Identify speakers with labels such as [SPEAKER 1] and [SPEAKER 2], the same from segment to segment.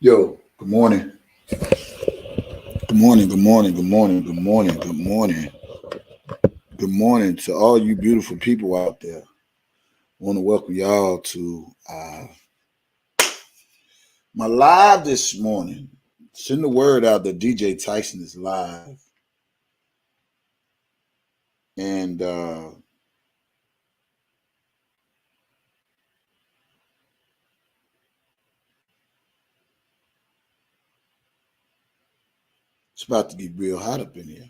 [SPEAKER 1] Yo, good morning. Good morning, good morning, good morning, good morning, good morning. Good morning to all you beautiful people out there. I want to welcome y'all to my live this morning. Send the word out that DJ Tyson is live. And it's about to get real hot up in here.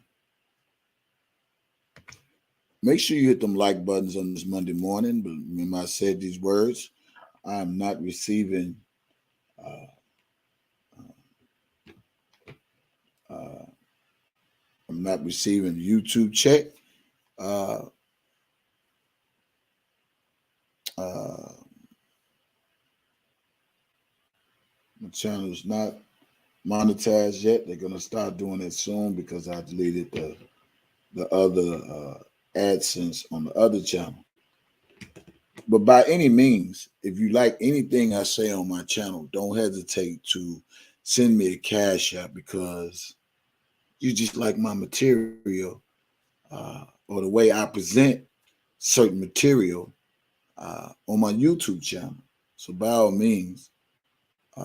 [SPEAKER 1] Make sure you hit them like buttons on this Monday morning. But remember, I said these words. I am not receiving uh, uh, I'm not receiving YouTube check. Uh, uh, my channel is not monetized yet. They're gonna start doing it soon because I deleted the other AdSense on the other channel. But by any means, if you like anything I say on my channel, don't hesitate to send me a cash app because you just like my material or the way I present certain material on my YouTube channel. So by all means,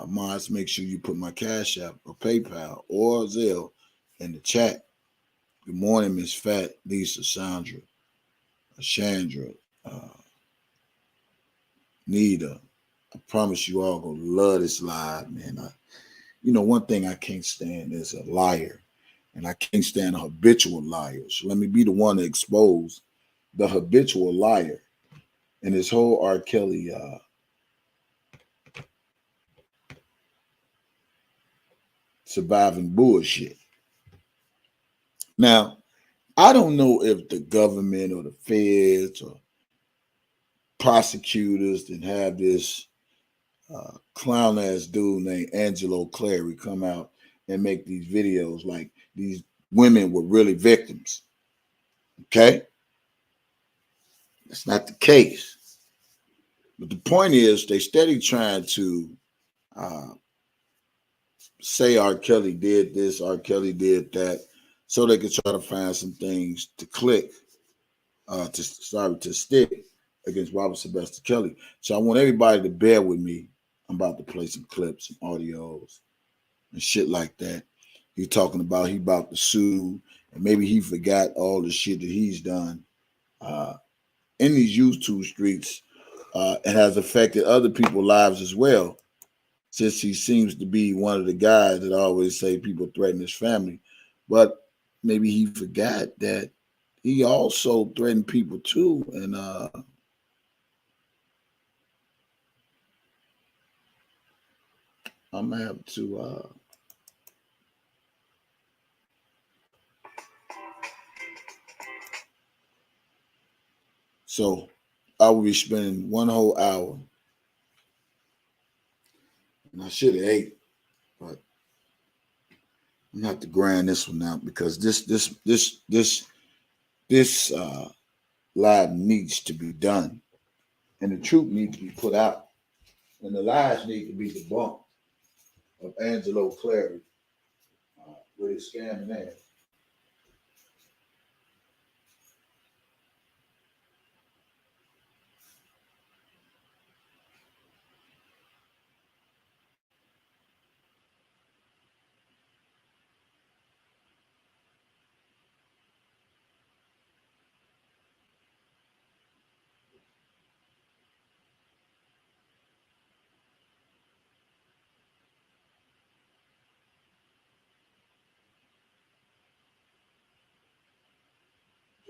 [SPEAKER 1] Mars, make sure you put my cash app or PayPal or Zelle in the chat. Good morning, Miss Fat, Lisa, Sandra, Chandra, uh, Nita. I promise you all gonna love this live, man. One thing I can't stand is a liar, and I can't stand a habitual liar. So let me be the one to expose the habitual liar and this whole R.Kelly surviving bullshit. Now, I don't know if the government or the feds or prosecutors didn't have this clown ass dude named Angelo Clary come out and make these videos like these women were really victims. Okay? That's not the case. But the point is, they steady trying to uh, say R. Kelly did this, R. Kelly did that, so they could try to find some things to click, to stick against Robert Sylvester Kelly. So I want everybody to bear with me. I'm about to play some clips, some audios, and shit like that. He's talking about he about to sue, and maybe he forgot all the shit that he's done uh, in these YouTube streets. It has affected other people's lives as well, since he seems to be one of the guys that always say people threaten his family. But maybe he forgot that he also threatened people too. And I'm gonna have to. So I will be spending one whole hour, and I should have ate, but I'm gonna have to grind this one out because this live needs to be done, and the truth needs to be put out, and the lies need to be debunked of Angelo Clary with his scamming ass.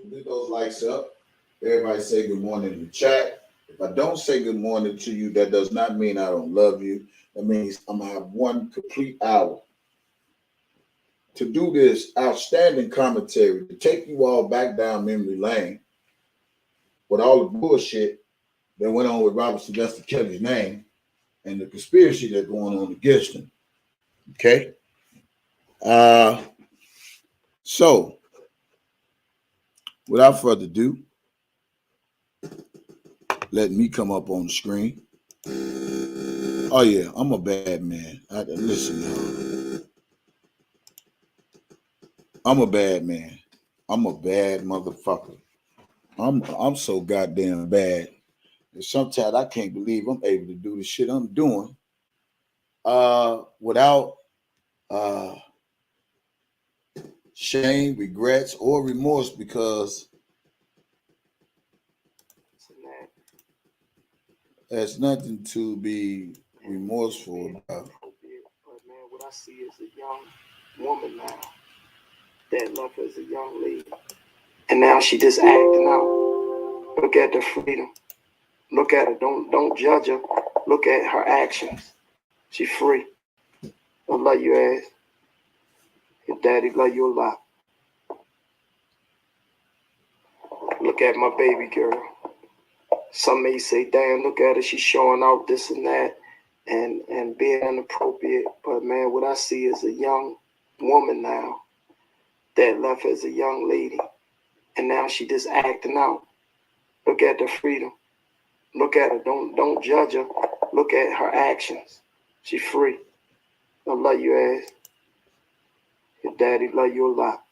[SPEAKER 1] So get those likes up. Everybody say good morning in the chat. If I don't say good morning to you, that does not mean I don't love you. That means I'm gonna have one complete hour to do this outstanding commentary to take you all back down memory lane with all the bullshit that went on with Robert Sylvester Kelly's name and the conspiracy that's going on against him. Okay. Uh, so without further ado, let me come up on the screen. Oh yeah, I'm a bad man. Listen, y'all. I'm a bad man. I'm a bad motherfucker. I'm so goddamn bad. And sometimes I can't believe I'm able to do the shit I'm doing without uh shame, regrets, or remorse, because there's nothing to be remorseful about.
[SPEAKER 2] But man, what I see is a young woman now that left as a young lady, and now she just acting out. Look at the freedom. Look at her. Don't judge her. Look at her actions. She free. I love you, ass. Your daddy love you a lot. Look at my baby girl. Some may say, damn, look at her. She's showing out this and that and being inappropriate. But man, what I see is a young woman now that left as a young lady, and now she just acting out. Look at the freedom. Look at her. Don't judge her. Look at her actions. She free. I love you, ass. Your daddy love you a lot.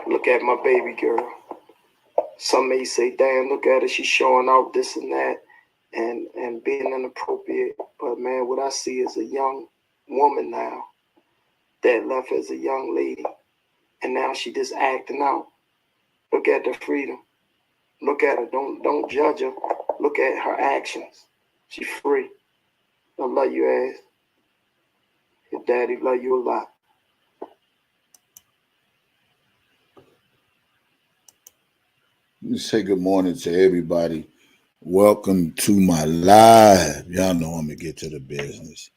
[SPEAKER 2] Look at my baby girl. Some may say, damn, look at her. She's showing out this and that and being inappropriate. But man, what I see is a young woman now that left as a young lady, and now she just acting out. Look at the freedom. Look at her. Don't judge her. Look at her actions. She free. I love you, ass. Your daddy love you a lot.
[SPEAKER 1] Let me say good morning to everybody. Welcome to my live. Y'all know I'm gonna get to the business.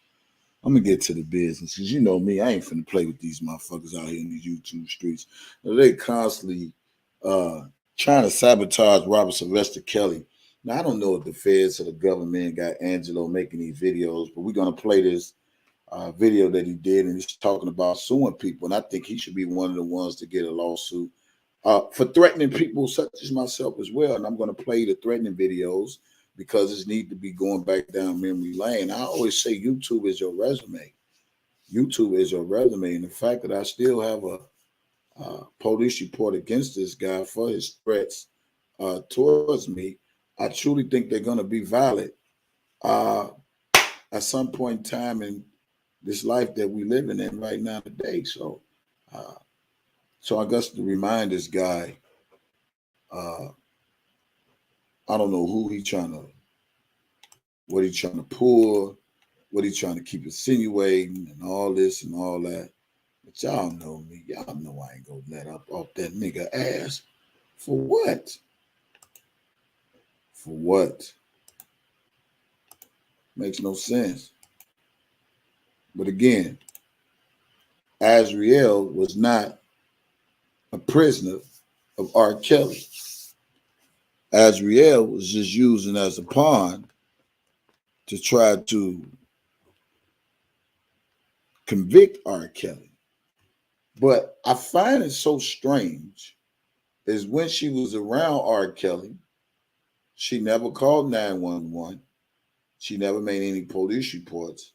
[SPEAKER 1] I'm gonna get to the business, because you know me, I ain't finna play with these motherfuckers out here in these YouTube streets. They constantly trying to sabotage Robert Sylvester Kelly. Now I don't know if the feds or the government got Angelo making these videos, but we're gonna play this video that he did, and he's talking about suing people, and I think he should be one of the ones to get a lawsuit for threatening people such as myself as well. And I'm going to play the threatening videos because it need to be going back down memory lane. I always say YouTube is your resume. YouTube is your resume, and the fact that I still have a police report against this guy for his threats towards me, I truly think they're going to be valid uh, at some point in time in this life that we living in right now today. Uh, so I guess to remind this guy, uh, I don't know who he trying to, what he trying to pull, what he trying to keep insinuating, and all this and all that. But y'all know me. Y'all know I ain't gonna let up off that nigga ass. For what? For what? Makes no sense. But again, Azriel was not a prisoner of R.Kelly. Azriel was just using as a pawn to try to convict R.Kelly. But I find it so strange is when she was around R.Kelly, she never called 911. She never made any police reports.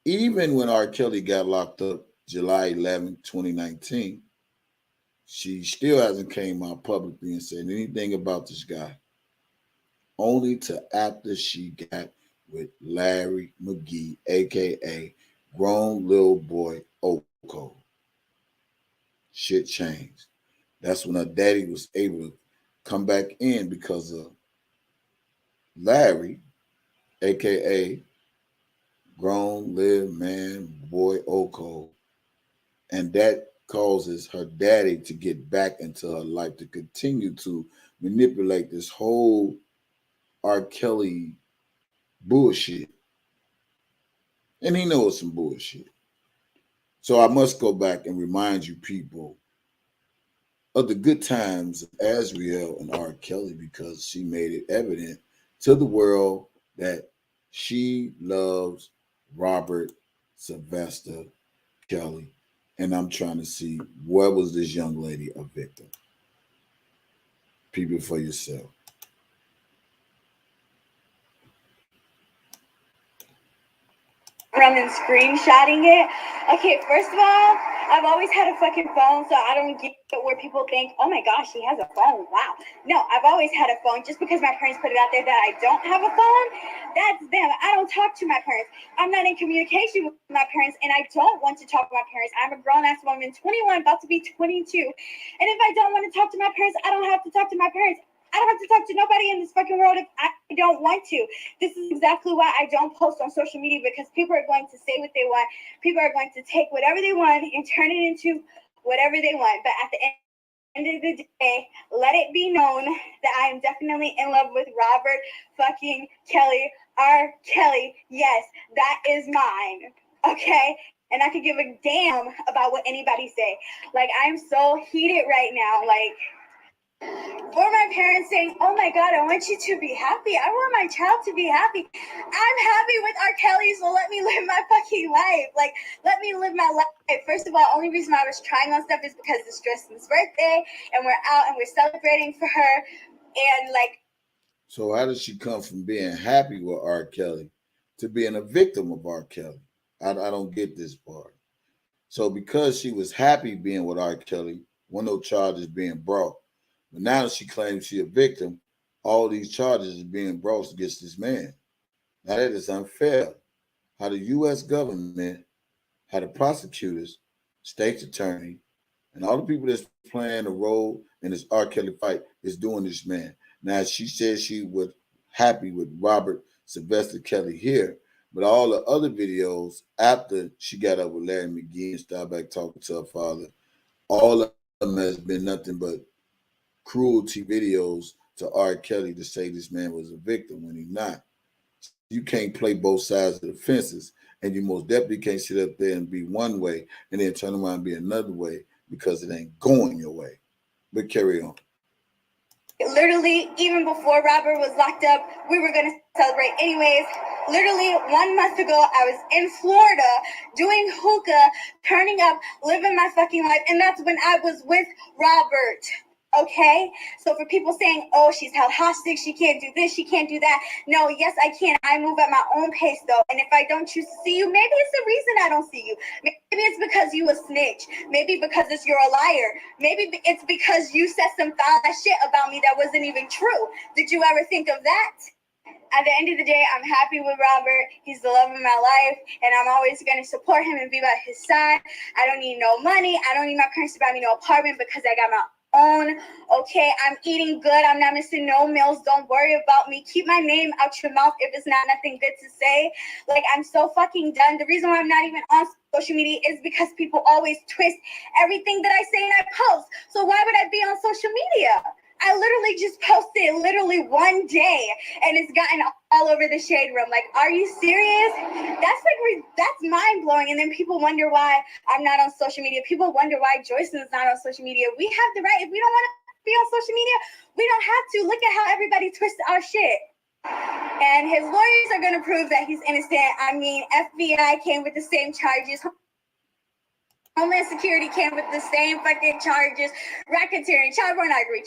[SPEAKER 1] Even when R.Kelly got locked up July 11, 2019, she still hasn't came out publicly and said anything about this guy. Only to after she got with Larry McGee, aka grown little boy Oko. Shit changed. That's when her daddy was able to come back in because of Larry, aka grown live man boy Oko, and that causes her daddy to get back into her life to continue to manipulate this whole R. Kelly bullshit. And he knows some bullshit. So I must go back and remind you people of the good times of Azriel and R. Kelly, because she made it evident to the world that she loves Robert Sylvester Kelly. And I'm trying to see, where was this young lady a victim? People for yourself.
[SPEAKER 3] and then screenshotting it. Okay, first of all, I've always had a fucking phone, so I don't get where people think, oh my gosh, she has a phone, wow. No, I've always had a phone. Just because my parents put it out there that I don't have a phone, that's them. I don't talk to my parents. I'm not in communication with my parents, and I don't want to talk to my parents. I'm a grown-ass woman, 21, about to be 22. And if I don't want to talk to my parents, I don't have to talk to my parents. I don't have to talk to nobody in this fucking world if I don't want to. This is exactly why I don't post on social media, because people are going to say what they want. People are going to take whatever they want and turn it into whatever they want. But at the end of the day, let it be known that I am definitely in love with Robert fucking Kelly. R.Kelly. Yes, that is mine. Okay? And I could give a damn about what anybody say. Like, I'm so heated right now. Like, for my parents saying, oh my God, I want you to be happy. I want my child to be happy. I'm happy with R.Kelly, so let me live my fucking life. Like, let me live my life. First of all, only reason I was trying on stuff is because it's Justin's birthday, and we're out and we're celebrating for her. And like,
[SPEAKER 1] so how does she come from being happy with R. Kelly to being a victim of R. Kelly? I don't get this part. So because she was happy being with R. Kelly, no charges being brought. But now that she claims she's a victim, all these charges are being brought against this man. Now that is unfair. How the U.S. government, how the prosecutors, state's attorney, and all the people that's playing a role in this R. Kelly fight is doing this man. Now she said she was happy with Robert Sylvester Kelly here, but all the other videos after she got up with Larry McGee and started back talking to her father, all of them has been nothing but cruelty videos to R. Kelly to say this man was a victim when he's not. You can't play both sides of the fences, and you most definitely can't sit up there and be one way and then turn around and be another way because it ain't going your way. But carry on.
[SPEAKER 3] literally, even before Robert was locked up, we were going to celebrate anyways. Literally 1 month ago, I was in Florida doing hookah, turning up, living my fucking life, and that's when I was with Robert. Okay, so for people saying, oh, she's held hostage, she can't do this, she can't do that. No, yes, I can. I move at my own pace, though. And if I don't choose to see you, maybe it's the reason I don't see you. Maybe it's because you a snitch. Maybe because you're a liar. Maybe it's because you said some foul shit about me that wasn't even true. Did you ever think of that? At the end of the day, I'm happy with Robert. He's the love of my life, and I'm always going to support him and be by his side. I don't need no money. I don't need my parents to buy me no apartment because I got my own. Okay, I'm eating good. I'm not missing no meals. Don't worry about me. Keep my name out your mouth if it's not nothing good to say. Like, I'm so fucking done. The reason why I'm not even on social media is because people always twist everything that I say and I post. So why would I be on social media? I literally just posted literally one day and it's gotten all over the shade room. Like, are you serious? That's mind blowing. And then people wonder why I'm not on social media. People wonder why Joycelyn's not on social media. We have the right. If we don't want to be on social media, we don't have to. Look at how everybody twists our shit. And his lawyers are going to prove that he's innocent. I mean, FBI came with the same charges. Homeland Security came with the same fucking charges. Racketeering, child pornography.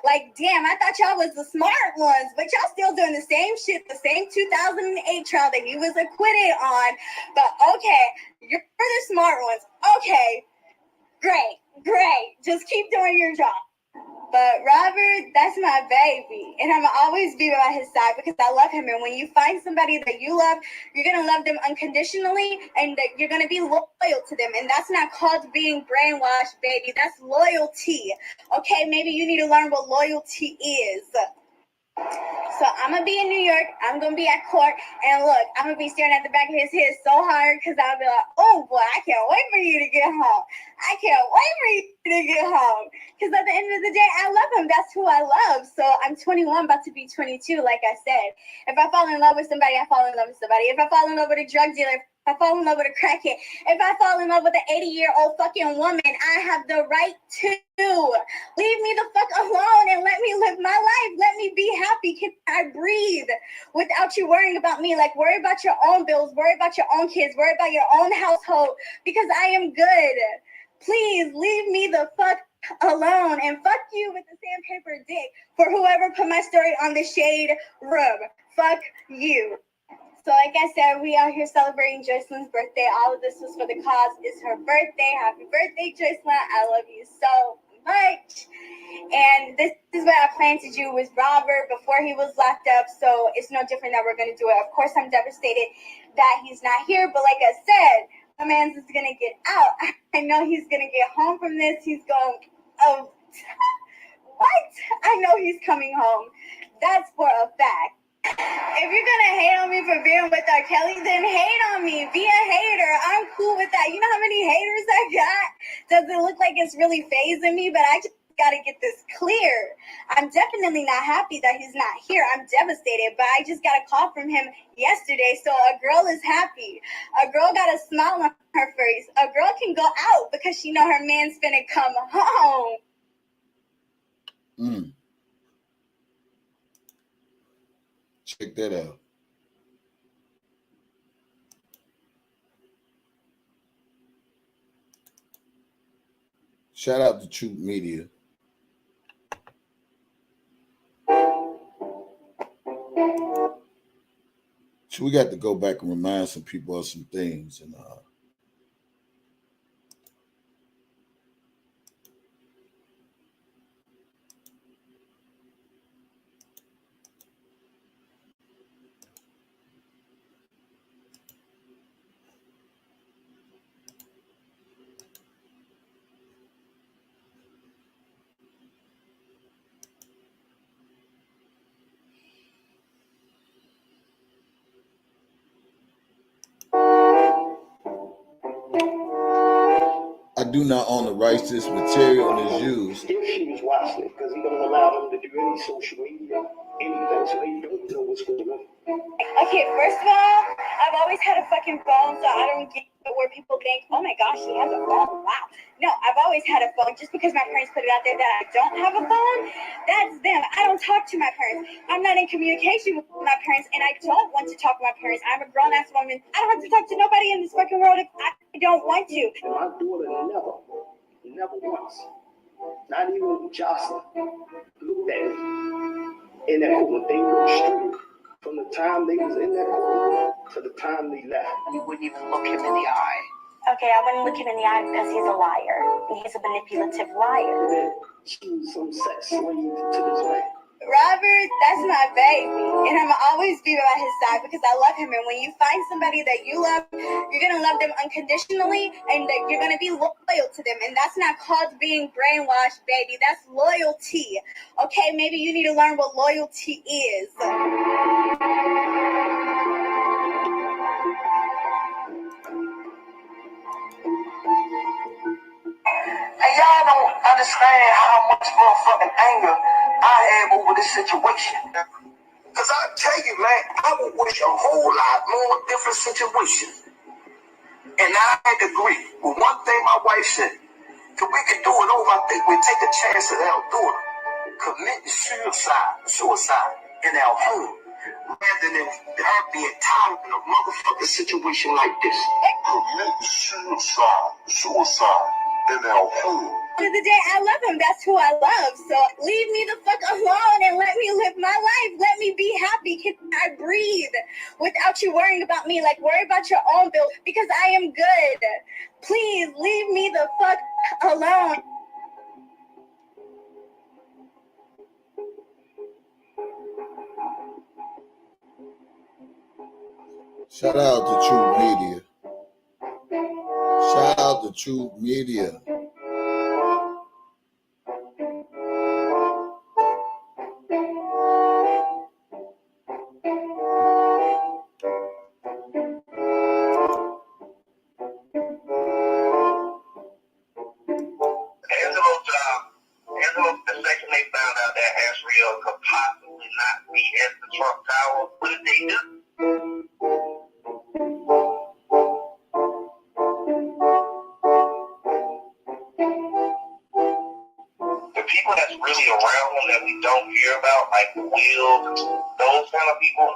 [SPEAKER 3] Like, damn, I thought y'all was the smart ones, but y'all still doing the same shit, the same 2008 trial that he was acquitted on. But okay, you're the smart ones. Okay, great. Just keep doing your job. But Robert, that's my baby. And I'm going to always be by his side because I love him. And when you find somebody that you love, you're going to love them unconditionally and you're going to be loyal to them. And that's not called being brainwashed, baby. That's loyalty. Okay, maybe you need to learn what loyalty is. So I'm going to be in New York. I'm going to be at court. And look, I'm going to be staring at the back of his head so hard because I'll be like, oh, boy, I can't wait for you to get home. I can't wait for you to get home. Because at the end of the day, I love him. That's who I love. So I'm 21, about to be 22, like I said. If I fall in love with somebody, I fall in love with somebody. If I fall in love with a drug dealer, if I fall in love with a crackhead, if I fall in love with an 80-year-old fucking woman, I have the right to. Leave me the fuck alone and let me live my life. Let me be happy. Can I breathe without you worrying about me? Like, worry about your own bills, worry about your own kids, worry about your own household because I am good. Please leave me the fuck alone and fuck you with the sandpaper dick for whoever put my story on the shade room. Fuck you. So like I said, we are here celebrating Joycelyn's birthday. All of this was for the cause. It's her birthday. Happy birthday, Joycelyn. I love you so much. And this is what I planned to do with Robert before he was locked up. So it's no different that we're going to do it. Of course, I'm devastated that he's not here. But like I said, my man's is going to get out. I know he's going to get home from this. He's going, oh, what? I know he's coming home. That's for a fact. If you're gonna hate on me for being with R.Kelly, then hate on me. Be a hater. I'm cool with that. You know how many haters I got? Does it look like it's really phasing me? But I just gotta get this clear. I'm definitely not happy that he's not here. I'm devastated, but I just got a call from him yesterday. So a girl is happy. A girl got a smile on her face. A girl can go out because she know her man's finna come home.
[SPEAKER 1] Check that out. Shout out to Truth Media. So we got to go back and remind some people of some things. And I do not own the rights to this material and is used.
[SPEAKER 2] If she was watching it, because he doesn't allow them to do any social media, anything, so they don't know what's going on.
[SPEAKER 3] Okay, first of all, I've always had a fucking phone, so I don't get where people think, oh my gosh, she has a phone. Wow. No, I've always had a phone. Just because my parents put it out there that I don't have a phone, that's them. I don't talk to my parents. I'm not in communication with my parents, and I don't want to talk to my parents. I'm a grown-ass woman. I don't have to talk to nobody in this fucking world if I don't want to.
[SPEAKER 2] And my daughter never once, not even Jocelyn, looked at me in that court. They were straight from the time they was in that court to the time they left.
[SPEAKER 4] You wouldn't even look him in the eye.
[SPEAKER 3] Okay, I wouldn't look him in the eye because he's a liar. He's a manipulative liar.
[SPEAKER 2] And then she was some sex slave to this man.
[SPEAKER 3] Robert, that's my baby, and I'm gonna always be by his side because I love him. And when you find somebody that you love, you're gonna love them unconditionally, and that you're gonna be loyal to them. And that's not called being brainwashed, baby. That's loyalty. Okay, maybe you need to learn what loyalty is.
[SPEAKER 4] And y'all don't understand how much motherfucking anger I have over this situation. Because I tell you, man, I would wish a whole lot more different situations. And I had to agree with one thing my wife said. If we could do it over, I think we'd take a chance at our daughter committing suicide in our home, rather than her being tired in a motherfucking situation like this. Committing suicide in our home.
[SPEAKER 3] At the end of the day, I love him. That's who I love. So leave me the fuck alone and let me live my life. Let me be happy. Can I breathe without you worrying about me? Like, worry about your own bill because I am good. Please leave me the fuck alone.
[SPEAKER 1] Shout out to Truth Media. Shout out to Truth Media.
[SPEAKER 4] Angelo, the second they found out that Asriel could possibly not be at the Trump Tower, what did they do? The people that's really around him that we don't hear about, like Will, those kind of people,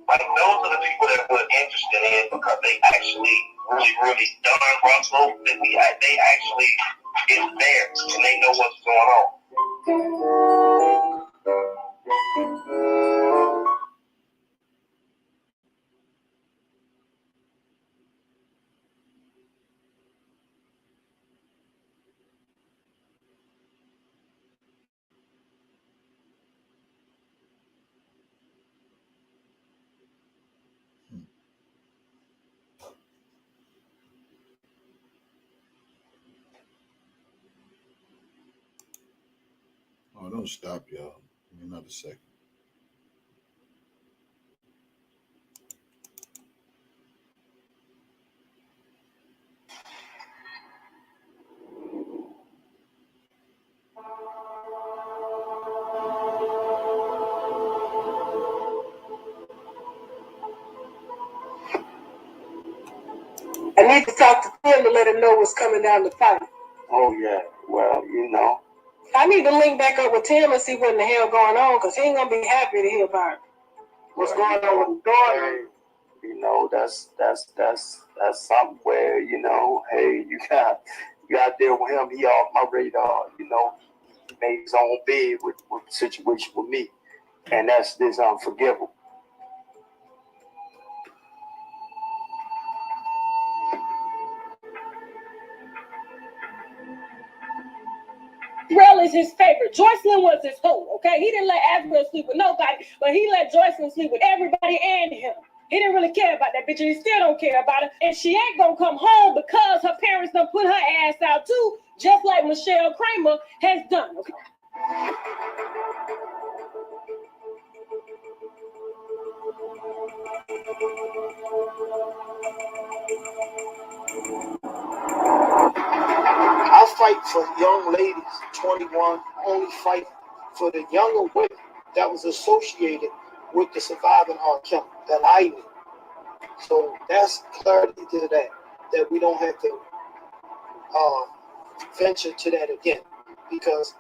[SPEAKER 4] like those are the people that we're interested in because they actually really done Russell. They actually is there and they know what's going on.
[SPEAKER 1] don't stop, y'all. Give me another second.
[SPEAKER 5] I need to talk to Tim to let him know what's coming down the pipe.
[SPEAKER 2] Oh, yeah. Well, you know.
[SPEAKER 5] I need to link back up with Tim and see what in the hell going on, because he ain't going to be happy to hear about it. What's going on with the daughter?
[SPEAKER 2] You know, that's something where, you know, hey, you got there with him. He off my radar. You know, he made his own bed with the situation with me. And that's unforgivable.
[SPEAKER 5] Terrell is his favorite. Joycelyn was his hoe, okay? He didn't let Asriel sleep with nobody, but he let Joycelyn sleep with everybody and him. He didn't really care about that bitch, and he still don't care about her. And she ain't gonna come home because her parents done put her ass out too, just like Michelle Kramer has done, okay?
[SPEAKER 2] I fight for young ladies, 21, only fight for the younger women that was associated with the surviving R.Kelly that I knew. So that's clarity to that we don't have to venture to that again, because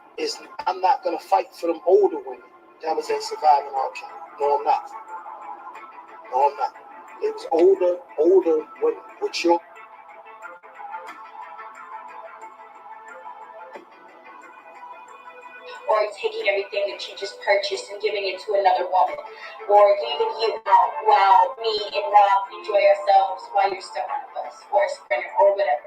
[SPEAKER 2] I'm not going to fight for them older women that was in surviving R.Kelly. No, I'm not. No, I'm not. It was older women with your
[SPEAKER 3] or taking everything that you just purchased and giving it to another woman, or leaving you out while me and Rob enjoy ourselves while you're stuck on a bus or a sprinter or whatever.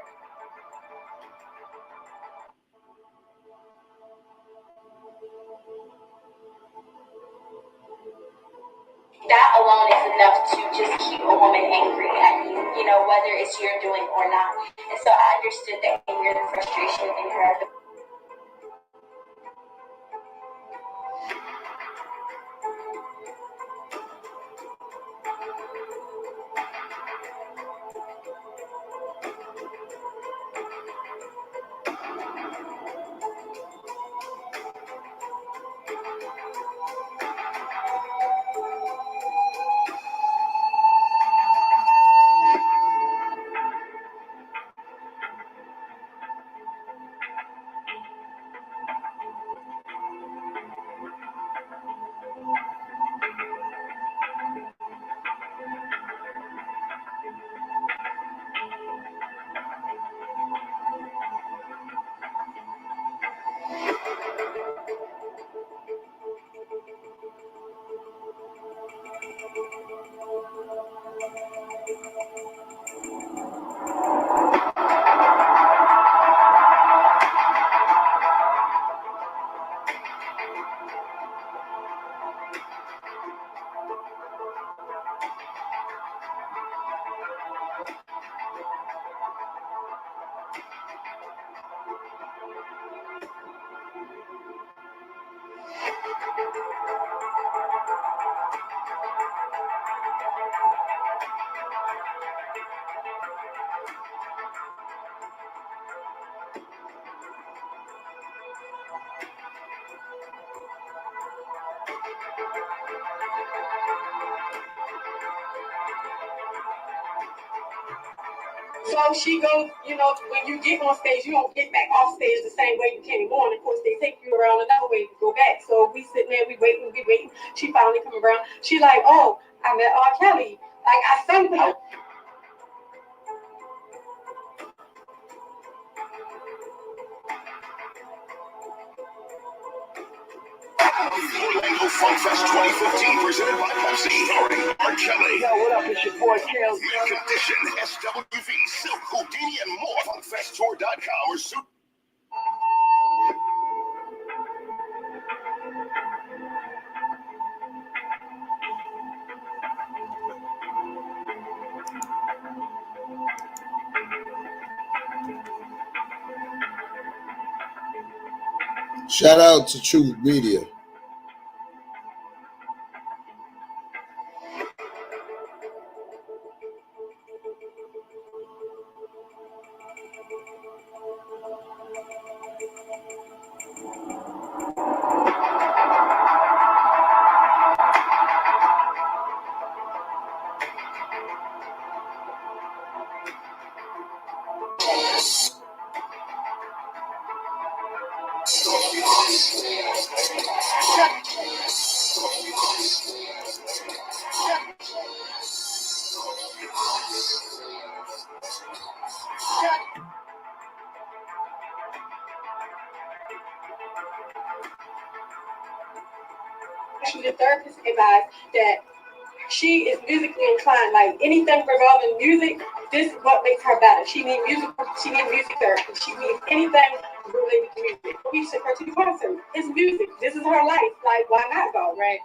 [SPEAKER 3] That alone is enough to just keep a woman angry at you, you know, whether it's your doing or not. And so I understood the anger, the frustration in her.
[SPEAKER 5] So she goes, you know, when you get on stage, you don't get back off stage the same way you came on. Of course, they take you around another way to go back. So we sitting there, we waiting. She finally come around. She like, oh, I met R.Kelly. Like, I sang to him.
[SPEAKER 6] Orlando Funk Fest 2015 presented by Pepsi, starring R.Kelly.
[SPEAKER 2] Yo, what up? It's your boy Kale.
[SPEAKER 6] Mint Condition, SWV, Silk, Houdini, and more. FunkFestTour.com or Super.
[SPEAKER 1] Shout out to Truth Media.
[SPEAKER 5] The therapist advised that she is musically inclined. Like anything revolving music, this is what makes her better. She needs music. She needs music therapy. She needs anything related to music. We took her to the concert. It's music. This is her life. Like why not go, right?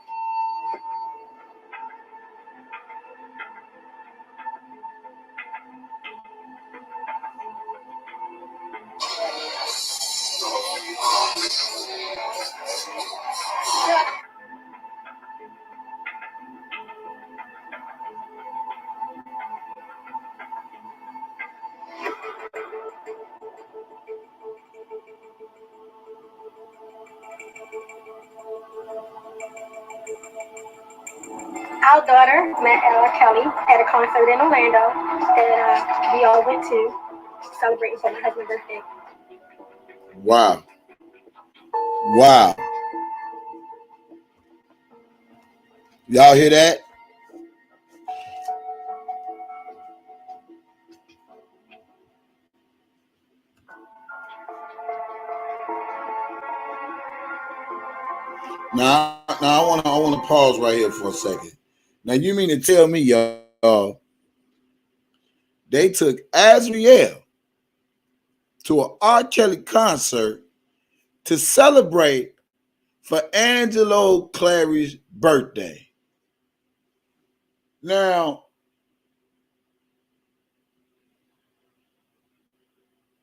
[SPEAKER 5] Our daughter met R.Kelly at a concert in Orlando that we all went to celebrating for my husband's birthday.
[SPEAKER 1] Wow. Wow. Y'all hear that? Now I want to pause right here for a second. Now you mean to tell me, y'all, they took Azriel to an R. Kelly concert to celebrate for Angelo Clary's birthday. Now,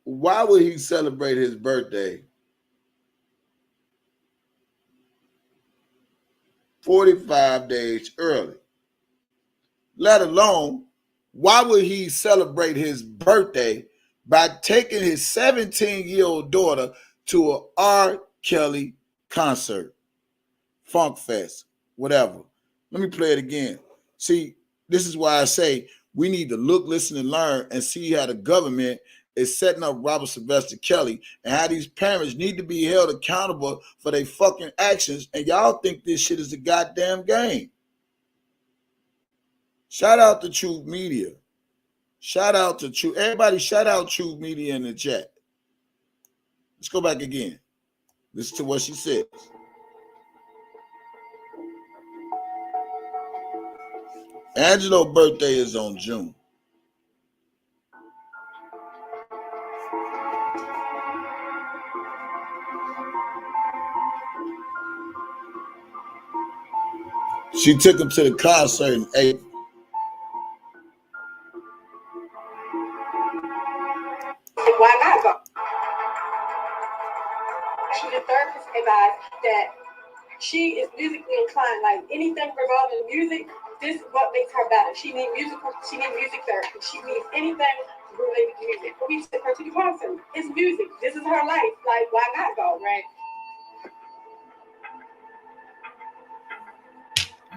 [SPEAKER 1] why would he celebrate his birthday 45 days early? Let alone, why would he celebrate his birthday by taking his 17-year-old daughter to an R. Kelly concert, Funk Fest, whatever? Let me play it again. See, this is why I say we need to look, listen, and learn and see how the government is setting up Robert Sylvester Kelly and how these parents need to be held accountable for their fucking actions. And y'all think this shit is a goddamn game. Shout out to Truth Media. Shout out to Truth. Everybody shout out Truth Media in the chat. Let's go back again. Listen to what she says. Angelo's birthday is on June. She took him to the concert in April.
[SPEAKER 5] Why not go? The therapist advised that she is musically inclined. Like anything revolving music, this is what makes her better. She needs music. She needs music therapy. She needs anything related to music. We took her to the concert. It's music. This is her life. Like why not go, right?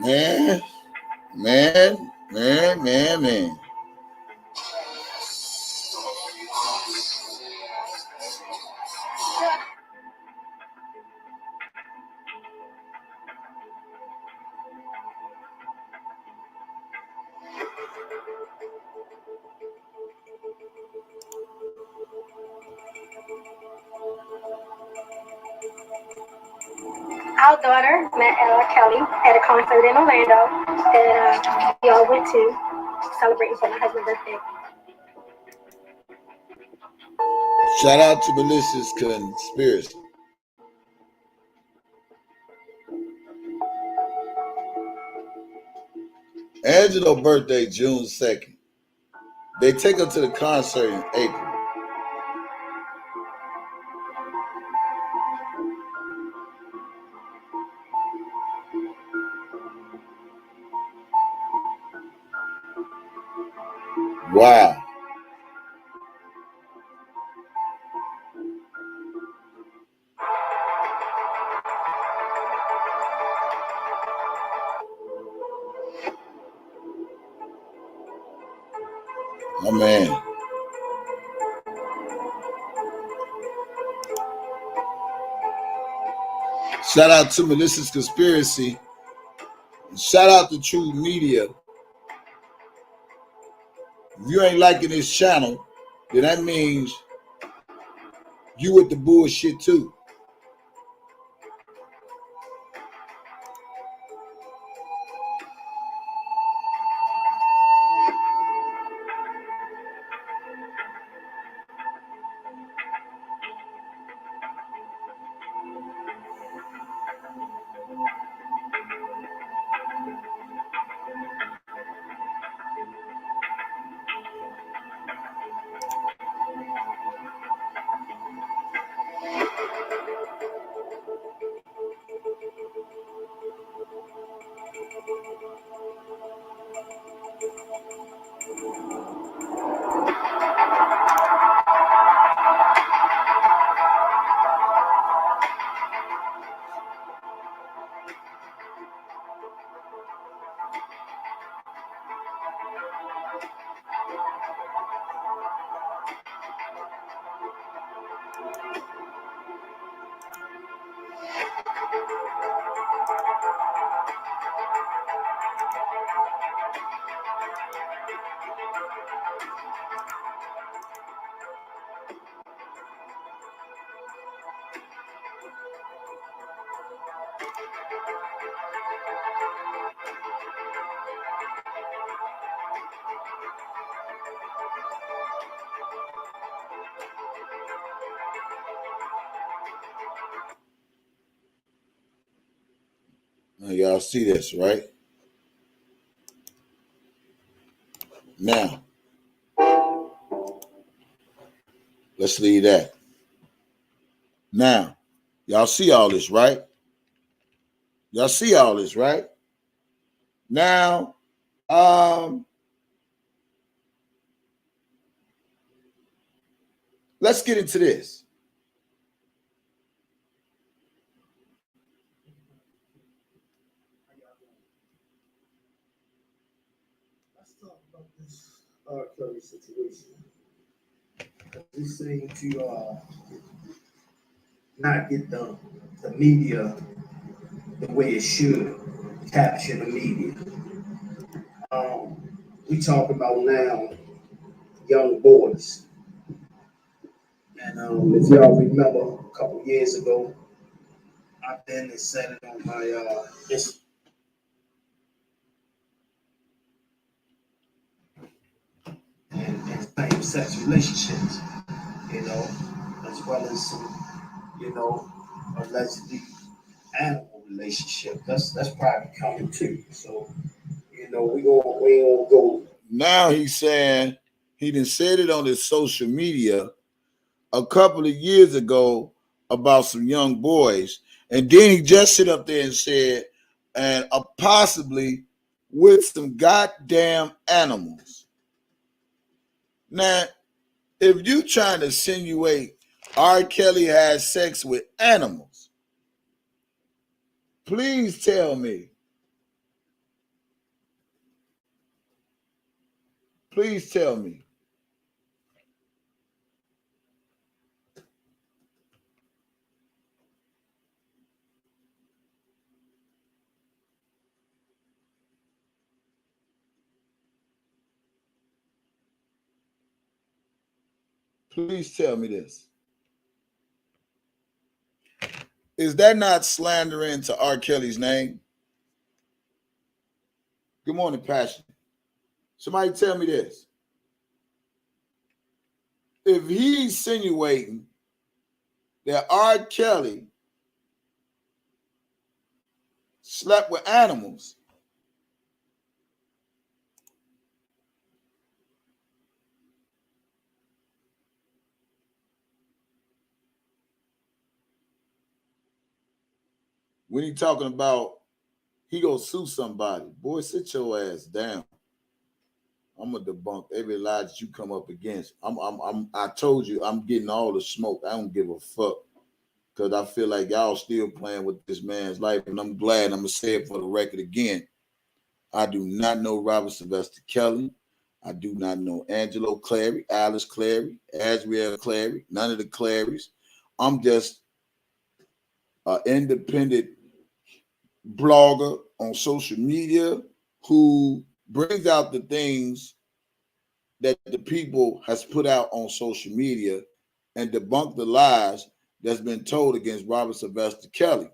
[SPEAKER 1] Man.
[SPEAKER 5] Our daughter met R.Kelly at a concert in Orlando that we all went to celebrating for my husband's birthday.
[SPEAKER 1] Shout out to Melissa's Conspiracy. Angelo's birthday, June 2nd. They take her to the concert in April. Wow. My man. Shout out to Melissa's Conspiracy. Shout out to True Media. If you ain't liking this channel, then that means you with the bullshit too. Now, y'all see this, right? Now, let's leave that. Now, y'all see all this, right? Y'all see all this, right? Now, let's get into this.
[SPEAKER 2] Let's talk about this R.Kelly situation. This seems to not get the media the way it should capture the media. We talk about now young boys. And if y'all remember a couple years ago, I then said it on my and same-sex relationships, as well as some, allegedly animal relationship. That's probably coming too. So, we gonna go.
[SPEAKER 1] Now he's saying he done said it on his social media a couple of years ago about some young boys, and then he just sit up there and said, and possibly with some goddamn animals. Now, if you trying to insinuate R. Kelly has sex with animals, please tell me. Please tell me. Please tell me this. Is that not slandering to R. Kelly's name? Good morning, Passion. Somebody tell me this. If he's insinuating that R. Kelly slept with animals, when he talking about he gonna sue somebody, boy, sit your ass down. I'm gonna debunk every lie that you come up against. I told you I'm getting all the smoke. I don't give a fuck because I feel like y'all still playing with this man's life, and I'm glad. I'm gonna say it for the record again. I do not know Robert Sylvester Kelly. I do not know Angelo Clary, Alice Clary, Azriel Clary, none of the Clarys. I'm just an independent blogger on social media who brings out the things that the people has put out on social media and debunk the lies that's been told against Robert Sylvester Kelly.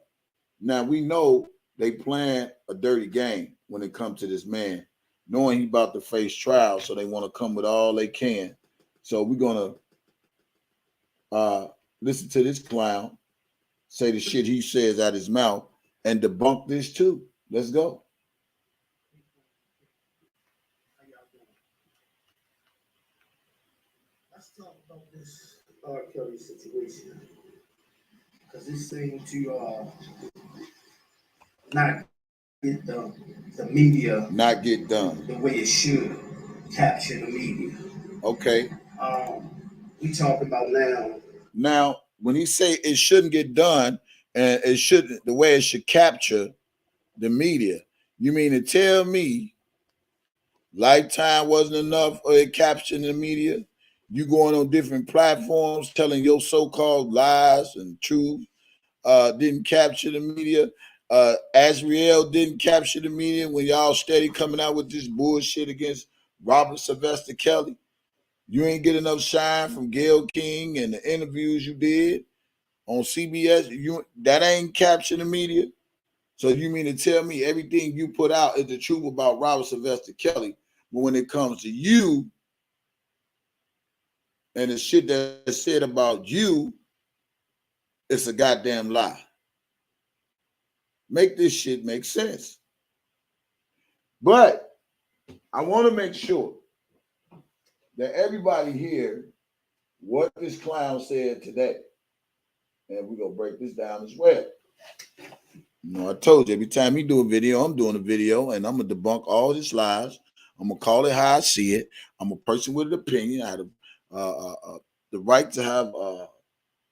[SPEAKER 1] Now we know they playing a dirty game when it comes to this man, knowing he about to face trial, so they want to come with all they can. So we're gonna listen to this clown say the shit he says out his mouth and debunk this too. Let's go.
[SPEAKER 2] Let's talk about this R.Kelly situation, because it seemed to not get the media
[SPEAKER 1] Not get done
[SPEAKER 2] the way it should capture the media.
[SPEAKER 1] Okay.
[SPEAKER 2] We talking about
[SPEAKER 1] now when he say it shouldn't get done and it shouldn't the way it should capture the media, you mean to tell me Lifetime wasn't enough for it capturing the media? You going on different platforms telling your so-called lies and truth didn't capture the media. Azriel didn't capture the media when y'all steady coming out with this bullshit against Robert Sylvester Kelly. You ain't get enough shine from Gayle King and the interviews you did on CBS. That ain't capturing the media. So you mean to tell me everything you put out is the truth about Robert Sylvester Kelly, but when it comes to you and the shit that's said about you, it's a goddamn lie. Make this shit make sense. But I want to make sure that everybody hear what this clown said today. And we're going to break this down as well. You know, I told you, every time he do a video, I'm doing a video, and I'm going to debunk all his lies. I'm going to call it how I see it. I'm a person with an opinion. I have the right to have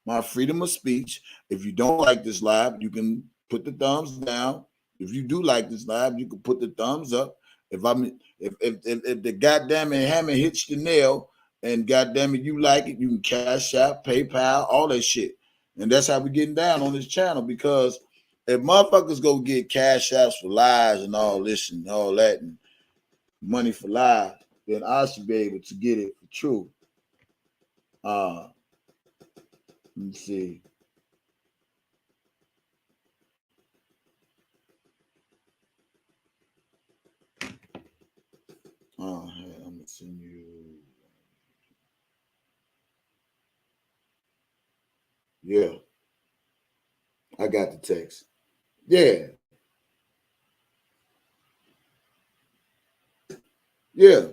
[SPEAKER 1] my freedom of speech. If you don't like this live, you can put the thumbs down. If you do like this live, you can put the thumbs up. If the goddamn it hammer hits the nail and goddamn it you like it, you can Cash App, PayPal, all that shit. And that's how we getting down on this channel, because if motherfuckers go get Cash Apps for lies and all this and all that and money for lies, then I should be able to get it for truth. Let me see. Oh, hey, I'm gonna send you. Yeah, I got the text. Yeah. Yeah.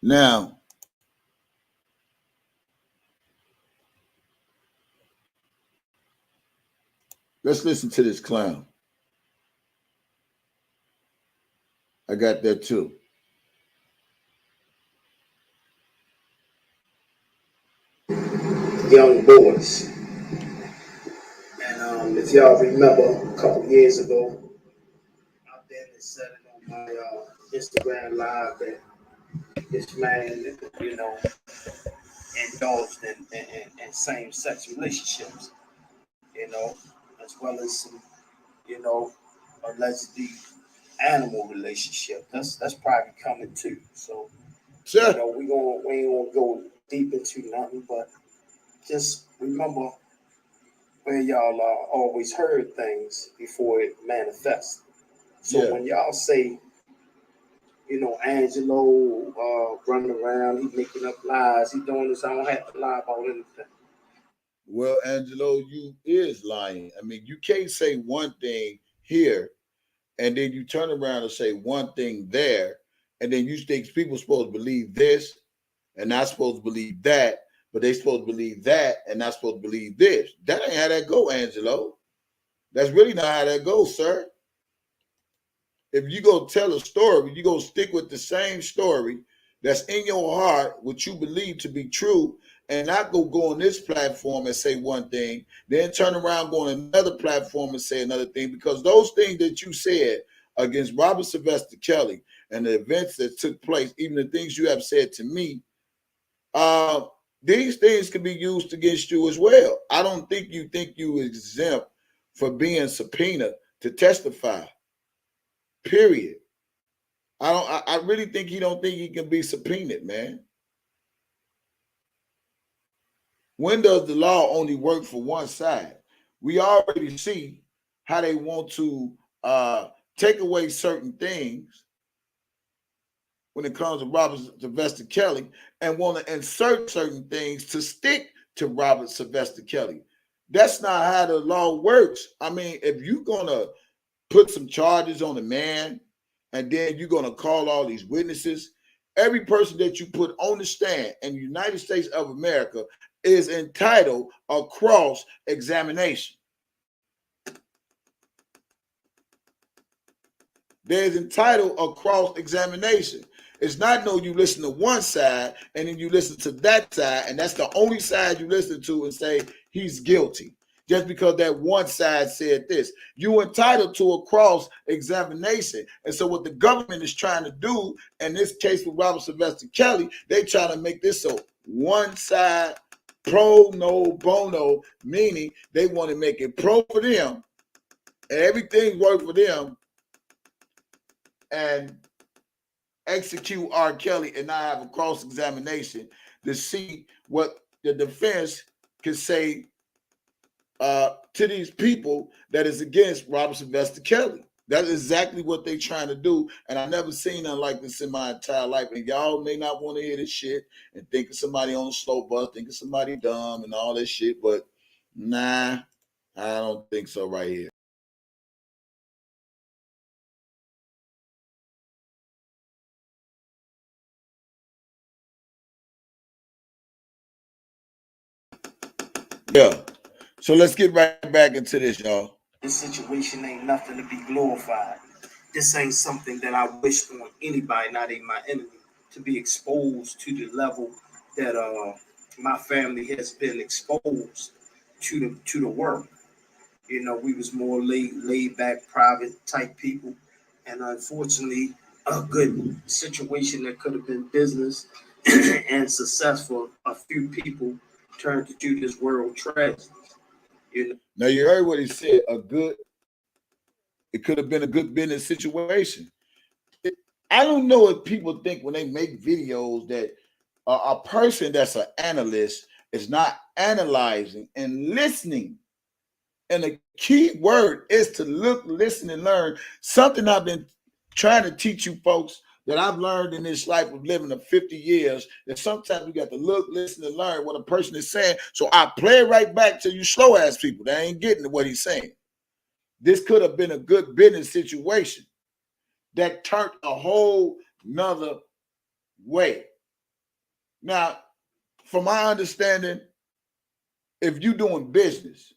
[SPEAKER 1] Now, let's listen to this clown. I got that too.
[SPEAKER 2] young boys. And if y'all remember a couple years ago, I then said it on my Instagram live that this man, indulged in same-sex relationships, as well as some, allegedly animal relationship. That's probably coming too. So,
[SPEAKER 1] Sure.
[SPEAKER 2] we ain't gonna go deep into nothing, but just remember where y'all always heard things before it manifests. So when y'all say, Angelo running around, he making up lies, he doing this, I don't have to lie about anything.
[SPEAKER 1] Well, Angelo, you is lying. I mean, you can't say one thing here and then you turn around and say one thing there, and then you think people supposed to believe this and not supposed to believe that, but they supposed to believe that and not supposed to believe this. That ain't how that go, Angelo. That's really not how that goes, sir. if you go tell a story, you go stick with the same story that's in your heart, what you believe to be true, and not go on this platform and say one thing, then turn around, go on another platform and say another thing, because those things that you said against Robert Sylvester Kelly and the events that took place, even the things you have said to me, these things can be used against you as well. I don't think you exempt for being subpoenaed to testify. Period. I really think he don't think he can be subpoenaed, man. When does the law only work for one side? We already see how they want to take away certain things when it comes to Robert Sylvester Kelly and want to insert certain things to stick to Robert Sylvester Kelly. That's not how the law works. I mean, if you're going to put some charges on a man and then you're going to call all these witnesses, every person that you put on the stand in the United States of America is entitled a cross-examination. There's entitled a cross-examination. It's not no you listen to one side and then you listen to that side, and that's the only side you listen to and say he's guilty just because that one side said this. You're entitled to a cross-examination. And so what the government is trying to do, in this case with Robert Sylvester Kelly, they try to make this a one side pro no bono, meaning they want to make it pro for them and everything work for them and execute R.Kelly and not have a cross-examination to see what the defense can say to these people that is against Robert Sylvester Kelly. That is exactly what they're trying to do, and I've never seen nothing like this in my entire life. And y'all may not want to hear this shit and think of somebody on the slow bus, think of somebody dumb and all this shit, but nah, I don't think so right here. Yeah. So let's get right back into this, y'all.
[SPEAKER 4] This situation ain't nothing to be glorified. This ain't something that I wish on anybody, not even my enemy, to be exposed to the level that my family has been exposed to the world. You know, we was more laid back, private type people, and unfortunately, a good situation that could have been business and successful, a few people turned to this world tragedy. You know?
[SPEAKER 1] Now you heard what he said. It could have been a good business situation. I don't know if people think when they make videos that a person that's an analyst is not analyzing and listening. And the key word is to look, listen, and learn. Something I've been trying to teach you folks that I've learned in this life of living of 50 years, that sometimes we got to look, listen, and learn what a person is saying. So I play it right back to you slow ass people that ain't getting to what he's saying. This could have been a good business situation that turned a whole nother way. Now, from my understanding, if you're doing business,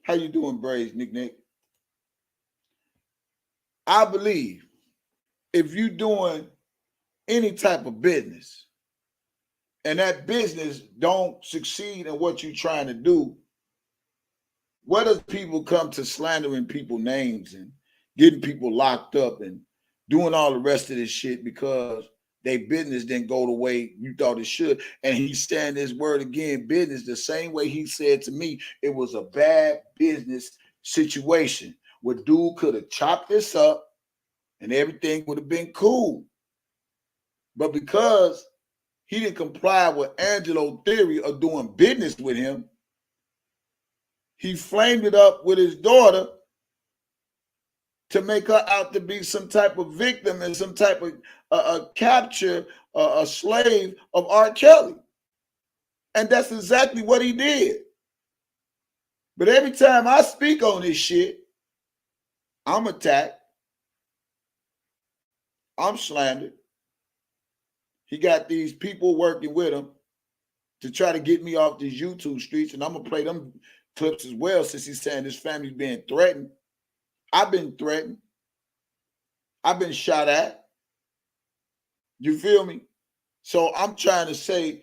[SPEAKER 1] how you doing, Braves, Nick? I believe if you're doing any type of business and that business don't succeed in what you're trying to do, where does people come to slandering people's names and getting people locked up and doing all the rest of this shit because their business didn't go the way you thought it should? And he's saying his word again, business, the same way he said to me, it was a bad business situation where dude could have chopped this up and everything would have been cool. But because he didn't comply with Angelo theory of doing business with him, he flamed it up with his daughter to make her out to be some type of victim and some type of capture, a slave of R.Kelly. And that's exactly what he did. But every time I speak on this shit, I'm attacked. I'm slandered. He got these people working with him to try to get me off these YouTube streets, and I'm going to play them clips as well, since he's saying his family's being threatened. I've been threatened. I've been shot at. You feel me? So I'm trying to say,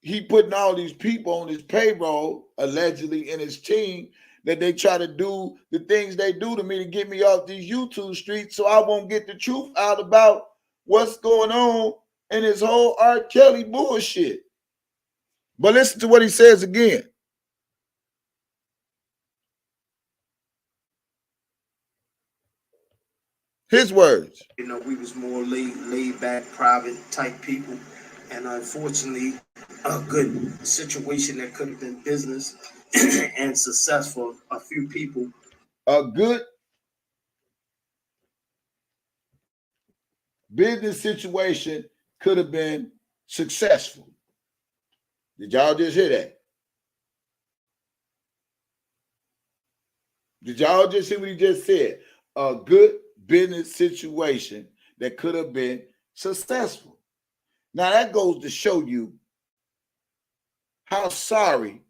[SPEAKER 1] he putting all these people on his payroll, allegedly in his team, that they try to do the things they do to me to get me off these YouTube streets so I won't get the truth out about what's going on in this whole R.Kelly bullshit. But listen to what he says again. His words.
[SPEAKER 2] You know, we was more laid back, private type people. And unfortunately, a good situation that could have been business and success for a few people.
[SPEAKER 1] A good business situation could have been successful. Did y'all just hear that? Did y'all just hear what he just said? A good business situation that could have been successful. Now that goes to show you how sorry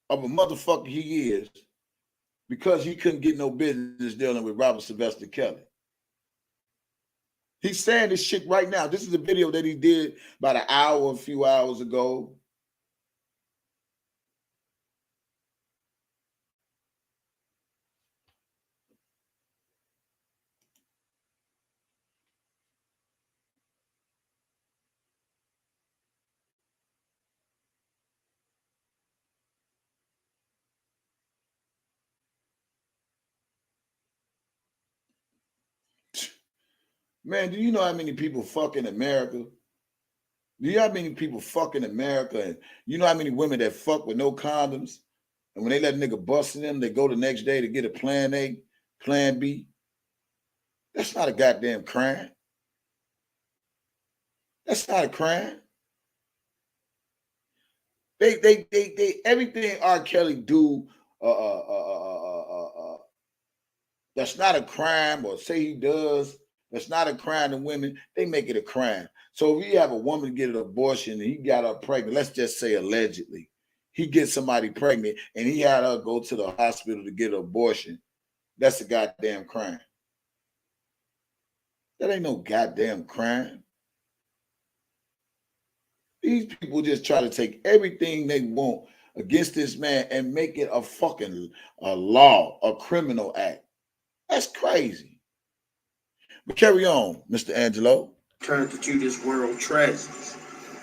[SPEAKER 1] of a motherfucker he is because he couldn't get no business dealing with Robert Sylvester Kelly. He's saying this shit right now. This is a video that he did about an hour, a few hours ago. Man, do you know how many people fuck in America? Do you know how many people fuck in America? And you know how many women that fuck with no condoms? And when they let a nigga bust in them, they go the next day to get a plan A, plan B. That's not a goddamn crime. That's not a crime. They everything R. Kelly do, that's not a crime, or say he does, that's not a crime to women, they make it a crime. So if you have a woman get an abortion and he got her pregnant, let's just say allegedly, he gets somebody pregnant and he had her go to the hospital to get an abortion, that's a goddamn crime. That ain't no goddamn crime. These people just try to take everything they want against this man and make it a fucking law, a criminal act. That's crazy. But carry on, Mr. Angelo.
[SPEAKER 2] Turn to this world tragedies,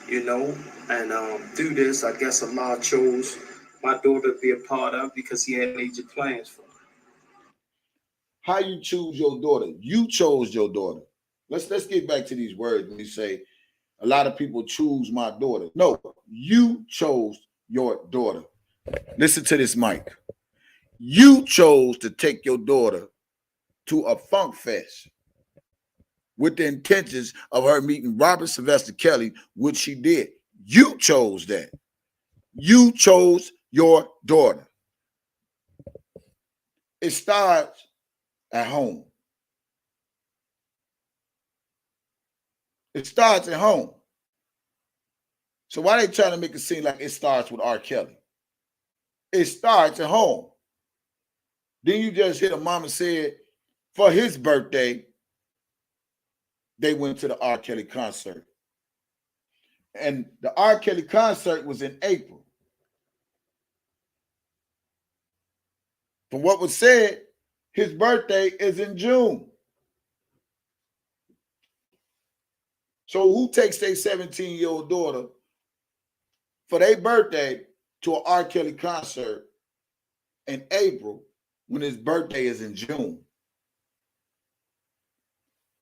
[SPEAKER 2] you know, and through this, I guess Allah chose my daughter to be a part of because he had major plans for her.
[SPEAKER 1] How you choose your daughter? You chose your daughter. Let's get back to these words when you say a lot of people choose my daughter. No, you chose your daughter. Listen to this, Mike. You chose to take your daughter to a funk fest with the intentions of her meeting Robert Sylvester Kelly, which she did. You chose that. You chose your daughter. It starts at home. It starts at home. So why they trying to make it seem like it starts with R. Kelly? It starts at home. Then you just hear the mama said for his birthday, they went to the R. Kelly concert. And the R. Kelly concert was in April. From what was said, his birthday is in June. So who takes their 17-year-old daughter for their birthday to an R. Kelly concert in April when his birthday is in June?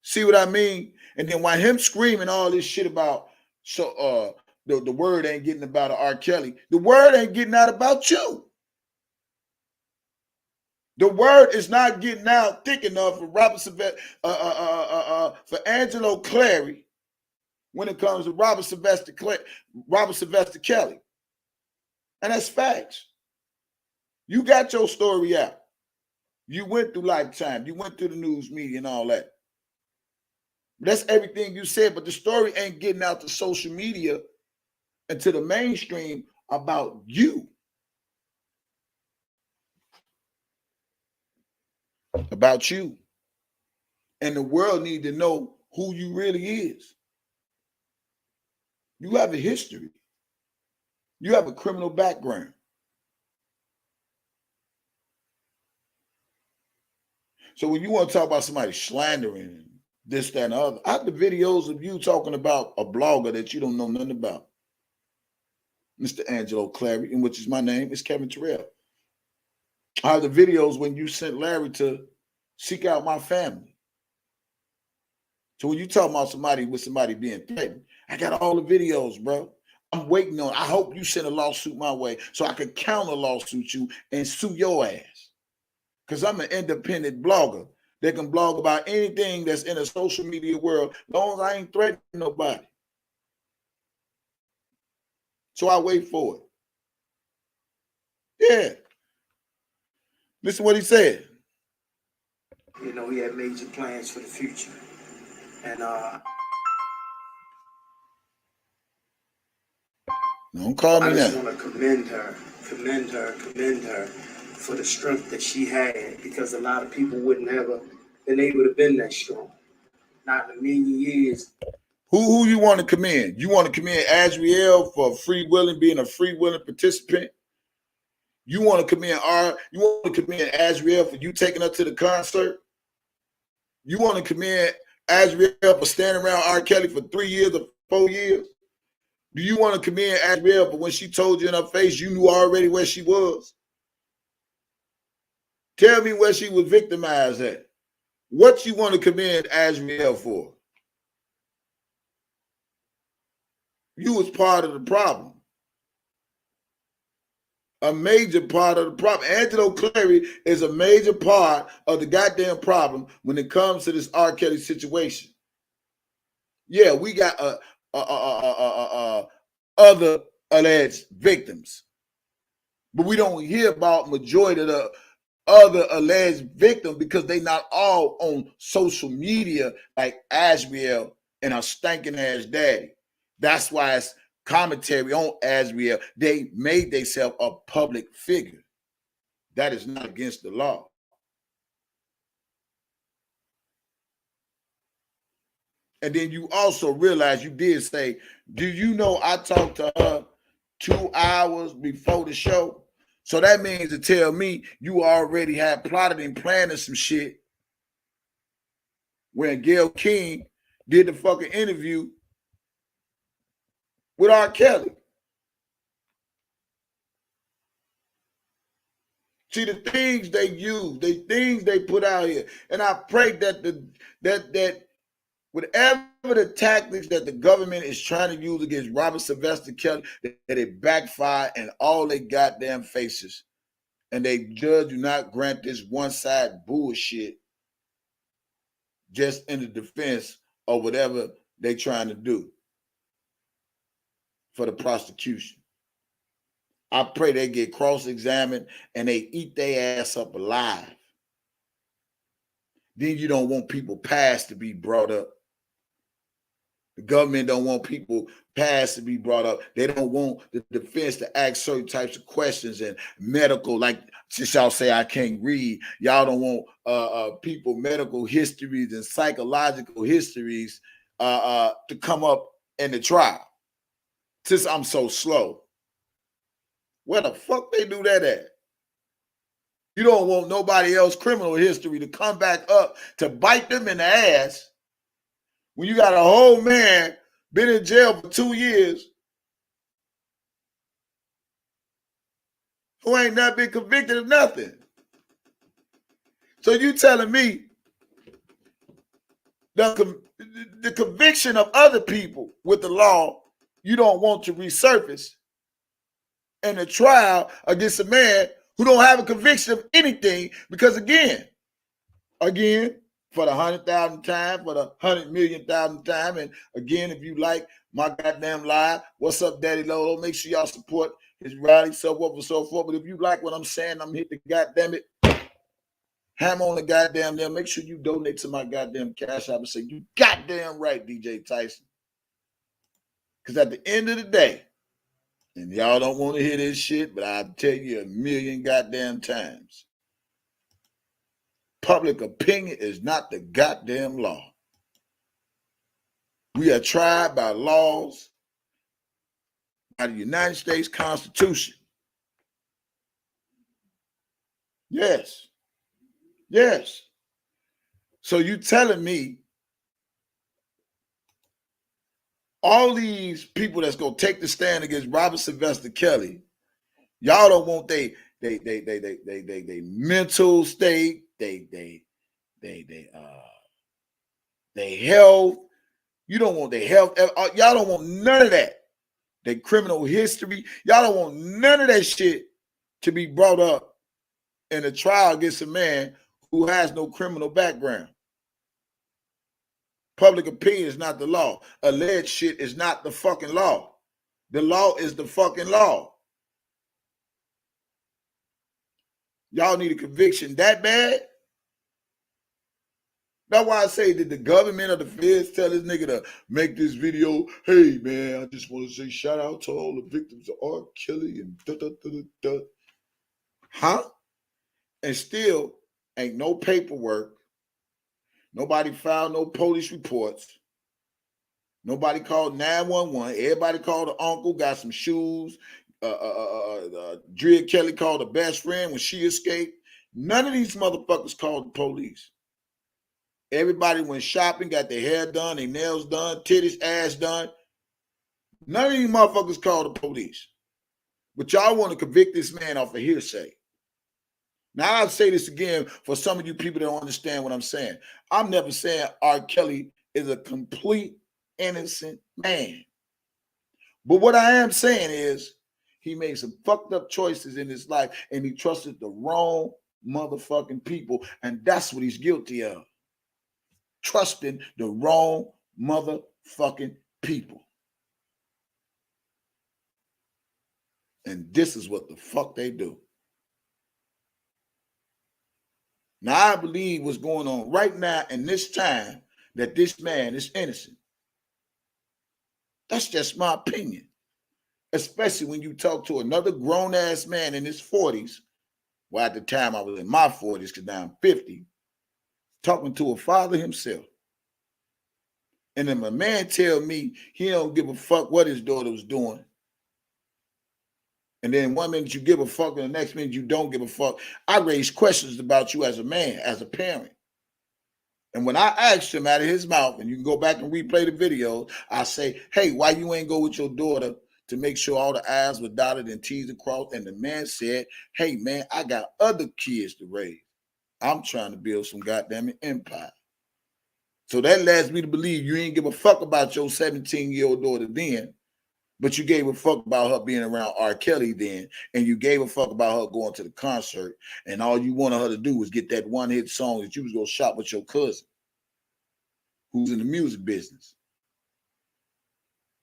[SPEAKER 1] See what I mean? And then while him screaming all this shit about the word ain't getting about R. Kelly, the word ain't getting out about you. The word is not getting out thick enough for for Angelo Clary when it comes to Robert Sylvester Kelly. And that's facts. You got your story out. You went through Lifetime. You went through the news media and all that. That's everything you said, but the story ain't getting out to social media and to the mainstream about you. about you. And the world need to know who you really is. You have a history. You have a criminal background. So when you want to talk about somebody slandering this, that, and the other, I have the videos of you talking about a blogger that you don't know nothing about. Mr. Angelo Clary, in which is my name, is Kevin Terrell. I have the videos when you sent Larry to seek out my family. So when you talk about somebody being threatened, I got all the videos, bro. I'm waiting on. I hope you send a lawsuit my way so I can counter lawsuit you and sue your ass. Because I'm an independent blogger that can blog about anything that's in a social media world, as long as I ain't threatening nobody. So I wait for it. Yeah. Listen to what he said.
[SPEAKER 2] You know, he had major plans for the future. And
[SPEAKER 1] Don't call me
[SPEAKER 2] I just
[SPEAKER 1] now.
[SPEAKER 2] want to commend her for the strength that she had, because a lot of people wouldn't have been able to been that strong. Not in a million years.
[SPEAKER 1] Who you want to commend? You want to commend Azriel for being a free willing participant? You want to commend Azriel for you taking her to the concert? You want to commend Azriel for standing around R.Kelly for 3 years or 4 years? Do you want to commend Azriel for when she told you in her face you knew already where she was? Tell me where she was victimized at. What you want to commend Azriel for? You was part of the problem. A major part of the problem. Angelo Clary is a major part of the goddamn problem when it comes to this R. Kelly situation. Yeah, we got other alleged victims, but we don't hear about majority of the other alleged victims because they not all on social media like Azriel and her stinking ass daddy. That's why it's commentary on Azriel. They made themselves a public figure. That is not against the law. And then you also realize you did say, do you know I talked to her 2 hours before the show? So that means to tell me you already had plotted and planned some shit when Gayle King did the fucking interview with R.Kelly. See, the things they use, the things they put out here, and I pray that whatever the tactics that the government is trying to use against Robert Sylvester Kelly, that it backfire in all their goddamn faces, and they judge do not grant this one-side bullshit just in the defense of whatever they trying to do for the prosecution. I pray they get cross-examined and they eat their ass up alive. Then you don't want people past to be brought up. The government don't want people past to be brought up. They don't want the defense to ask certain types of questions and medical, like since y'all say I can't read, y'all don't want people medical histories and psychological histories to come up in the trial. Since I'm so slow. Where the fuck they do that at? You don't want nobody else criminal history to come back up to bite them in the ass when you got a whole man been in jail for 2 years who ain't not been convicted of nothing. So you telling me the conviction of other people with the law you don't want to resurface in a trial against a man who don't have a conviction of anything because again, for the 100,000th time, for the 100,000,000th time, and again, if you like my goddamn live, what's up, Daddy Lolo? Make sure y'all support his rally, so forth and so forth. But if you like what I'm saying, I'm hit the goddamn it. Hammer on the goddamn there. Make sure you donate to my goddamn cash app and say, you goddamn right, DJ Tyson. Because at the end of the day, and y'all don't want to hear this shit, but I'll tell you a million goddamn times. Public opinion is not the goddamn law. We are tried by laws, by the United States Constitution. Yes. Yes. So you telling me all these people that's gonna take the stand against Robert Sylvester Kelly, y'all don't want they mental state, they health. You don't want their health. Y'all don't want none of that. Their criminal history. Y'all don't want none of that shit to be brought up in a trial against a man who has no criminal background. Public opinion is not the law. Alleged shit is not the fucking law. The law is the fucking law. Y'all need a conviction that bad? That's why I say, did the government or the feds tell this nigga to make this video? Hey, man, I just want to say shout out to all the victims of R.Kelly and da-da-da-da-da. Huh? And still ain't no paperwork. Nobody filed no police reports. Nobody called 911. Everybody called the uncle, got some shoes. R.Kelly called her best friend when she escaped. None of these motherfuckers called the police. Everybody went shopping, got their hair done, their nails done, titties, ass done. None of these motherfuckers called the police. But y'all want to convict this man off of hearsay. Now, I'll say this again for some of you people that don't understand what I'm saying. I'm never saying R.Kelly is a complete innocent man. But what I am saying is he made some fucked up choices in his life and he trusted the wrong motherfucking people. And that's what he's guilty of. Trusting the wrong motherfucking people. And this is what the fuck they do. Now, I believe what's going on right now in this time that this man is innocent. That's just my opinion. Especially when you talk to another grown-ass man in his 40s. Well, at the time I was in my 40s because now I'm 50. Talking to a father himself. And then my man tell me he don't give a fuck what his daughter was doing. And then one minute you give a fuck and the next minute you don't give a fuck. I raise questions about you as a man, as a parent. And when I asked him out of his mouth, and you can go back and replay the video, I say, hey, why you ain't go with your daughter to make sure all the I's were dotted and T's are crossed? And the man said, hey, man, I got other kids to raise. I'm trying to build some goddamn empire. So that leads me to believe you ain't give a fuck about your 17-year-old daughter then, but you gave a fuck about her being around R.Kelly then, and you gave a fuck about her going to the concert, and all you wanted her to do was get that one-hit song that you was going to shop with your cousin, who's in the music business.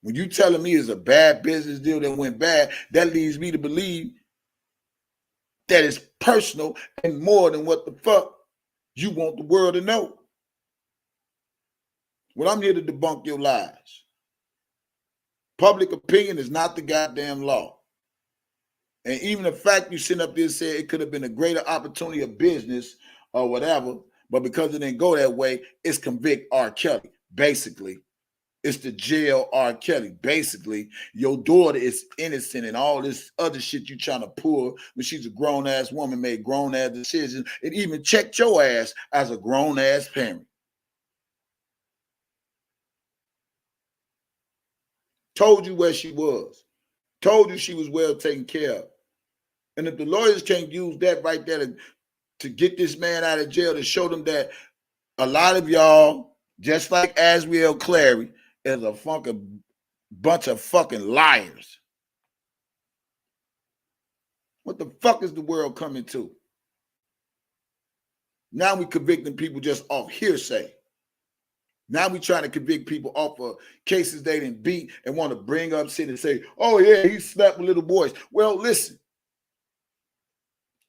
[SPEAKER 1] When you telling me it's a bad business deal that went bad, that leads me to believe that it's personal and more than what the fuck you want the world to know. Well, I'm here to debunk your lies. Public opinion is not the goddamn law. And even the fact you sit up there and say it could have been a greater opportunity of business or whatever, but because it didn't go that way, it's convict R.Kelly. Basically, it's the jail R.Kelly. Basically, your daughter is innocent and all this other shit you trying to pull when she's a grown-ass woman, made grown-ass decisions, and even checked your ass as a grown-ass parent. Told you where she was. Told you she was well taken care of. And if the lawyers can't use that right there to get this man out of jail, to show them that a lot of y'all, just like ANGELO Clary, is a fucking bunch of fucking liars. What the fuck is the world coming to? Now we convicting people just off hearsay. Now we trying to convict people off of cases they didn't beat and want to bring up shit and say, oh yeah, he slept with little boys. Well, listen.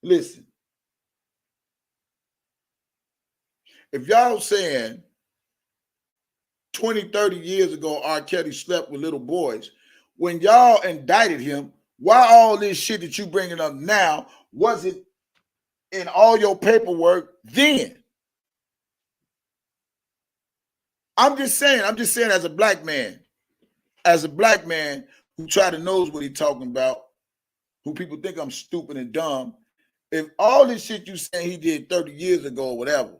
[SPEAKER 1] Listen. If y'all saying 20, 30 years ago, R.Kelly slept with little boys, when y'all indicted him, why all this shit that you bringing up now wasn't in all your paperwork then? I'm just saying as a black man who try to knows what he talking about, who people think I'm stupid and dumb, if all this shit you saying he did 30 years ago or whatever,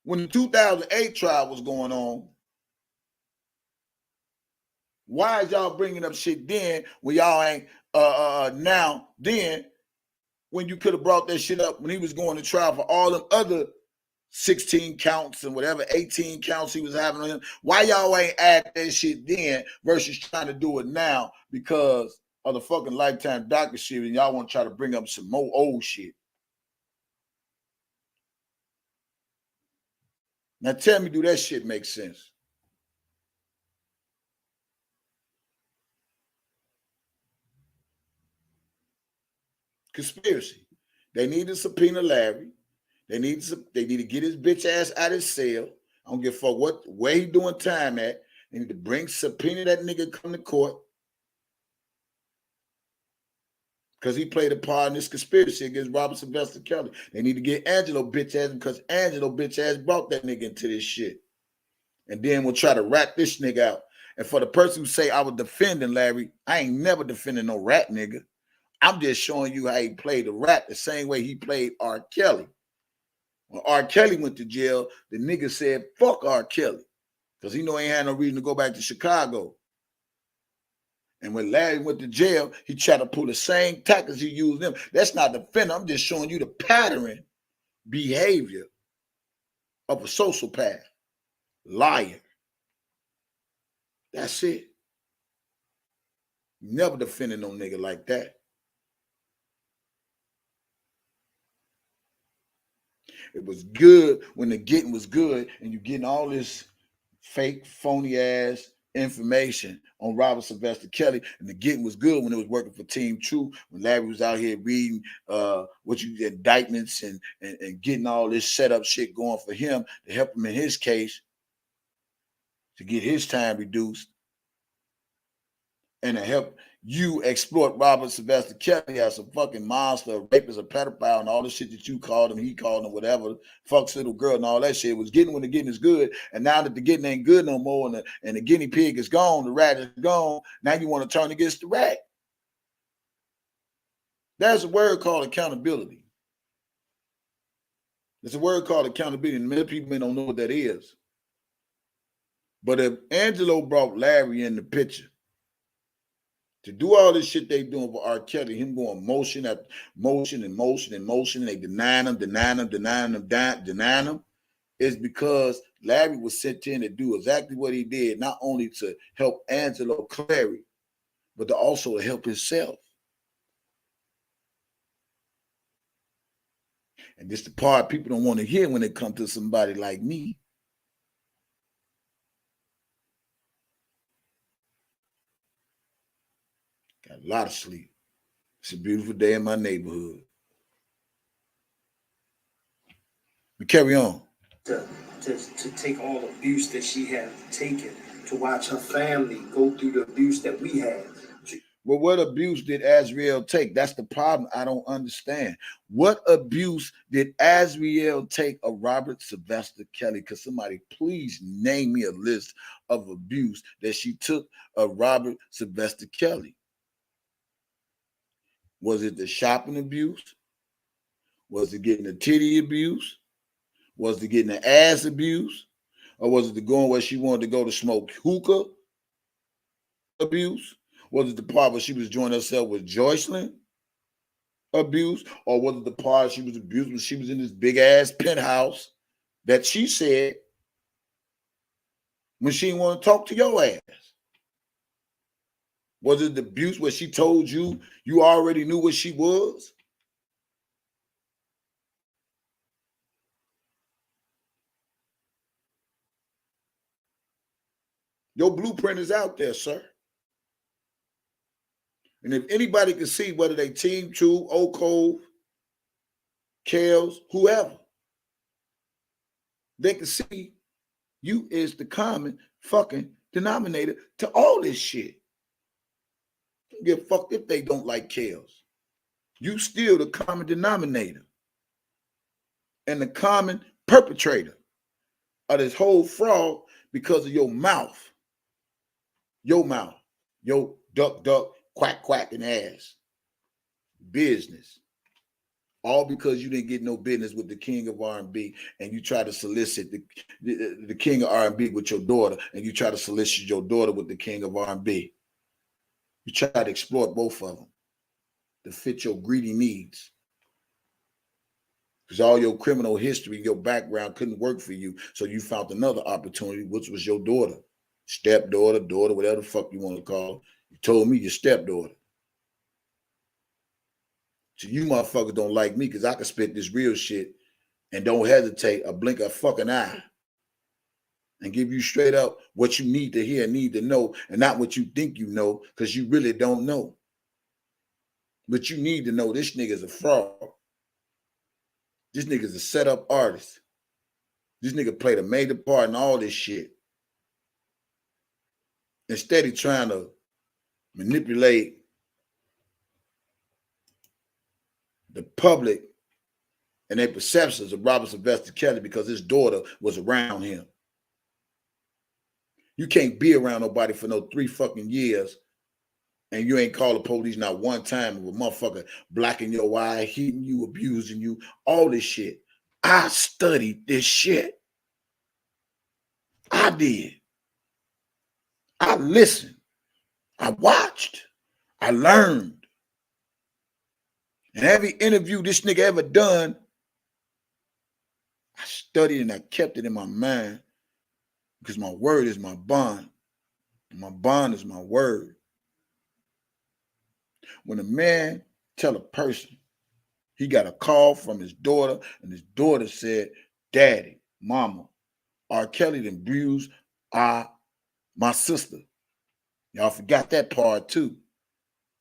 [SPEAKER 1] when the 2008 trial was going on, why is y'all bringing up shit then when y'all ain't now then when you could have brought that shit up when he was going to trial for all them other 16 counts and whatever 18 counts he was having on him? Why y'all ain't add that shit then versus trying to do it now because of the fucking Lifetime docu series and y'all want to try to bring up some more old shit? Now tell me, do that shit make sense? Conspiracy. They need to subpoena Larry. They need to get his bitch ass out of his cell. I don't give a fuck where he doing time at. They need to subpoena that nigga, come to court. Because he played a part in this conspiracy against Robert Sylvester Kelly. They need to get Angelo bitch ass because Angelo bitch ass brought that nigga into this shit. And then we'll try to rat this nigga out. And for the person who say I was defending Larry, I ain't never defending no rat nigga. I'm just showing you how he played the rat the same way he played R.Kelly. When R.Kelly went to jail, the nigga said, fuck R.Kelly. Because he know he ain't had no reason to go back to Chicago. And when Larry went to jail, he tried to pull the same tactics he used them. That's not defending. I'm just showing you the pattern behavior of a sociopath, liar. That's it. Never defending no nigga like that. It was good when the getting was good and you getting all this fake, phony ass information on Robert Sylvester Kelly, and the getting was good when it was working for Team True, when Larry was out here reading indictments and getting all this setup shit going for him to help him in his case to get his time reduced and to help you exploit Robert Sylvester Kelly as a fucking monster, a rapist, a pedophile, and all the shit that you called him, he called him, whatever, fucks little girl and all that shit. It was getting when the getting is good. And now that the getting ain't good no more and the guinea pig is gone, the rat is gone, now you want to turn against the rat. There's a word called accountability. There's a word called accountability, and many people don't know what that is. But if Angelo brought Larry in the picture, to do all this shit they doing for R.Kelly, him going motion after motion and motion and motion, and they denying him, is because Larry was sent in to do exactly what he did, not only to help Angelo Clary, but to also help himself. And this is the part people don't want to hear when it comes to somebody like me. Got a lot of sleep. It's a beautiful day in my neighborhood. We carry on.
[SPEAKER 7] To take all the abuse that she had taken, to watch her family go through the abuse that we had.
[SPEAKER 1] Well, what abuse did Azriel take? That's the problem I don't understand. What abuse did Azriel take of Robert Sylvester Kelly? Because somebody please name me a list of abuse that she took of Robert Sylvester Kelly. Was it the shopping abuse? Was it getting the titty abuse? Was it getting the ass abuse? Or was it the going where she wanted to go to smoke hookah abuse? Was it the part where she was joining herself with Joycelyn abuse? Or was it the part she was abused when she was in this big ass penthouse that she said when she didn't want to talk to your ass? Was it the abuse where she told you you already knew what she was? Your blueprint is out there, sir. And if anybody can see, whether they Team True, Oak Cove, Kales, whoever, they can see you is the common fucking denominator to all this shit. Don't give a fuck if they don't like Kales. You still the common denominator and the common perpetrator of this whole fraud because of your mouth. Your mouth. Your duck, quack, quack, and ass. Business. All because you didn't get no business with the king of R&B, and you try to solicit the king of R&B with your daughter, and you try to solicit your daughter with the king of R&B. You try to exploit both of them to fit your greedy needs. Because all your criminal history, your background couldn't work for you, so you found another opportunity, which was your daughter, stepdaughter, daughter, whatever the fuck you want to call her. You told me your stepdaughter. So you motherfuckers don't like me because I can spit this real shit and don't hesitate or blink a fucking eye and give you straight up what you need to hear, need to know, and not what you think you know, because you really don't know. But you need to know this nigga's a fraud. This nigga's a set-up artist. This nigga played a major part in all this shit. Instead of trying to manipulate the public and their perceptions of Robert Sylvester Kelly because his daughter was around him. You can't be around nobody for no 3 fucking years and you ain't call the police not one time of a motherfucker blacking your eye, hitting you, abusing you, all this shit. I studied this shit. I did. I listened. I watched. I learned. And every interview this nigga ever done, I studied and I kept it in my mind because my word is my bond. And my bond is my word. When a man tell a person he got a call from his daughter and his daughter said, Daddy, Mama, R.Kelly done bruised my sister. Y'all forgot that part too.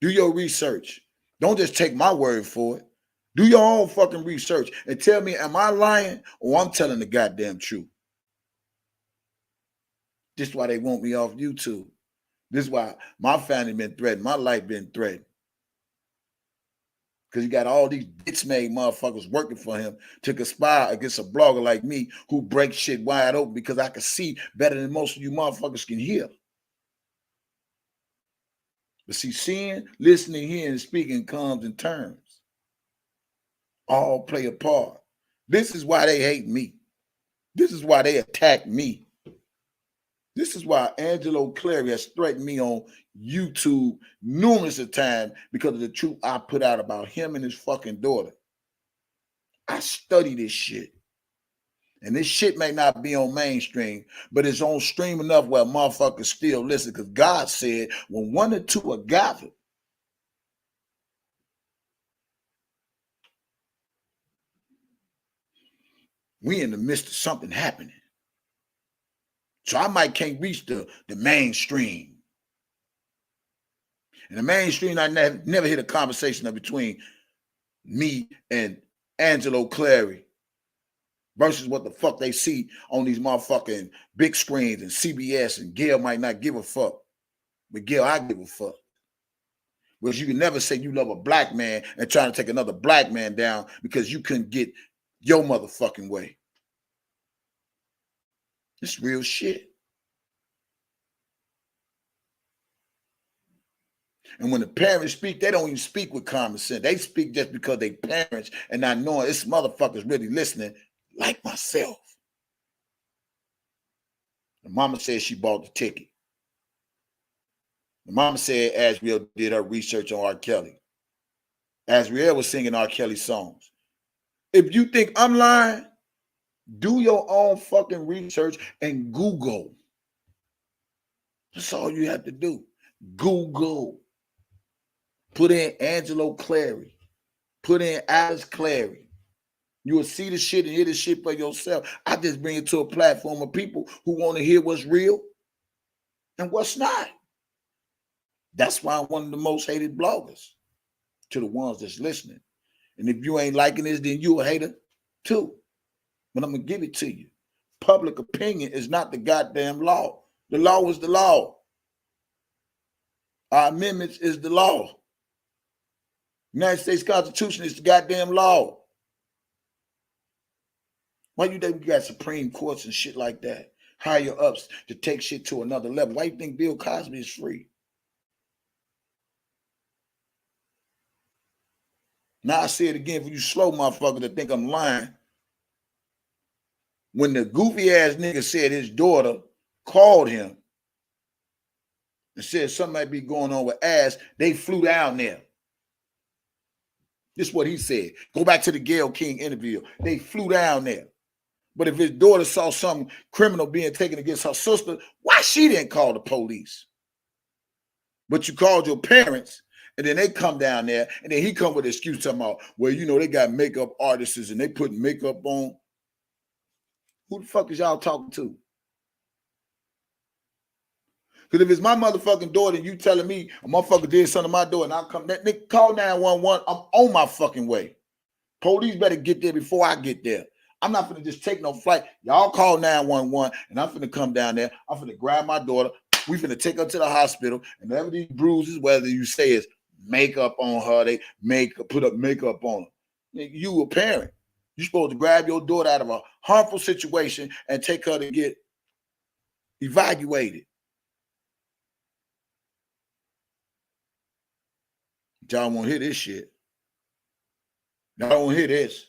[SPEAKER 1] Do your research. Don't just take my word for it. Do your own fucking research and tell me, am I lying or I'm telling the goddamn truth? This is why they want me off YouTube. This is why my family been threatened. My life been threatened. Because you got all these bitch-made motherfuckers working for him to conspire against a blogger like me who breaks shit wide open because I can see better than most of you motherfuckers can hear. But see, seeing, listening, hearing, and speaking comes in terms. All play a part. This is why they hate me. This is why they attack me. This is why Angelo Clary has threatened me on YouTube numerous of times because of the truth I put out about him and his fucking daughter. I study this shit. And this shit may not be on mainstream, but it's on stream enough where motherfuckers still listen because God said when 1 or 2 are gathered, we in the midst of something happening. So I might can't reach the mainstream. And the mainstream, I never hear a conversation between me and Angelo Clary versus what the fuck they see on these motherfucking big screens and CBS, and Gail might not give a fuck. But Gail, I give a fuck. Because you can never say you love a black man and trying to take another black man down because you couldn't get your motherfucking way. It's real shit. And when the parents speak, they don't even speak with common sense. They speak just because they parents and not knowing this motherfucker's really listening, like myself. The mama said she bought the ticket. The mama said Asriel did her research on R.Kelly. Asriel was singing R.Kelly songs. If you think I'm lying, do your own fucking research and Google. That's all you have to do. Google. Put in Angelo Clary. Put in Alice Clary. You will see the shit and hear the shit for yourself. I just bring it to a platform of people who want to hear what's real and what's not. That's why I'm one of the most hated bloggers to the ones that's listening. And if you ain't liking this, then you a hater too. But I'm going to give it to you. Public opinion is not the goddamn law. The law is the law. Our amendments is the law. United States Constitution is the goddamn law. Why you think we got Supreme Courts and shit like that? Higher ups to take shit to another level. Why you think Bill Cosby is free? Now I say it again for you slow motherfuckers that think I'm lying. When the goofy ass nigga said his daughter called him and said something might be going on with ass, they flew down there. This is what he said. Go back to the Gayle King interview. They flew down there. But if his daughter saw some criminal being taken against her sister, why she didn't call the police? But you called your parents, and then they come down there, and then he come with an excuse talking about, well, you know, they got makeup artists and they putting makeup on. Who the fuck is y'all talking to? Because if it's my motherfucking daughter and you telling me a motherfucker did something to my daughter and I come, that nigga call 911, I'm on my fucking way. Police better get there before I get there. I'm not finna just take no flight. Y'all call 911 and I'm finna come down there. I'm finna grab my daughter. We finna take her to the hospital. And whatever these bruises, whether you say is makeup on her, they put up makeup on her. You a parent. You're supposed to grab your daughter out of a harmful situation and take her to get evaluated. Y'all won't hear this shit. Y'all don't hear this.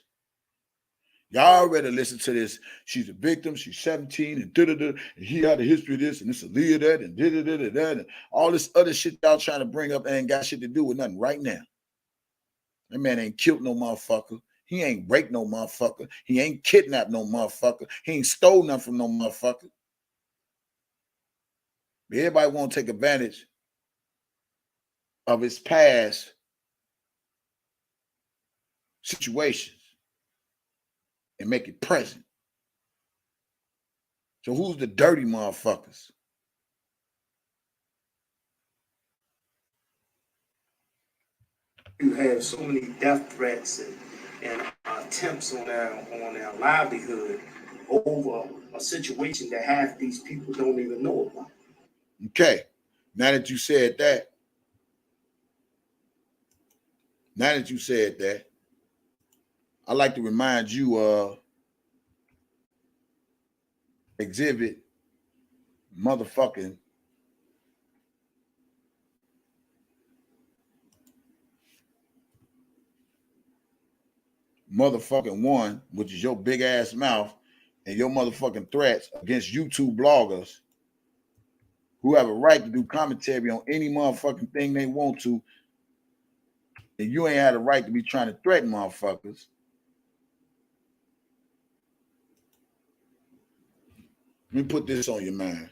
[SPEAKER 1] Y'all already listen to this. She's a victim. She's 17 and da-da-da. And he had a history of this and this is Leah that and da-da-da-da-da. And all this other shit y'all trying to bring up ain't got shit to do with nothing right now. That man ain't killed no motherfucker. He ain't raped no motherfucker. He ain't kidnapped no motherfucker. He ain't stole nothing from no motherfucker. But everybody want to take advantage of his past situations and make it present. So who's the dirty motherfuckers?
[SPEAKER 7] You have so many death threats and attempts on their livelihood over a situation that half these people don't even know about.
[SPEAKER 1] Okay, now that you said that, I'd like to remind you of exhibit motherfucking one, which is your big ass mouth and your motherfucking threats against YouTube bloggers who have a right to do commentary on any motherfucking thing they want to, and you ain't had a right to be trying to threaten motherfuckers. Let me put this on your mind.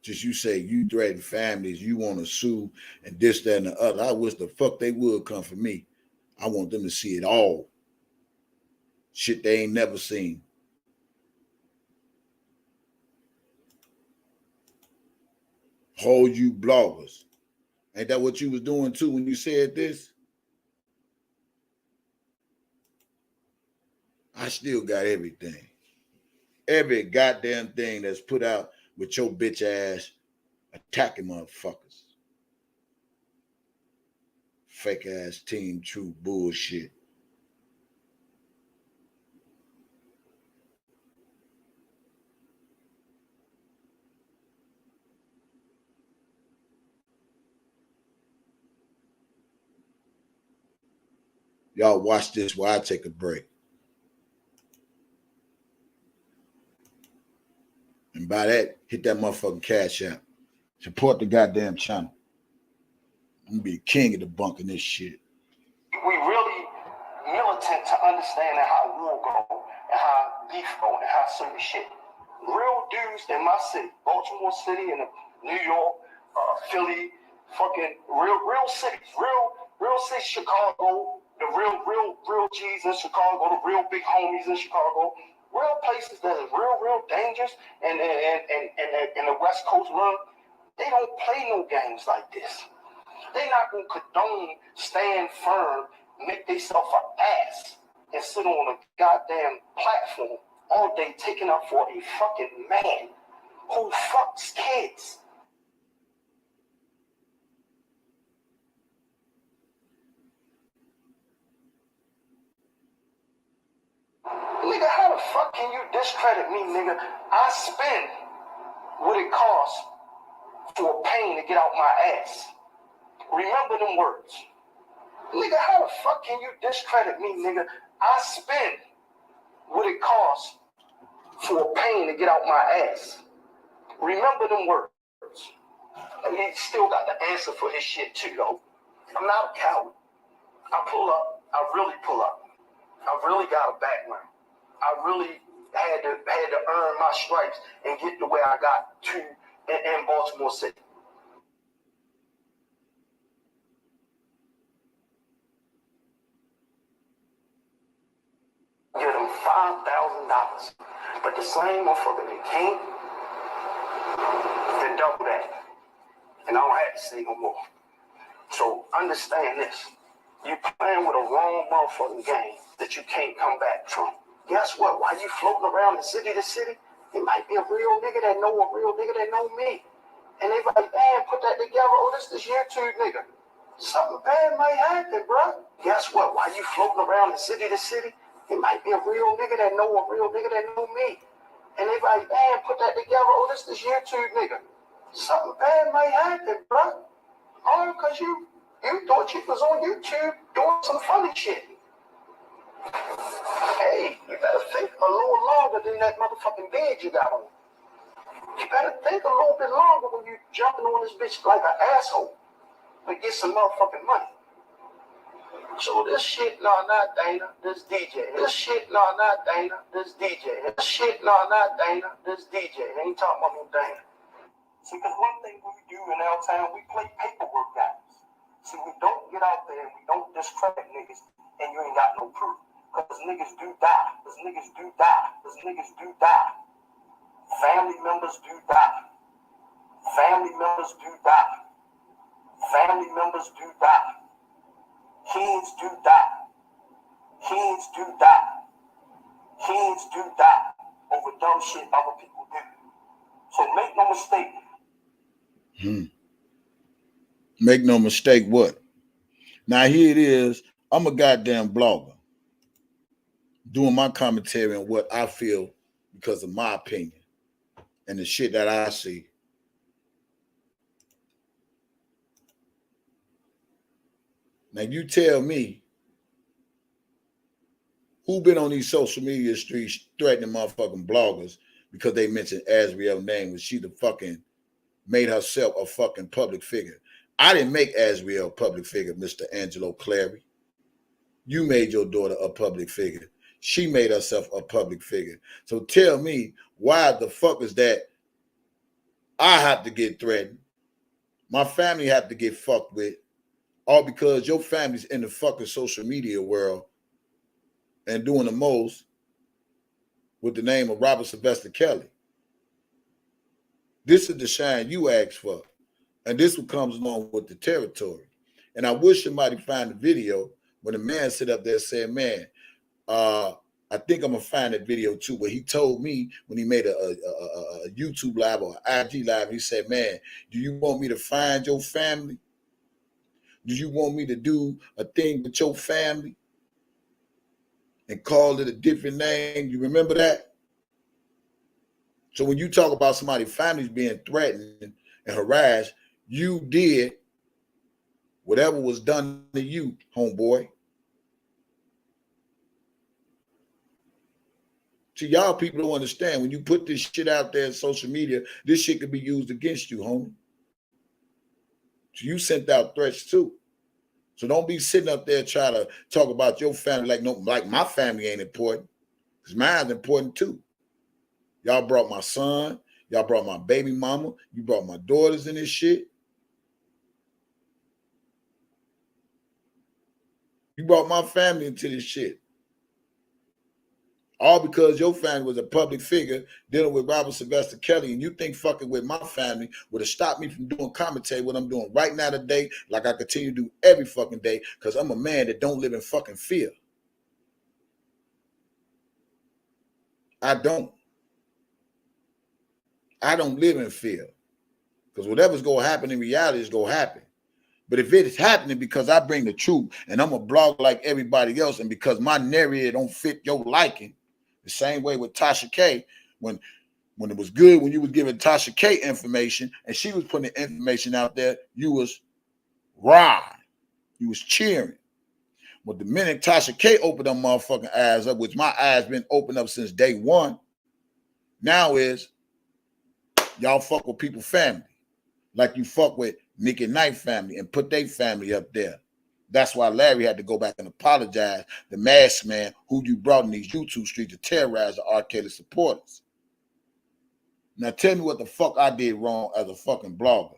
[SPEAKER 1] Just you say you threaten families, you want to sue, and this, that, and the other. I wish the fuck they would come for me. I want them to see it all. Shit they ain't never seen. Hold you bloggers. Ain't that what you was doing too when you said this? I still got everything. Every goddamn thing that's put out with your bitch ass attacking motherfuckers. Fake ass Team True bullshit. Y'all watch this while I take a break. And by that, hit that motherfucking cash out. Support the goddamn channel. I'm gonna be the king of debunking this shit.
[SPEAKER 4] We really militant to understanding how war go and how beef go and how certain shit. Real dudes in my city, Baltimore City and New York, Philly, fucking real cities, real cities, Chicago, the real G's in Chicago, the real big homies in Chicago, real places that is real dangerous, and the West Coast run, they don't play no games like this. They not gonna condone, stand firm, make themselves an ass, and sit on a goddamn platform all day taking up for a fucking man who fucks kids. Nigga, how the fuck can you discredit me, nigga? I spend what it costs for a pain to get out my ass. Remember them words. Nigga, how the fuck can you discredit me, nigga? I spend what it costs for a pain to get out my ass. Remember them words. And he still got the answer for his shit too, though. I'm not a coward. I pull up. I really pull up. I really got a background. I really had to earn my stripes and get to where I got to in Baltimore City. Give them $5,000. But the same motherfucker that came, they double that. And I don't have to say no more. So understand this. You playing with a wrong motherfucking game that you can't come back from. Guess what? While you floating around the city to city, it might be a real nigga that know a real nigga that know me. And they like, man, put that together. Oh, this year two, nigga. Something bad might happen, bro. Guess what? While you floating around the city to city, it might be a real nigga that know a real nigga that know me. And they like, man, put that together. Oh, this year two, nigga. Something bad might happen, bro. Oh, because you thought you was on YouTube doing some funny shit. Hey, you better think a little longer than that motherfucking bed you got on. You better think a little bit longer when you jumping on this bitch like an asshole to get some motherfucking money. So this shit, nah, not Dana, this DJ. This shit, nah, not Dana, this DJ. This shit, nah, not Dana, this DJ. I ain't talking about no Dana. See, because one thing we do in our town, we play paperwork games. See, we don't get out there and we don't discredit niggas and you ain't got no proof. Because niggas do die. Because niggas do die. Because niggas do die. Family members do die. Family members do die. Family members do die. Kids do die. Kids do die. Kids do die over dumb shit other people do. So make no mistake.
[SPEAKER 1] Make no mistake what? Now here it is. I'm a goddamn blogger doing my commentary on what I feel because of my opinion and the shit that I see. Now you tell me who been on these social media streets threatening motherfucking bloggers because they mentioned Azriel's name when she the fucking made herself a fucking public figure. I didn't make Azriel a public figure, Mr. Angelo Clary. You made your daughter a public figure. She made herself a public figure. So tell me why the fuck is that I have to get threatened, my family have to get fucked with, all because your family's in the fucking social media world and doing the most with the name of Robert Sylvester Kelly. This is the shine you asked for. And this what comes along with the territory. And I wish somebody find the video when the man sit up there and said, man, I think I'm going to find that video too, where he told me when he made a YouTube live or an IG live, he said, man, do you want me to find your family? Do you want me to do a thing with your family and call it a different name? You remember that? So when you talk about somebody's families being threatened and harassed, you did whatever was done to you, homeboy. See, y'all people don't understand. When you put this shit out there in social media, this shit could be used against you, homie. So you sent out threats too. So don't be sitting up there trying to talk about your family like my family ain't important. Because mine's important too. Y'all brought my son. Y'all brought my baby mama. You brought my daughters in this shit. You brought my family into this shit. All because your family was a public figure dealing with Robert Sylvester Kelly, and you think fucking with my family would have stopped me from doing commentary, what I'm doing right now today, like I continue to do every fucking day, because I'm a man that don't live in fucking fear. I don't. I don't live in fear. Because whatever's going to happen in reality is going to happen. But if it's happening because I bring the truth and I'm a blog like everybody else, and because my narrative don't fit your liking, the same way with Tasha K, when it was good, when you was giving Tasha K information and she was putting the information out there, you was raw. You was cheering. But the minute Tasha K opened them motherfucking eyes up, which my eyes been open up since day one, now is y'all fuck with people family. Like you fuck with Nick and Knight family and put their family up there. That's why Larry had to go back and apologize. The masked man who you brought in these YouTube streets to terrorize the R.Kelly supporters. Now tell me what the fuck I did wrong as a fucking blogger.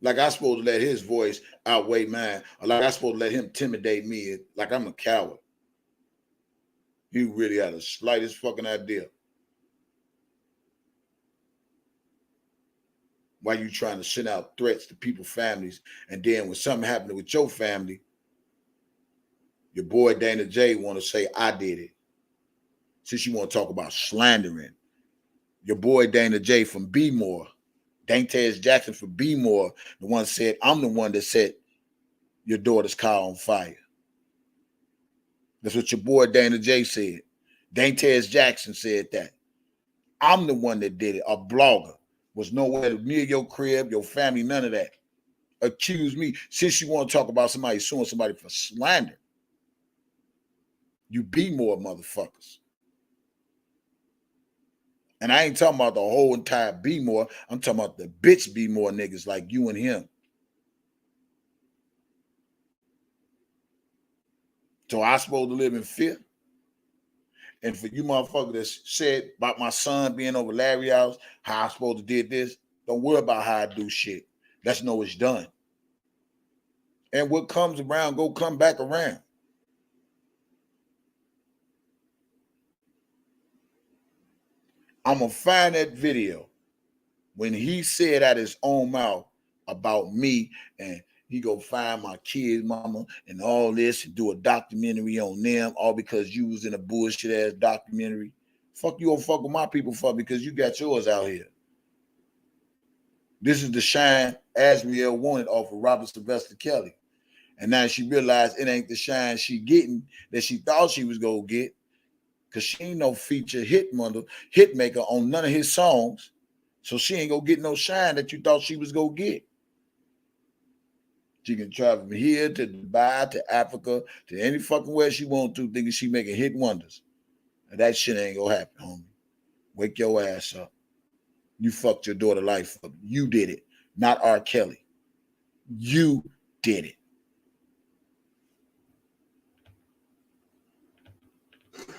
[SPEAKER 1] Like I supposed to let his voice outweigh mine, or like I supposed to let him intimidate me like I'm a coward. You really had the slightest fucking idea. Why you trying to send out threats to people's families, and then when something happened with your family, your boy Dana J want to say I did it. Since you want to talk about slandering, your boy Dana J from B More, Dantez Jackson from B More, the one said I'm the one that set your daughter's car on fire. That's what your boy Dana J said. Dantez Jackson said that. I'm the one that did it. A blogger was nowhere near your crib, your family, none of that. Accuse me. Since you want to talk about somebody suing somebody for slander, you be more motherfuckers. And I ain't talking about the whole entire be more. I'm talking about the bitch be more niggas like you and him. So I supposed to live in fear? And for you motherfuckers that said about my son being over Larry's house, how I supposed to did this, don't worry about how I do shit. Let's know it's done. And what comes around, go come back around. I'm going to find that video when he said out his own mouth about me, and he go find my kids, mama, and all this, and do a documentary on them, all because you was in a bullshit ass documentary. Fuck you, don't fuck with my people for because you got yours out here. This is the shine Asriel wanted off of Robert Sylvester Kelly. And now she realized it ain't the shine she getting that she thought she was gonna get, because she ain't no feature hit maker on none of his songs. So she ain't gonna get no shine that you thought she was gonna get. She can travel from here to Dubai to Africa to any fucking where she want to, thinking she making hit wonders. And that shit ain't gonna happen, homie. Wake your ass up. You fucked your daughter life up. You did it, not R.Kelly. You did it.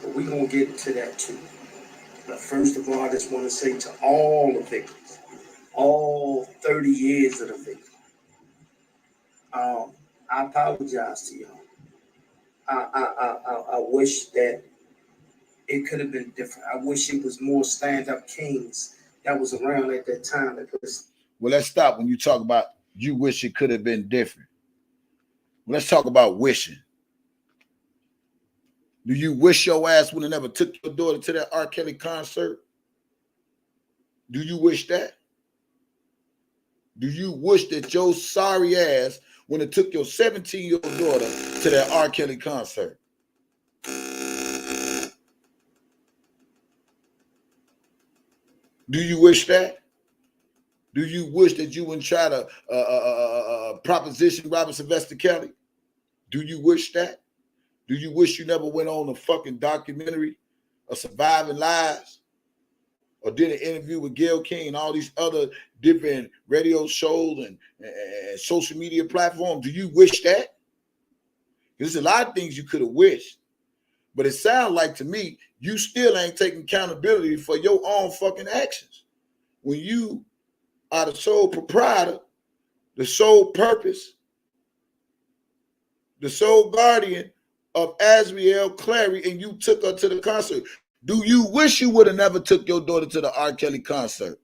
[SPEAKER 7] But we're going to get into that too. But first of all, I just want to say to all the victims, all 30 years of the victims, I apologize to y'all. I wish that it could have been different. I wish it was more stand-up kings that was around at that time.
[SPEAKER 1] Well, let's stop when you talk about you wish it could have been different. Well, let's talk about wishing. Do you wish your ass would have never took your daughter to that R.Kelly concert? Do you wish that? Do you wish that your sorry ass when it took your 17-year-old daughter to that R.Kelly concert? Do you wish that? Do you wish that you wouldn't try to proposition Robert Sylvester Kelly? Do you wish that? Do you wish you never went on a fucking documentary of Surviving Lives, or did an interview with Gayle King and all these other different radio shows and social media platforms? Do you wish that? There's a lot of things you could have wished, but it sounds like to me you still ain't taking accountability for your own fucking actions. When you are the sole proprietor, the sole purpose, the sole guardian of Asriel Clary, and you took her to the concert, do you wish you would have never took your daughter to the R.Kelly concert?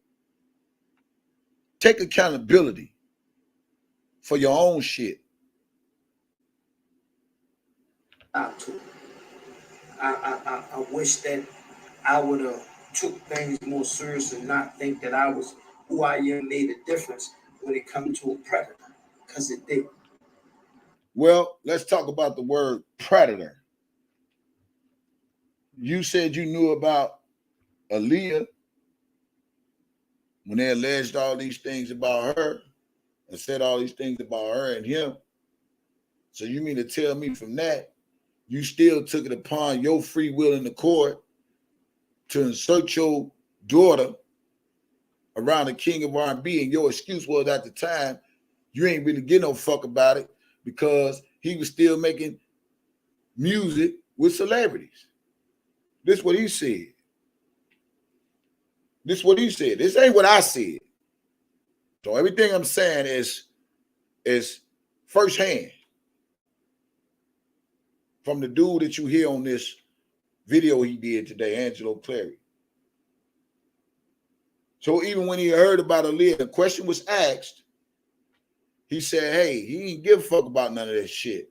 [SPEAKER 1] Take accountability for your own shit.
[SPEAKER 7] stop to it. I wish that I would have took things more serious and not think that I was who I am made a difference when it comes to a predator, because it did.
[SPEAKER 1] Well, let's talk about the word predator. You said you knew about Aaliyah when they alleged all these things about her and said all these things about her and him. So you mean to tell me from that, you still took it upon your free will in the court to insert your daughter around the king of R&B, and your excuse was at the time you ain't really get no fuck about it because he was still making music with celebrities. This is what he said. This is what he said. This ain't what I said. So everything I'm saying is firsthand from the dude that you hear on this video he did today, Angelo Clary. So even when he heard about Aaliyah, the question was asked, he said, hey, he didn't give a fuck about none of that shit.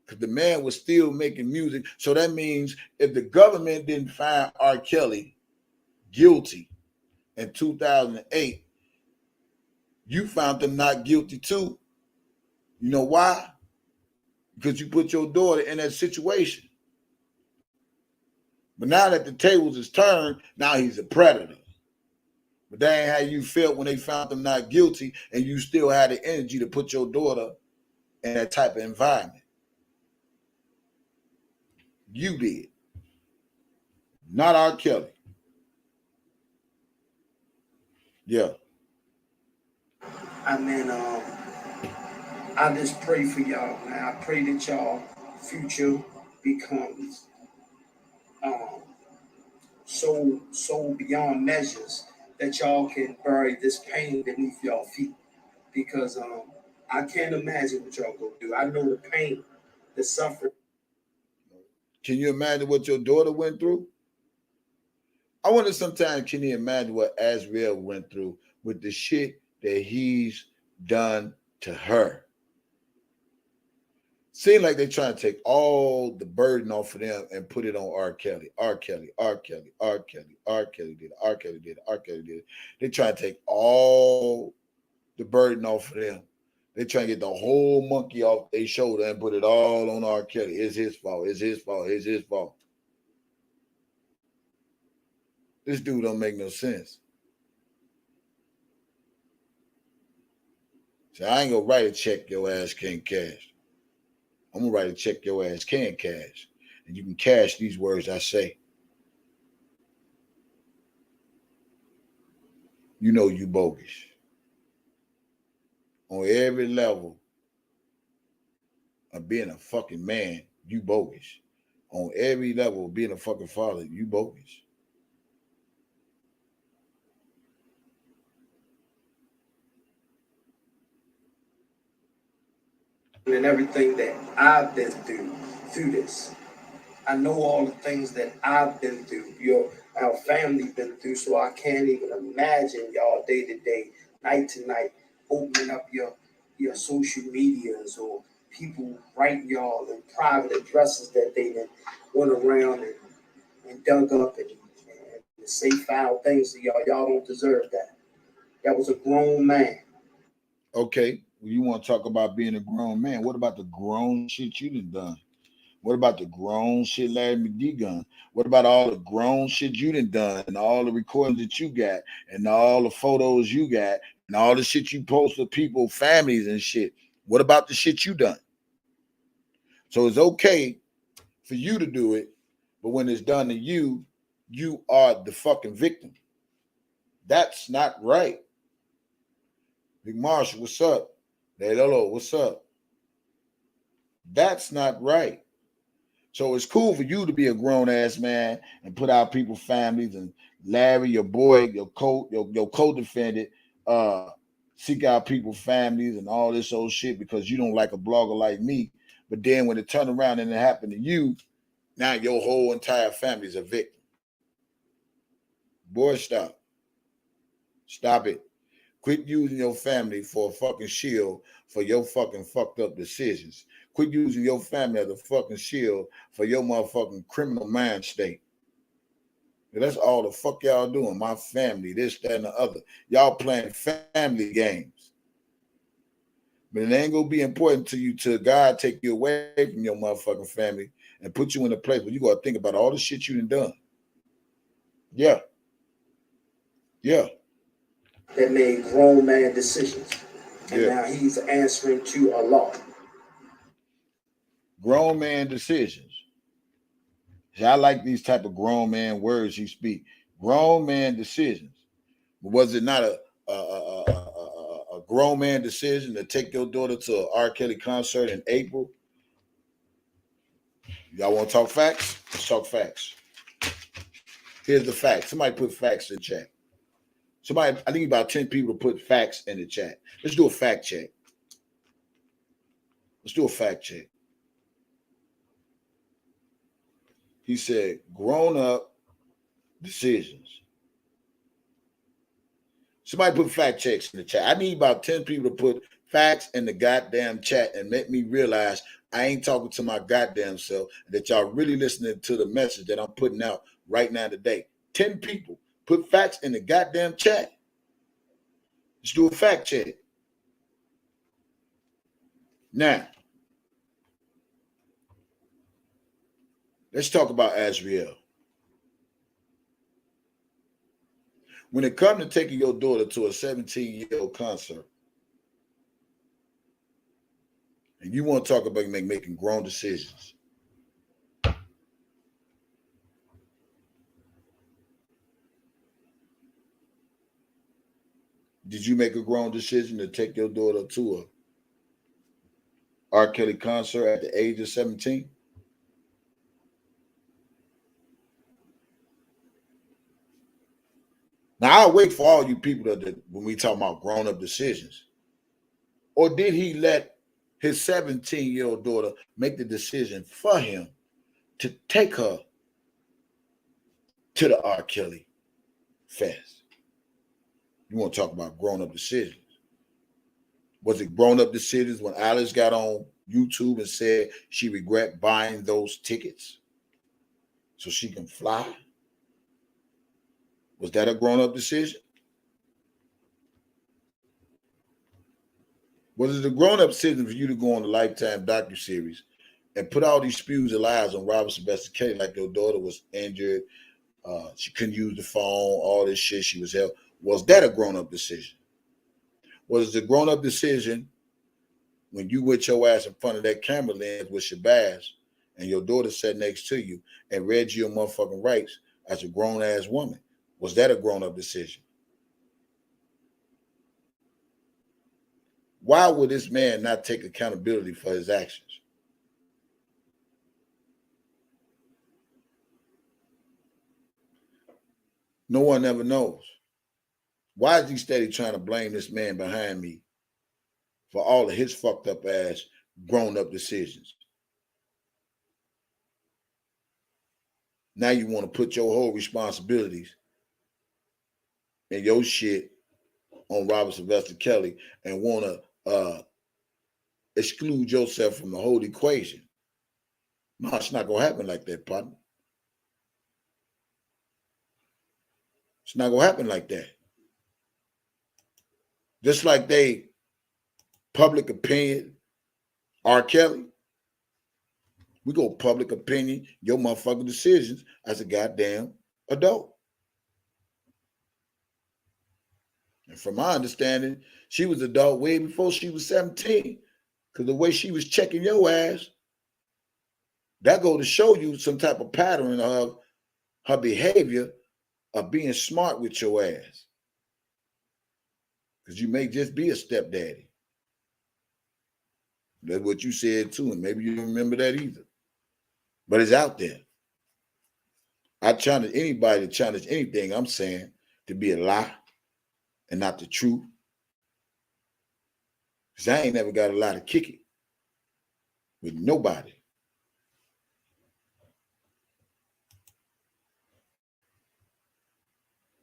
[SPEAKER 1] Because the man was still making music. So that means if the government didn't find R.Kelly guilty in 2008, you found them not guilty too. You know why? Because you put your daughter in that situation. But now that the tables is turned, now he's a predator. But that ain't how you felt when they found them not guilty and you still had the energy to put your daughter in that type of environment. You did. Not R.Kelly. Yeah.
[SPEAKER 7] I mean, I just pray for y'all, man. I pray that y'all future becomes so beyond measures that y'all can bury this pain beneath y'all feet. Because I can't imagine what y'all gonna do. I know the pain, the suffering.
[SPEAKER 1] Can you imagine what your daughter went through? I wonder sometimes, can you imagine what Azrael went through with the shit that he's done to her? Seems like they're trying to take all the burden off of them and put it on R.Kelly. R.Kelly, R.Kelly, R.Kelly, R.Kelly did it, R.Kelly did it, R.Kelly did it. They're trying to take all the burden off of them. They're trying to get the whole monkey off their shoulder and put it all on R.Kelly. It's his fault, it's his fault, it's his fault. This dude don't make no sense. So I ain't gonna write a check your ass can't cash. I'm gonna write a check your ass can cash. And you can cash these words I say. You know you bogus. On every level of being a fucking man, you bogus. On every level of being a fucking father, you bogus.
[SPEAKER 7] And everything that I've been through this. I know all the things that I've been through, our family been through, so I can't even imagine y'all day to day, night to night, opening up your social medias or people writing y'all in private addresses that they went around and dug up and say foul things to y'all. Y'all don't deserve that. That was a grown man.
[SPEAKER 1] Okay, well, you want to talk about being a grown man. What about the grown shit you done? What about the grown shit Larry McGee done? What about all the grown shit you done and all the recordings that you got and all the photos you got and all the shit you post with people, families and shit? What about the shit you done? So it's okay for you to do it, but when it's done to you, you are the fucking victim. That's not right. Big Marshall, what's up? Hey, Lolo, what's up? That's not right. So it's cool for you to be a grown ass man and put out people's families and Larry, your boy, your co-defendant, seek out people's families and all this old shit because you don't like a blogger like me. But then when it turned around and it happened to you, now your whole entire family is a victim. Boy, stop. Stop it. Quit using your family for a fucking shield for your fucking fucked up decisions. Quit using your family as a fucking shield for your motherfucking criminal mind state. That's all the fuck y'all doing. My family, this, that, and the other. Y'all playing family games. But it ain't gonna be important to you till God take you away from your motherfucking family and put you in a place where you gotta think about all the shit you done. Yeah. Yeah.
[SPEAKER 7] That made grown man decisions. And
[SPEAKER 1] Yeah.
[SPEAKER 7] now he's answering to Allah.
[SPEAKER 1] Grown man decisions. See, I like these type of grown man words you speak. Grown man decisions. Was it not a grown man decision to take your daughter to an R.Kelly concert in April? Y'all want to talk facts? Let's talk facts. Here's the facts. Somebody put facts in chat. Somebody, I think about 10 people put facts in the chat. Let's do a fact check. Let's do a fact check. He said, grown up decisions. Somebody put fact checks in the chat. I need about 10 people to put facts in the goddamn chat and make me realize I ain't talking to my goddamn self, that y'all really listening to the message that I'm putting out right now today. 10 people put facts in the goddamn chat. Let's do a fact check. Now, let's talk about Azriel. When it comes to taking your daughter to a 17-year-old concert, and you want to talk about making grown decisions, did you make a grown decision to take your daughter to a R.Kelly concert at the age of 17? Now, I'll wait for all you people that when we talk about grown-up decisions. Or did he let his 17-year-old daughter make the decision for him to take her to the R. Kelly fest? You want to talk about grown-up decisions. Was it grown-up decisions when Alice got on YouTube and said she regret buying those tickets so she can fly? Was that a grown-up decision? Was it a grown-up decision for you to go on the Lifetime docuseries and put all these spews of lies on Robert Sylvester Kelly, like your daughter was injured, she couldn't use the phone, all this shit, she was held? Was that a grown-up decision? Was it a grown-up decision when you with your ass in front of that camera lens with Shabazz and your daughter sat next to you and read you your motherfucking rights as a grown-ass woman? Was that a grown-up decision? Why would this man not take accountability for his actions? No one ever knows. Why is he steady trying to blame this man behind me for all of his fucked up ass grown up decisions? Now you want to put your whole responsibilities and your shit on Robert Sylvester Kelly and want to exclude yourself from the whole equation. No, it's not going to happen like that, partner. It's not going to happen like that. Just like they public opinion, R. Kelly, we go public opinion, your motherfucking decisions as a goddamn adult. And from my understanding, she was adult way before she was 17. Because the way she was checking your ass, that go to show you some type of pattern of her behavior of being smart with your ass. Because you may just be a stepdaddy. That's what you said too, and maybe you don't remember that either. But it's out there. I challenge anybody to challenge anything I'm saying to be a lie and not the truth. Because I ain't never got a lie to kick it with nobody.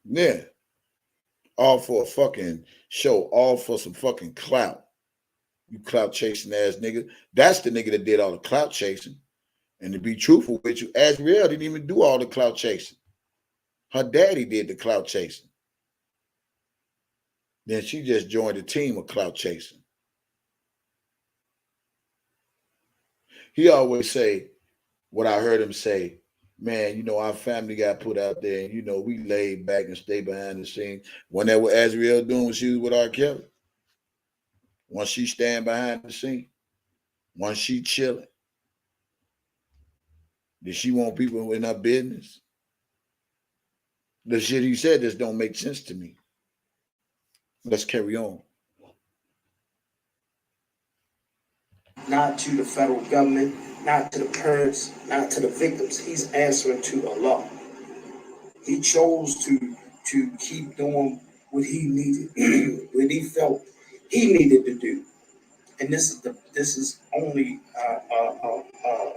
[SPEAKER 1] Yeah. All for a fucking show, all for some fucking clout. You clout chasing ass nigga. That's the nigga that did all the clout chasing. And to be truthful with you, Azriel didn't even do all the clout chasing. Her daddy did the clout chasing. Then she just joined the team of clout chasing. He always say, what I heard him say, man, you know, our family got put out there and, you know, we laid back and stayed behind the scenes. When that what Azriel doing when she was with R.Kelly? Once she stand behind the scene? Once she chilling? Did she want people in her business? The shit he said just don't make sense to me. Let's carry on.
[SPEAKER 7] Not to the federal government, not to the parents, not to the victims. He's answering to Allah. He chose to keep doing what he needed, what he felt he needed to do. And this is only a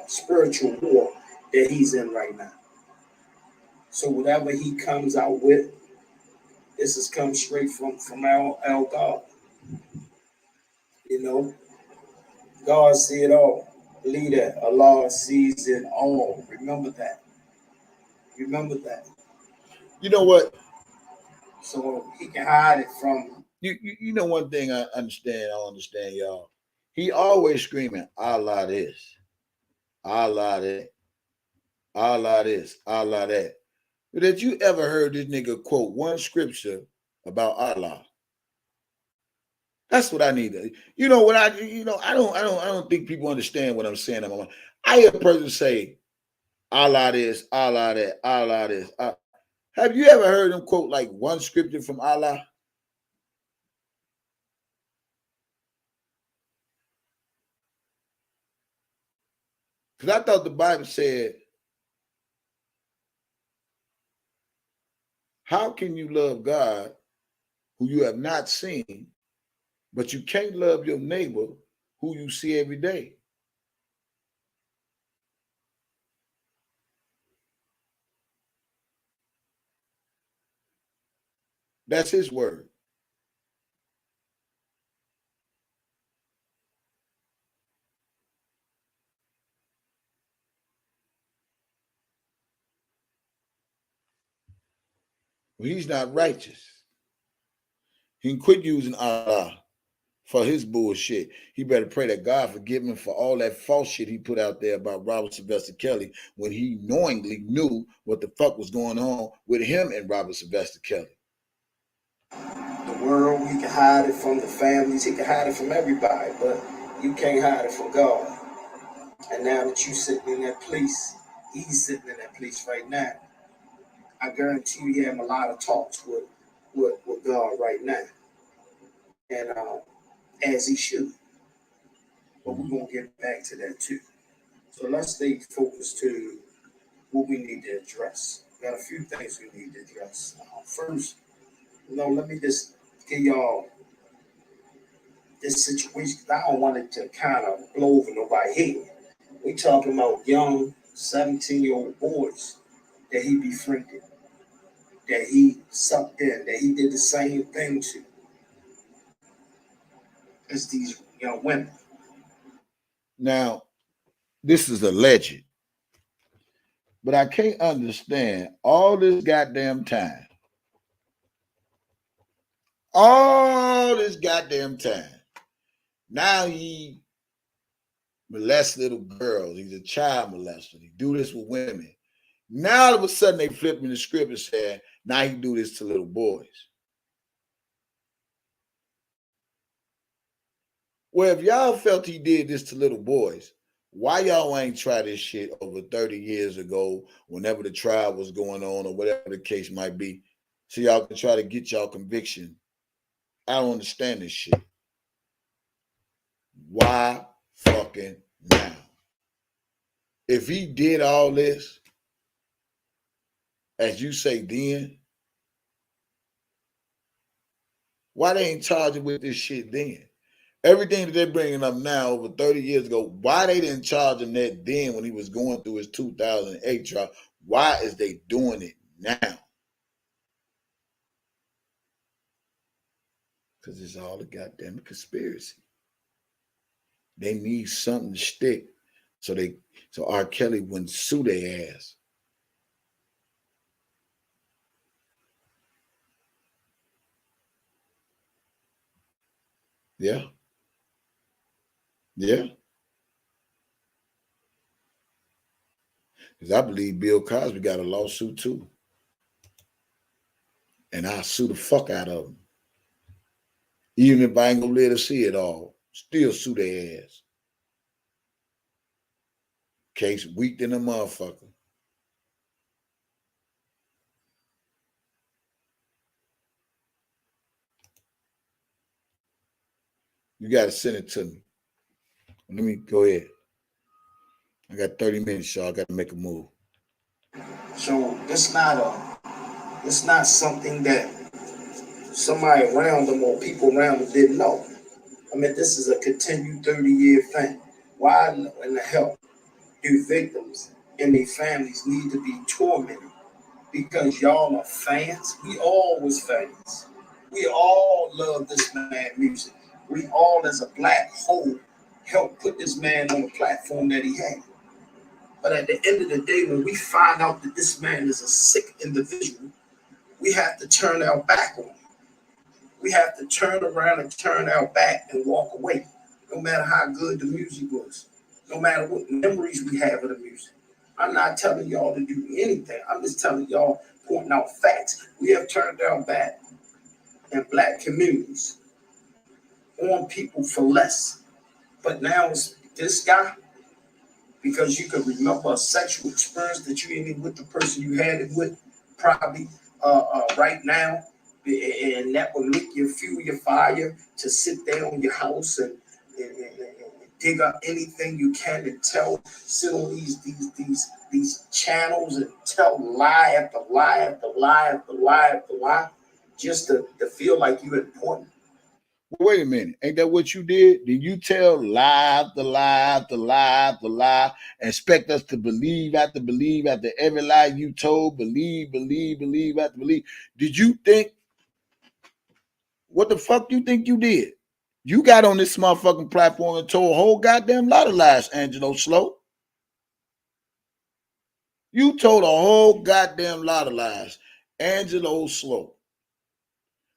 [SPEAKER 7] spiritual war that he's in right now. So whatever he comes out with, this has come straight from our God. You know, God see it all. Believe that. Allah sees it all. Remember that. Remember that.
[SPEAKER 1] You know what?
[SPEAKER 7] So he can hide it from.
[SPEAKER 1] You know one thing I understand, y'all. He always screaming, Allah this, Allah that, Allah this, Allah that. But have you ever heard this nigga quote one scripture about Allah? That's what I need. You know what I don't think people understand what I'm saying. I hear a person say, Allah this, Allah that, Allah this. Have you ever heard him quote like one scripture from Allah? Because I thought the Bible said, how can you love God who you have not seen, but you can't love your neighbor who you see every day? That's his word. Well, he's not righteous. He can quit using Allah for his bullshit. He better pray that God forgive him for all that false shit he put out there about Robert Sylvester Kelly when he knowingly knew what the fuck was going on with him and Robert Sylvester Kelly.
[SPEAKER 7] The world, he can hide it from the families, he can hide it from everybody, but you can't hide it from God. And now that you sitting in that place, he's sitting in that place right now. I guarantee you he having a lot of talks with God right now. And as he should. But we're going to get back to that too. So let's stay focused to what we need to address. We got a few things we need to address. First, let me just give y'all this situation. I don't want it to kind of blow over nobody's head. We talking about young 17-year-old boys that he befriended, that he sucked in, that he did the same thing to as these young women.
[SPEAKER 1] Now, this is alleged, but I can't understand all this goddamn time. All this goddamn time. Now he molests little girls. He's a child molester. He do this with women. Now all of a sudden they flipping the script and saying, now he do this to little boys. Well, if y'all felt he did this to little boys, why y'all ain't try this shit over 30 years ago, whenever the trial was going on or whatever the case might be, so y'all can try to get y'all conviction? I don't understand this shit. Why fucking now? If he did all this, as you say then, why they ain't charging with this shit then? Everything that they're bringing up now over 30 years ago, why they didn't charge him that then when he was going through his 2008 trial? Why is they doing it now? Because it's all a goddamn conspiracy. They need something to stick. So R. Kelly wouldn't sue their ass. Yeah. Yeah. Because I believe Bill Cosby got a lawsuit too. And I'll sue the fuck out of them. Even if I ain't gonna let her see it all, still sue their ass. Case weak than a motherfucker. You gotta send it to me. Let me go ahead. I got 30 minutes, y'all. I gotta make a move.
[SPEAKER 7] So it's not something that somebody around them or people around them didn't know. I mean, this is a continued 30-year thing. Why in the hell do victims and their families need to be tormented? Because y'all are fans. We all was fans. We all love this man's music. We all, as a black whole, helped put this man on the platform that he had. But at the end of the day, when we find out that this man is a sick individual, we have to turn our back on him. We have to turn around and turn our back and walk away, no matter how good the music was, no matter what memories we have of the music. I'm not telling y'all to do anything. I'm just telling y'all, pointing out facts. We have turned our back in black communities on people for less. But now it's this guy, because you could remember a sexual experience that you ended with the person you had it with, probably right now, and that would make you fuel your fire to sit there on your house and dig up anything you can and sit on these channels and tell lie after lie after lie after lie after lie, just to feel like you're important.
[SPEAKER 1] Wait a minute. Ain't that what you did? Did you tell lie after lie after lie after lie and expect us to believe after every lie you told? Believe after believe. Did you think, what the fuck you think you did? You got on this motherfucking platform and told a whole goddamn lot of lies, Angelo Slow. You told a whole goddamn lot of lies, Angelo Slow.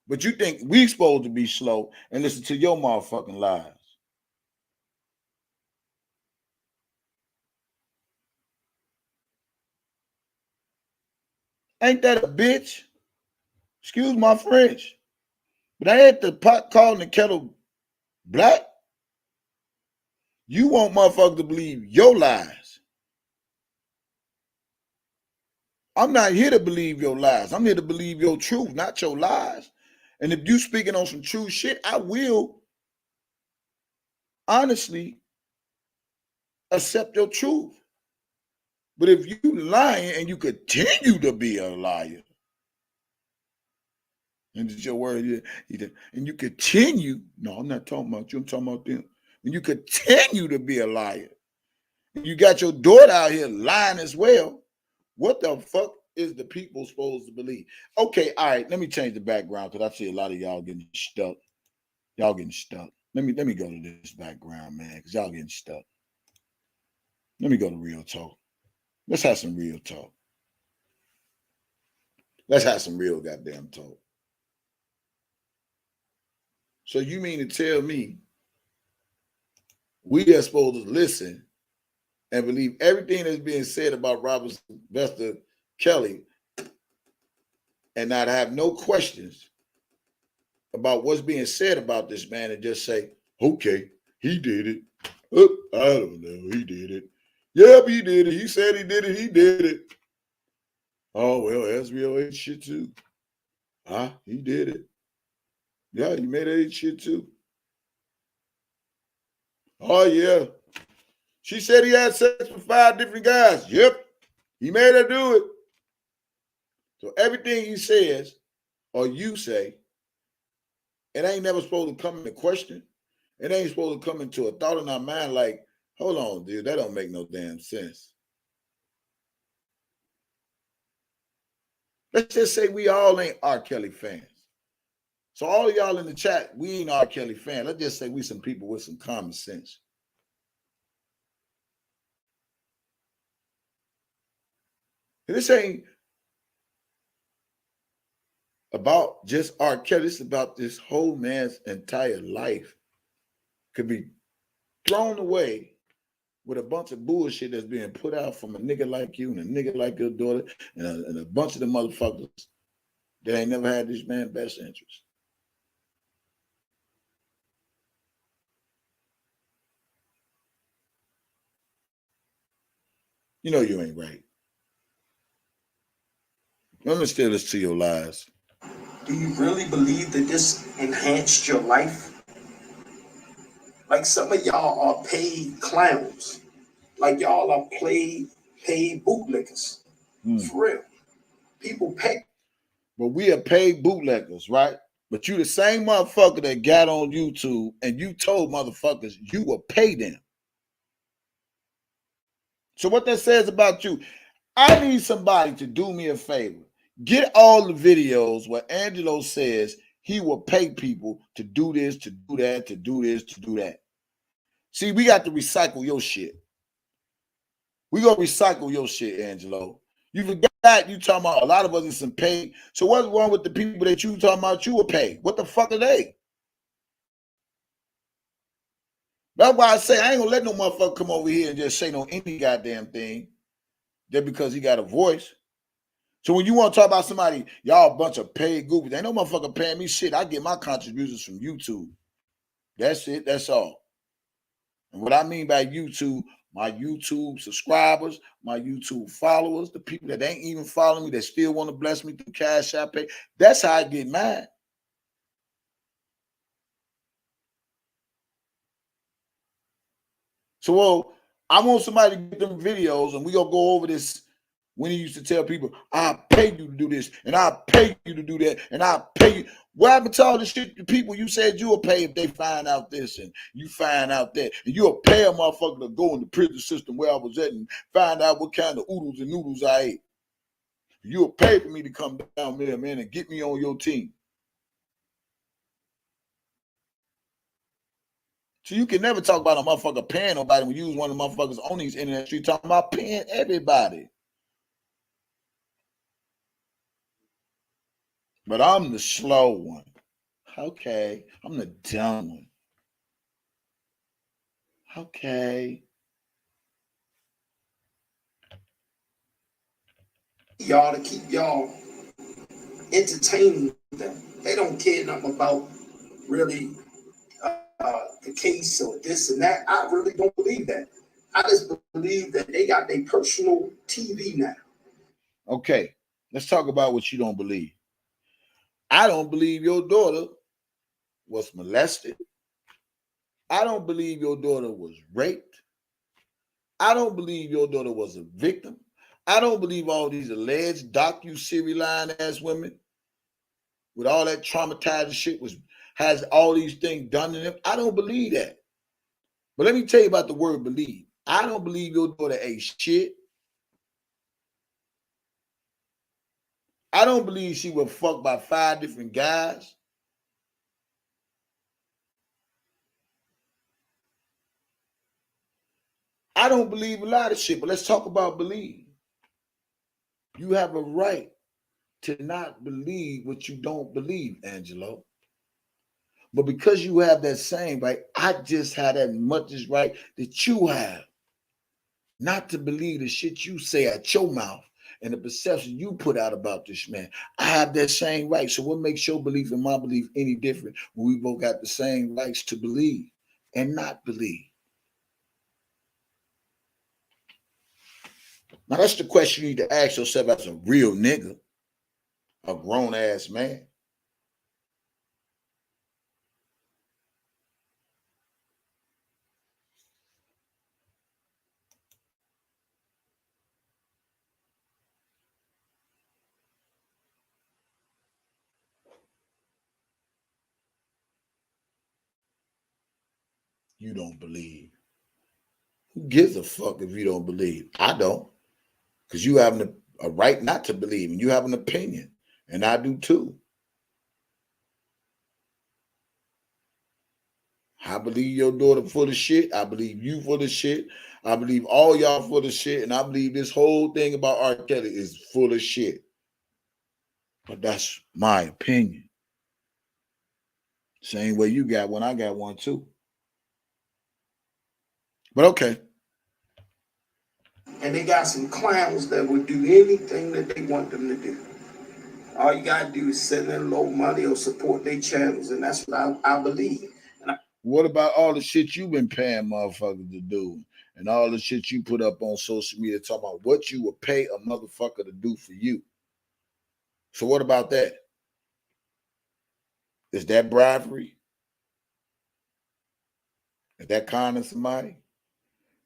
[SPEAKER 1] But you think we supposed to be slow and listen to your motherfucking lies. Ain't that a bitch? Excuse my French. But I ain't the pot calling the kettle black. You want motherfuckers to believe your lies. I'm not here to believe your lies. I'm here to believe your truth, not your lies. And if you speaking on some true shit, I will honestly accept your truth. But if you lying and you continue to be a liar, and it's your word, and you continue, no, I'm not talking about you, I'm talking about them. When you continue to be a liar, and you got your daughter out here lying as well, what the fuck is the people supposed to believe? Okay, all right, let me change the background because I see a lot of y'all getting stuck. Y'all getting stuck. Let me go to this background, man, because y'all getting stuck. Let me go to real talk. Let's have some real talk. Let's have some real goddamn talk. So you mean to tell me we are supposed to listen and believe everything that's being said about Robert Sylvester Kelly and not have no questions about what's being said about this man and just say, okay, he did it. Oh, I don't know, he did it. Yep, he did it. He said he did it. He did it. Oh, well, SBO ain't shit too. He did it. Yeah, he made that shit too. Oh, yeah. She said he had sex with 5 different guys. Yep, he made her do it. So everything he says or you say, it ain't never supposed to come into question. It ain't supposed to come into a thought in our mind like, hold on, dude, that don't make no damn sense. Let's just say we all ain't R. Kelly fans. So all of y'all in the chat, we ain't R. Kelly fan. Let's just say we some people with some common sense. This ain't about just R. Kelly. It's about this whole man's entire life could be thrown away with a bunch of bullshit that's being put out from a nigga like you and a nigga like your daughter and a bunch of the motherfuckers that ain't never had this man's best interest. You know you ain't right. Let me steal this to your lies.
[SPEAKER 7] Do you really believe that this enhanced your life? Like some of y'all are paid clowns. Like y'all are paid bootlickers. For real. People pay.
[SPEAKER 1] But we are paid bootleggers, right? But you the same motherfucker that got on YouTube and you told motherfuckers you will pay them. So what that says about you, I need somebody to do me a favor. Get all the videos where Angelo says he will pay people to do this, to do that, to do this, to do that. See, we got to recycle your shit. We gonna recycle your shit, Angelo. You forgot you talking about a lot of us is some paid. So what's wrong with the people that you talking about you will pay? What the fuck are they? That's why I say I ain't gonna let no motherfucker come over here and just say no any goddamn thing just because he got a voice. So when you want to talk about somebody, y'all a bunch of paid goofies. Ain't no motherfucker paying me shit. I get my contributions from YouTube. That's it. That's all. And what I mean by YouTube, my YouTube subscribers, my YouTube followers, the people that ain't even following me, that still want to bless me through Cash App Pay. That's how I get mad. So, well, I want somebody to get them videos and we gonna go over this when he used to tell people, I'll pay you to do this, and I'll pay you to do that, and I'll pay you. What happened to all the shit, the people you said you will pay if they find out this and you find out that, and you'll pay a motherfucker to go in the prison system where I was at and find out what kind of oodles and noodles I ate. You'll pay for me to come down there, man, and get me on your team. So you can never talk about a motherfucker paying nobody when you was one of the motherfuckers on these internet streets talking about paying everybody. But I'm the slow one. Okay. I'm the dumb one. Okay.
[SPEAKER 7] Y'all to keep y'all entertaining them. They don't care nothing about really the case or this and that. I really don't believe that. I just believe that they got their personal TV now.
[SPEAKER 1] Okay. Let's talk about what you don't believe. I don't believe your daughter was molested. I don't believe your daughter was raped. I don't believe your daughter was a victim. I don't believe all these alleged docu-series line ass women with all that traumatizing shit has all these things done to them. I don't believe that. But let me tell you about the word believe. I don't believe your daughter ate shit. I don't believe she was fucked by 5 different guys. I don't believe a lot of shit, but let's talk about believe. You have a right to not believe what you don't believe, Angelo. But because you have that same right, I just had as much as right that you have not to believe the shit you say at your mouth and the perception you put out about this man. I have that same right. So what makes your belief and my belief any different when we both got the same rights to believe and not believe? Now that's the question you need to ask yourself as a real nigga, a grown-ass man. You don't believe. Who gives a fuck if you don't believe? I don't. Because you have a right not to believe, and you have an opinion, and I do too. I believe your daughter full of shit. I believe you full of shit. I believe all y'all full of shit. And I believe this whole thing about R. Kelly is full of shit. But that's my opinion. Same way you got one, I got one too. But okay.
[SPEAKER 7] And they got some clowns that would do anything that they want them to do. All you gotta do is send in low money or support their channels, and that's what I believe.
[SPEAKER 1] What about all the shit you've been paying motherfuckers to do? And all the shit you put up on social media talking about what you would pay a motherfucker to do for you. So what about that? Is that bribery? Is that conning somebody?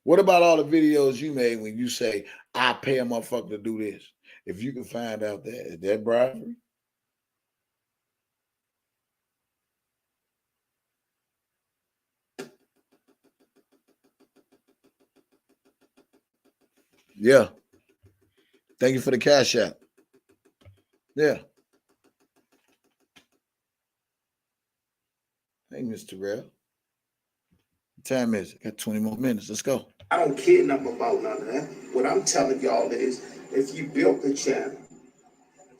[SPEAKER 1] What about all the videos you made when you say, I pay a motherfucker to do this? If you can find out that, is that bribery? Yeah. Thank you for the cash app. Yeah. Hey, Mr. Terrell. What time is it? Got 20 more minutes. Let's go.
[SPEAKER 7] I don't care nothing about none of that. What I'm telling y'all is, if you built the channel,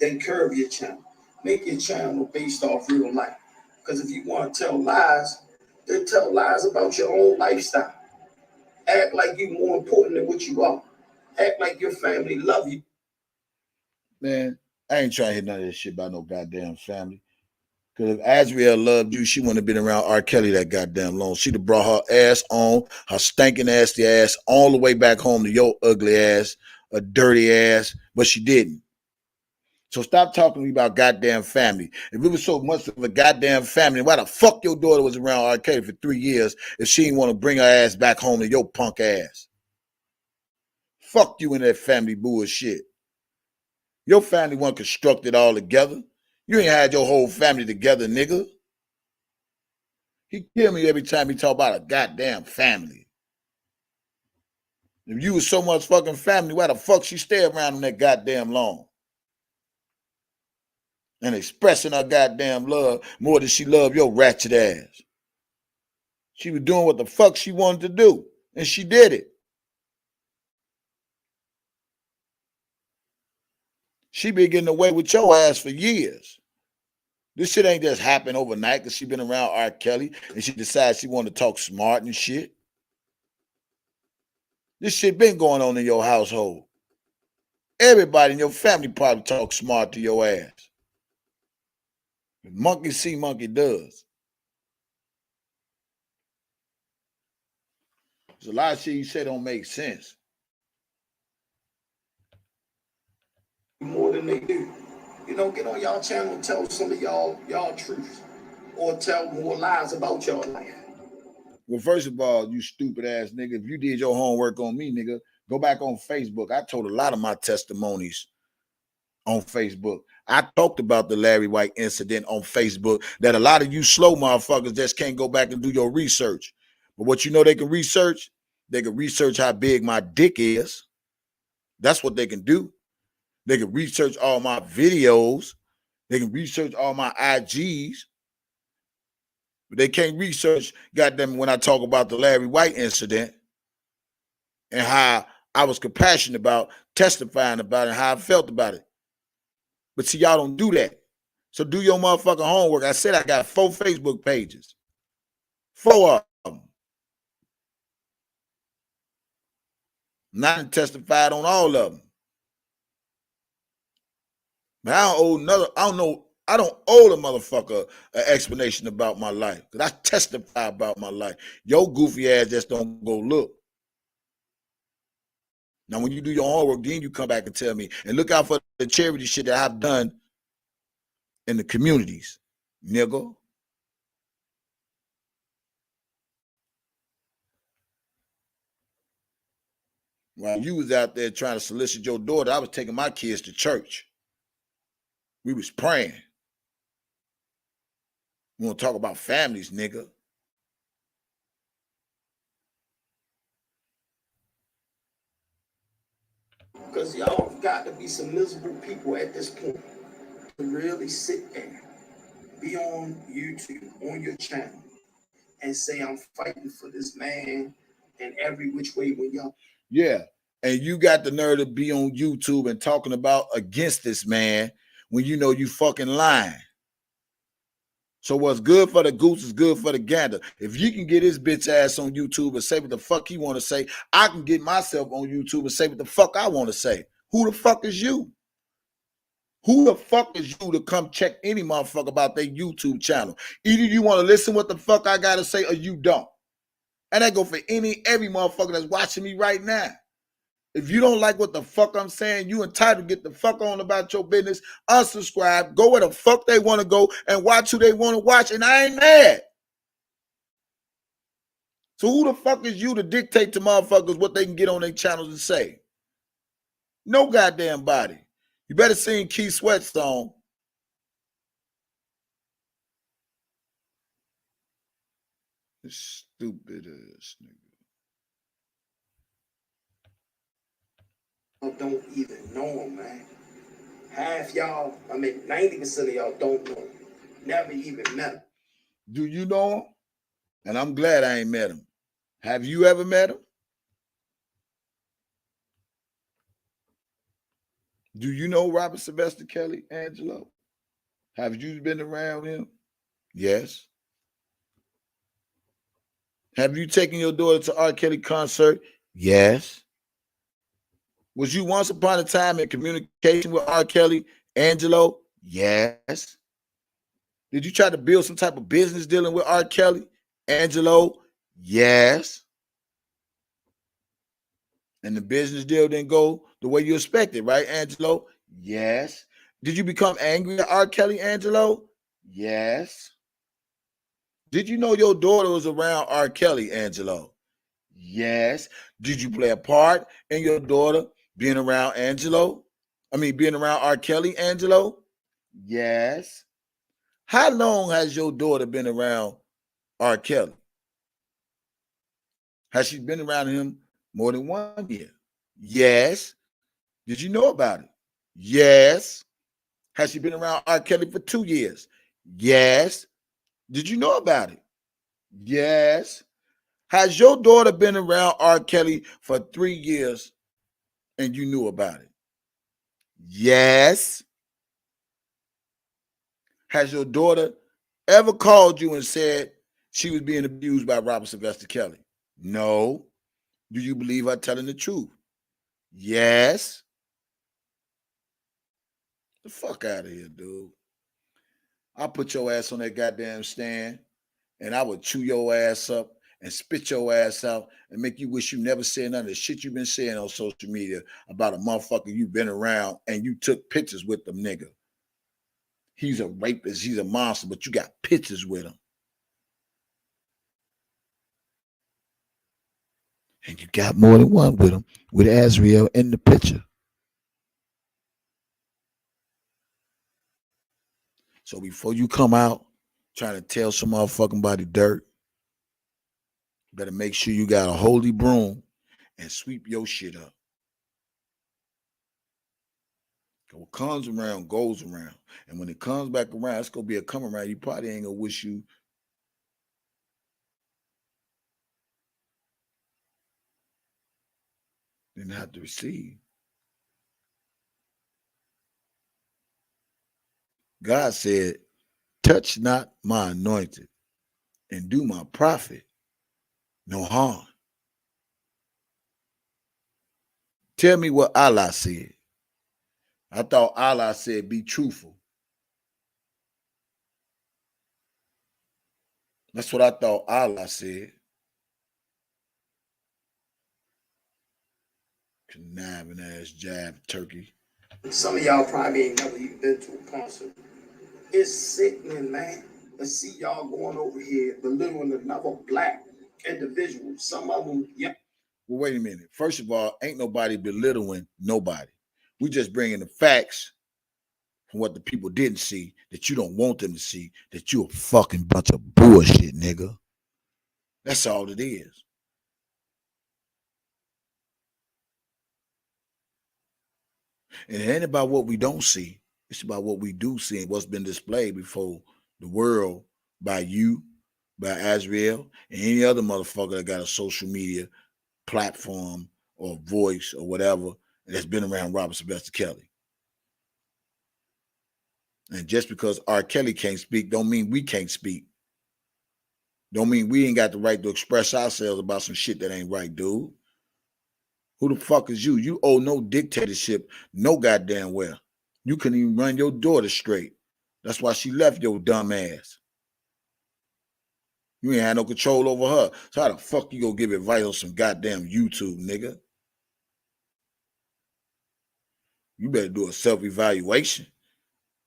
[SPEAKER 7] then curve your channel. Make your channel based off real life. Because if you want to tell lies, then tell lies about your own lifestyle. Act like you're more important than what you are. Act like your family love you.
[SPEAKER 1] Man, I ain't trying to hear none of this shit about no goddamn family. Because if Azriel loved you, she wouldn't have been around R. Kelly that goddamn long. She'd have brought her ass on, her stinking nasty ass, all the way back home to your ugly ass, a dirty ass, but she didn't. So stop talking to me about goddamn family. If it was so much of a goddamn family, why the fuck your daughter was around R. Kelly for 3 years if she didn't want to bring her ass back home to your punk ass? Fuck you and that family bullshit. Your family wasn't constructed all together. You ain't had your whole family together, nigga. He kill me every time he talk about a goddamn family. If you was so much fucking family, why the fuck she stay around him that goddamn long? And expressing her goddamn love more than she loved your ratchet ass. She was doing what the fuck she wanted to do, and she did it. She been getting away with your ass for years. This shit ain't just happened overnight because she been around R. Kelly and she decides she want to talk smart and shit. This shit been going on in your household. Everybody in your family probably talk smart to your ass. Monkey see, monkey does. There's a lot of shit you say don't make sense.
[SPEAKER 7] More than they do. You know, get on y'all channel and tell some of y'all truth. Or tell more lies about y'all life.
[SPEAKER 1] Well, first of all, you stupid ass nigga, if you did your homework on me, nigga, go back on Facebook. I told a lot of my testimonies on Facebook. I talked about the Larry White incident on Facebook that a lot of you slow motherfuckers just can't go back and do your research. But what you know they can research? They can research how big my dick is. That's what they can do. They can research all my videos. They can research all my IGs. But they can't research, goddamn, when I talk about the Larry White incident and how I was compassionate about testifying about it and how I felt about it. But see, y'all don't do that. So do your motherfucking homework. I said I got 4 Facebook pages. 4 of them. Not testified on all of them. But I don't owe the motherfucker an explanation about my life. Because I testify about my life. Your goofy ass just don't go look. Now, when you do your homework, then you come back and tell me. And look out for the charity shit that I've done in the communities, nigga. While you was out there trying to solicit your daughter, I was taking my kids to church. We was praying. We want to talk about families, nigga.
[SPEAKER 7] Because y'all got to be some miserable people at this point to really sit there, be on YouTube, on your channel, and say I'm fighting for this man in every which way when y'all.
[SPEAKER 1] Yeah. And you got the nerve to be on YouTube and talking about against this man when you know you fucking lying. So what's good for the goose is good for the gander. If you can get his bitch ass on YouTube and say what the fuck he want to say, I can get myself on YouTube and say what the fuck I want to say. Who the fuck is you? Who the fuck is you to come check any motherfucker about their YouTube channel? Either you want to listen what the fuck I got to say or you don't. And that go for every motherfucker that's watching me right now. If you don't like what the fuck I'm saying, you entitled to get the fuck on about your business, unsubscribe, go where the fuck they want to go, and watch who they want to watch, and I ain't mad. So who the fuck is you to dictate to motherfuckers what they can get on their channels and say? No goddamn body. You better sing Keith Sweat's song. This stupid ass nigga.
[SPEAKER 7] Don't even know him, man. Half y'all, 90% of y'all don't know him. Never even met him.
[SPEAKER 1] Do you know him? And I'm glad I ain't met him. Have you ever met him? Do you know Robert Sylvester Kelly, Angelo? Have you been around him? Yes. Have you taken your daughter to R.Kelly concert? Yes. Was you once upon a time in communication with R.Kelly, Angelo? Yes. Did you try to build some type of business dealing with R.Kelly, Angelo? Yes. And the business deal didn't go the way you expected, right, Angelo? Yes. Did you become angry at R.Kelly, Angelo? Yes. Did you know your daughter was around R.Kelly, Angelo? Yes. Did you play a part in your daughter being around Angelo? Being around R.Kelly, Angelo? Yes. How long has your daughter been around R.Kelly? Has she been around him more than 1 year? Yes. Did you know about it? Yes. Has she been around R.Kelly for 2 years? Yes. Did you know about it? Yes. Has your daughter been around R.Kelly for 3 years and you knew about it? Yes. Has your daughter ever called you and said she was being abused by Robert Sylvester Kelly? No. Do you believe her telling the truth? Yes. The fuck out of here, dude. I'll put your ass on that goddamn stand and I would chew your ass up and spit your ass out and make you wish you never said none of the shit you've been saying on social media about a motherfucker you've been around and you took pictures with them, nigga. He's a rapist, he's a monster, but you got pictures with him. And you got more than one with him, with Azriel in the picture. So before you come out trying to tell some motherfucking body dirt, you better make sure you got a holy broom and sweep your shit up. What comes around goes around. And when it comes back around, it's going to be a come around. You probably ain't going to wish you didn't have to receive. God said, touch not my anointed and do my prophet no harm. Tell me what Allah said. I thought Allah said, be truthful. That's what I thought Allah said. Conniving ass jab turkey.
[SPEAKER 7] Some of y'all probably ain't never even been to a concert. It's sickening, man. To see y'all going over here belittling another black individual. Some of them, yeah.
[SPEAKER 1] Well, wait a minute. First of all, ain't nobody belittling nobody. We just bringing the facts from what the people didn't see that you don't want them to see, that you a fucking bunch of bullshit, nigga. That's all it is. And it ain't about what we don't see. It's about what we do see and what's been displayed before the world by you, by Azriel and any other motherfucker that got a social media platform or voice or whatever that's been around Robert Sylvester Kelly. And just because R.Kelly can't speak don't mean we can't speak. Don't mean we ain't got the right to express ourselves about some shit that ain't right, dude. Who the fuck is you? You owe no dictatorship, no goddamn well. You couldn't even run your daughter straight. That's why she left your dumb ass. You ain't had no control over her. So how the fuck you gonna give advice on some goddamn YouTube, nigga? You better do a self-evaluation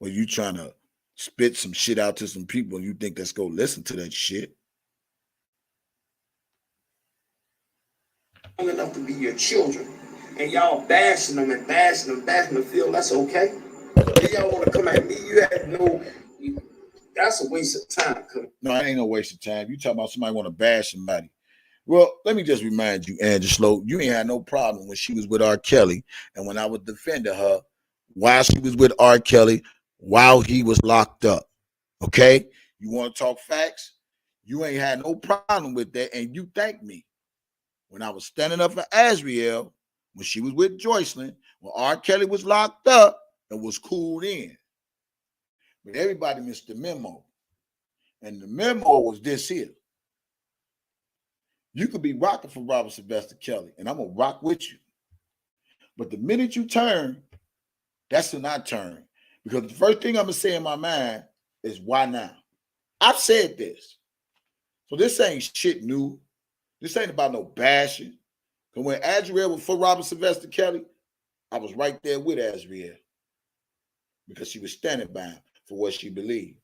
[SPEAKER 1] where you trying to spit some shit out to some people and you think that's gonna listen to that shit.
[SPEAKER 7] Enough to be your children, and y'all bashing them and bashing them, feel that's okay. Then y'all want to come at me, you had no, that's a waste of time.
[SPEAKER 1] No, it ain't no waste of time. You talking about somebody want to bash somebody. Well, let me just remind you, Angelo, you ain't had no problem when she was with R.Kelly and when I was defending her while she was with R.Kelly while he was locked up. Okay? You want to talk facts? You ain't had no problem with that, and you thank me. When I was standing up for Azriel, when she was with Joycelyn, when R. Kelly was locked up and was cooled in. But everybody missed the memo. And the memo was this here. You could be rocking for Robert Sylvester Kelly, and I'm going to rock with you. But the minute you turn, that's when I turn. Because the first thing I'm going to say in my mind is, why now? I've said this. So this ain't shit new. This ain't about no bashing. Because when Azriel was for Robert Sylvester Kelly, I was right there with Azriel. Because she was standing by him for what she believed.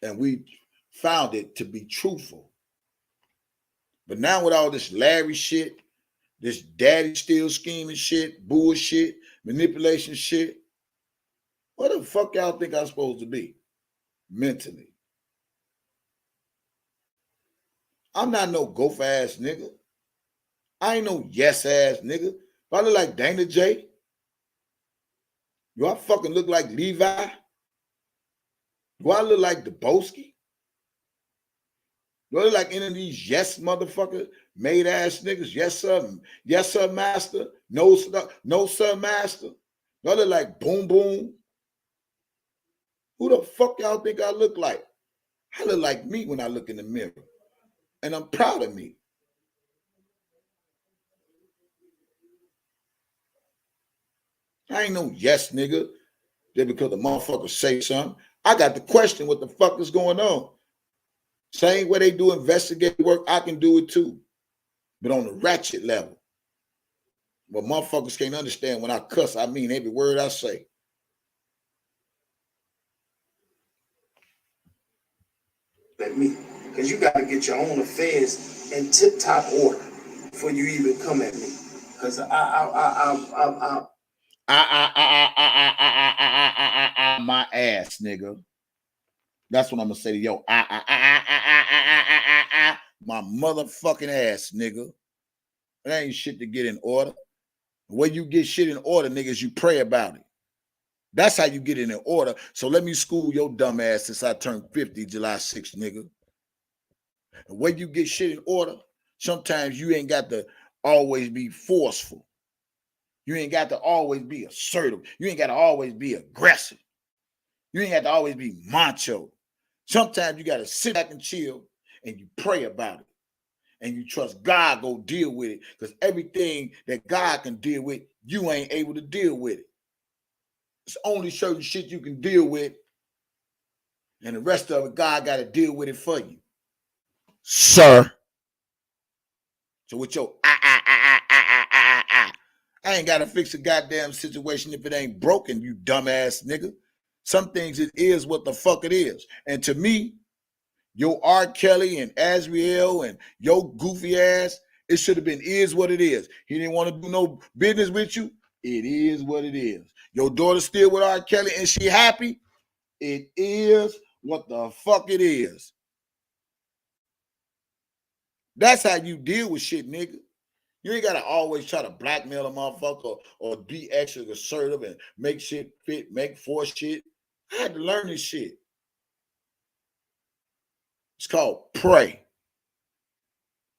[SPEAKER 1] And we found it to be truthful. But now with all this Larry shit, this daddy still scheming shit, bullshit, manipulation shit, what the fuck y'all think I'm supposed to be mentally? I'm not no gopher ass nigga. I ain't no yes ass nigga. If I look like Dana J, do I fucking look like Levi? Do I look like Debunking? Do I look like any of these yes motherfucker made ass niggas? Yes sir, master. No sir, master. Do I look like Boom Boom? Who the fuck y'all think I look like? I look like me when I look in the mirror. And I'm proud of me. I ain't no yes nigga. Just because the motherfucker say something. I got to question what the fuck is going on. Same way they do investigative work, I can do it too. But on the ratchet level. But motherfuckers can't understand when I cuss, I mean every word I say.
[SPEAKER 7] Let me, because you got to get your own affairs in tip-top order before you even come at me. Because
[SPEAKER 1] my ass, nigga. That's what I'm gonna say to yo. My motherfucking ass, nigga. It ain't shit to get in order. The way you get shit in order, niggas, you pray about it. That's how you get it in order. So let me school your dumb ass since I turned 50 July 6th, nigga. The way you get shit in order, sometimes you ain't got to always be forceful. You ain't got to always be assertive. You ain't got to always be aggressive. You ain't got to always be macho. Sometimes you got to sit back and chill and you pray about it. And you trust God go deal with it. Because everything that God can deal with, you ain't able to deal with it. It's only certain shit you can deal with. And the rest of it, God got to deal with it for you. Sir. So with your I ain't got to fix a goddamn situation if it ain't broken, you dumbass nigga. Some things it is what the fuck it is. And to me, your R. Kelly and Azriel and your goofy ass, it should have been is what it is. He didn't want to do no business with you. It is what it is. Your daughter's still with R. Kelly and she happy. It is what the fuck it is. That's how you deal with shit, nigga. You ain't got to always try to blackmail a motherfucker or be extra assertive and make shit fit, make force shit. I had to learn this shit. It's called pray.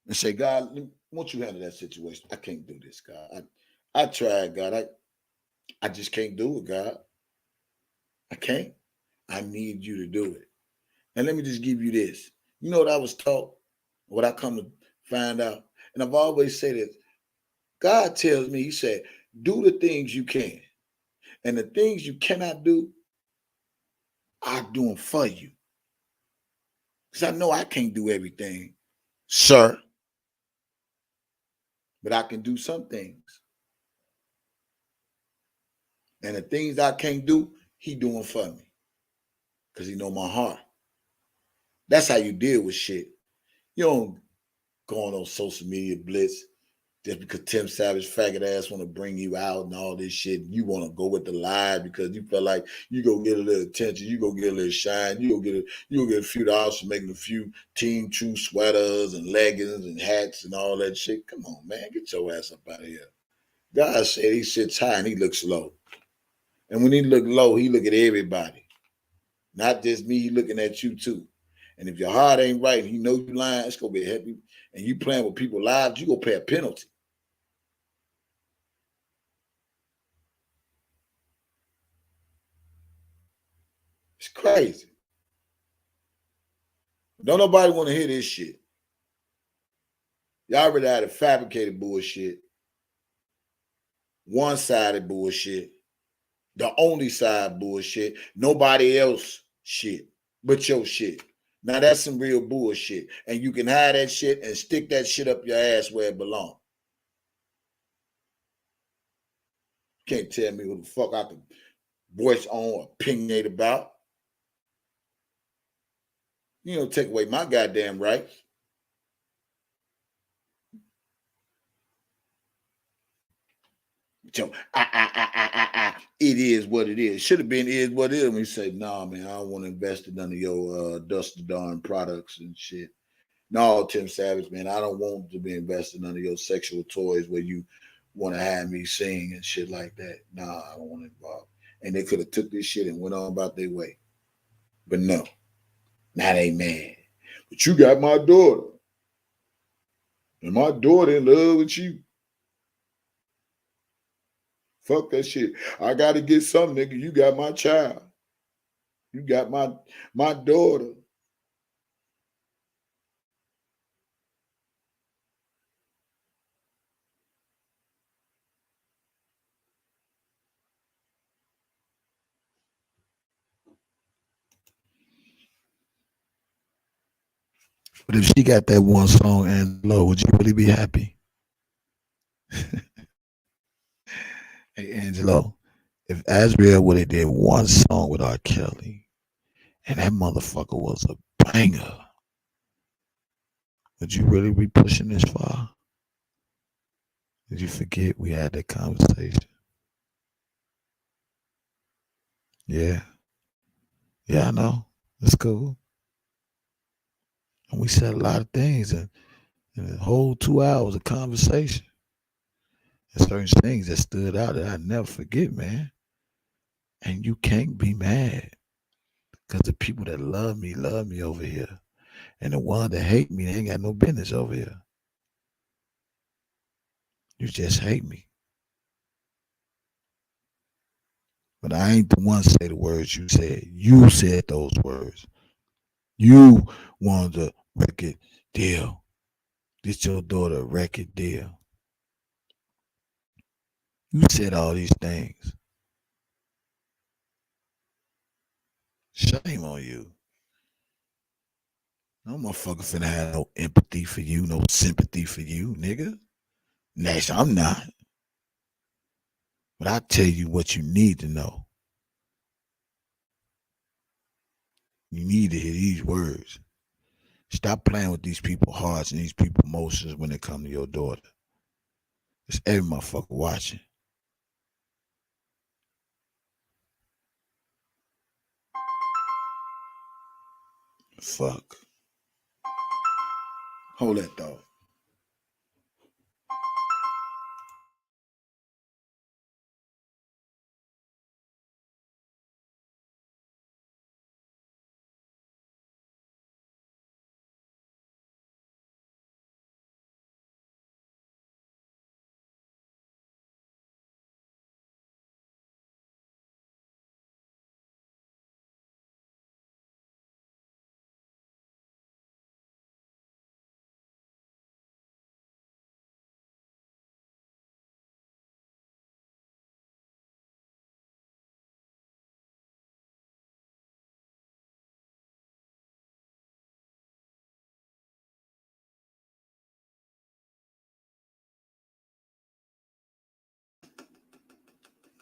[SPEAKER 1] And say, God, won't you handle that situation? I can't do this, God. I tried, God. I just can't do it, God. I can't. I need you to do it. And let me just give you this. You know what I was taught? What I come to find out? And I've always said this. God tells me, he said, do the things you can. And the things you cannot do, I do them for you. Because I know I can't do everything, sir. But I can do some things. And the things I can't do, he doing for me. Because he know my heart. That's how you deal with shit. You don't go on those social media blitz just because Tim Savage faggot ass want to bring you out and all this shit. You want to go with the lie because you feel like you go get a little attention, you go get a little shine, you go get a few dollars for making a few Team True sweaters and leggings and hats and all that shit. Come on, man, get your ass up out of here. God said he sits high and he looks low. And when he look low, he look at everybody. Not just me, he looking at you too. And if your heart ain't right and he know you lying, it's gonna be heavy. And you playing with people's lives, you gonna pay a penalty. It's crazy. Don't nobody want to hear this shit. Y'all already had a fabricated bullshit, one-sided bullshit, the only side bullshit, nobody else shit but your shit. Now that's some real bullshit. And you can hide that shit and stick that shit up your ass where it belongs. Can't tell me who the fuck I can voice on or opinionate about. You don't take away my goddamn rights. So, it is what it is. Should have been is what it is. When you say, nah, man, I don't want to invest in none of your dust darn products and shit. No, Tim Savage, man, I don't want to be invested in none of your sexual toys where you want to have me sing and shit like that. Nah, I don't want to involve. And they could have took this shit and went on about their way. But no, now they mad. But you got my daughter. And my daughter in love with you. Fuck that shit. I got to get something, nigga. You got my child. You got my daughter. But if she got that one song, Angelo, would you really be happy? Hey, Angelo, if Azriel would have did one song with R.Kelly and that motherfucker was a banger, would you really be pushing this far? Did you forget we had that conversation? Yeah. Yeah, I know. It's cool. And we said a lot of things in a whole 2 hours of conversation. And certain things that stood out that I never forget, man. And you can't be mad because the people that love me over here. And the ones that hate me, they ain't got no business over here. You just hate me. But I ain't the one to say the words you said. You said those words. You wanted a record deal. Get your daughter a record deal. You said all these things. Shame on you. No motherfucker finna have no empathy for you, no sympathy for you, nigga. Next, I'm not. But I tell you what you need to know. You need to hear these words. Stop playing with these people's hearts and these people's emotions when it come to your daughter. It's every motherfucker watching. Fuck. Hold that thought.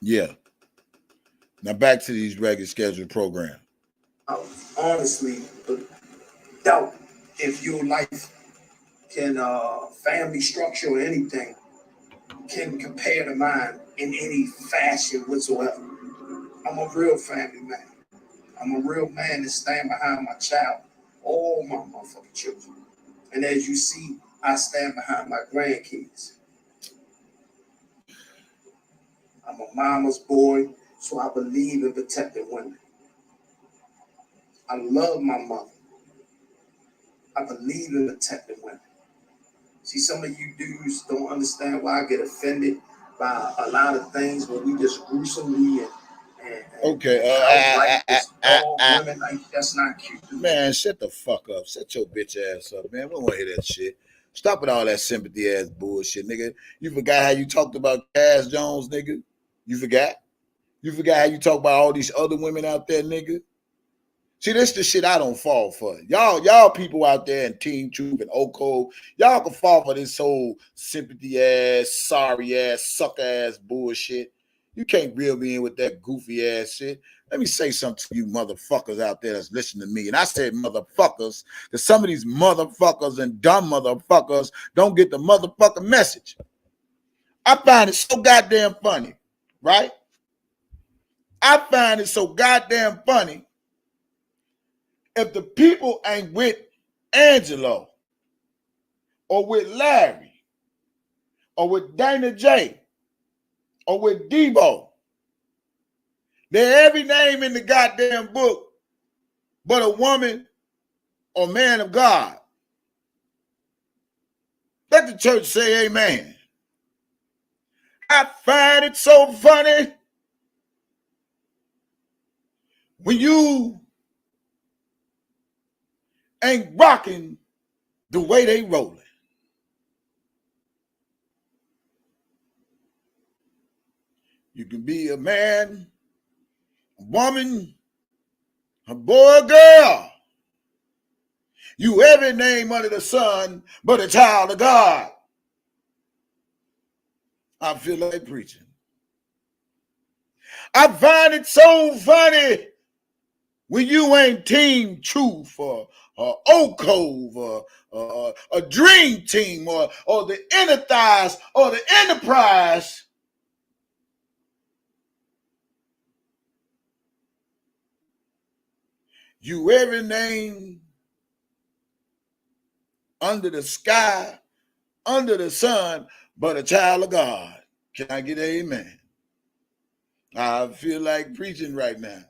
[SPEAKER 1] Yeah. Now back to these regular scheduled programs.
[SPEAKER 7] I honestly doubt if your life can, family structure or anything can compare to mine in any fashion whatsoever. I'm a real family man. I'm a real man that stand behind my child, all my motherfucking children. And as you see, I stand behind my grandkids. I'm a mama's boy, so I believe in protecting women. I love my mother. I believe in protecting women. See, some of you dudes don't understand why I get offended by a lot of things when we just gruesomely and outright just all women. Like, that's not cute.
[SPEAKER 1] Man, shut the fuck up. Shut your bitch ass up, man. We don't want to hear that shit. Stop with all that sympathy ass bullshit, nigga. You forgot how you talked about Cass Jones, nigga? You forgot? You forgot how you talk about all these other women out there, nigga? See, this the shit I don't fall for. Y'all people out there in Team Truth and Oko, y'all can fall for this whole sympathy ass, sorry ass, suck ass bullshit. You can't reel me in with that goofy ass shit. Let me say something to you motherfuckers out there that's listening to me. And I said motherfuckers, because some of these motherfuckers and dumb motherfuckers don't get the motherfucking message. I find it so goddamn funny, right? I find it so goddamn funny if the people ain't with Angelo or with Larry or with Dana J or with Debo. They're every name in the goddamn book but a woman or man of God. Let the church say amen. I find it so funny when you ain't rocking the way they rolling. You can be a man, a woman, a boy, a girl. You every name under the sun but a child of God. I feel like preaching. I find it so funny when you ain't Team Truth or Oak Cove or a Dream Team or the Enterprise or the Enterprise. You every name under the sky, under the sun, but a child of God. Can I get an amen? I feel like preaching right now.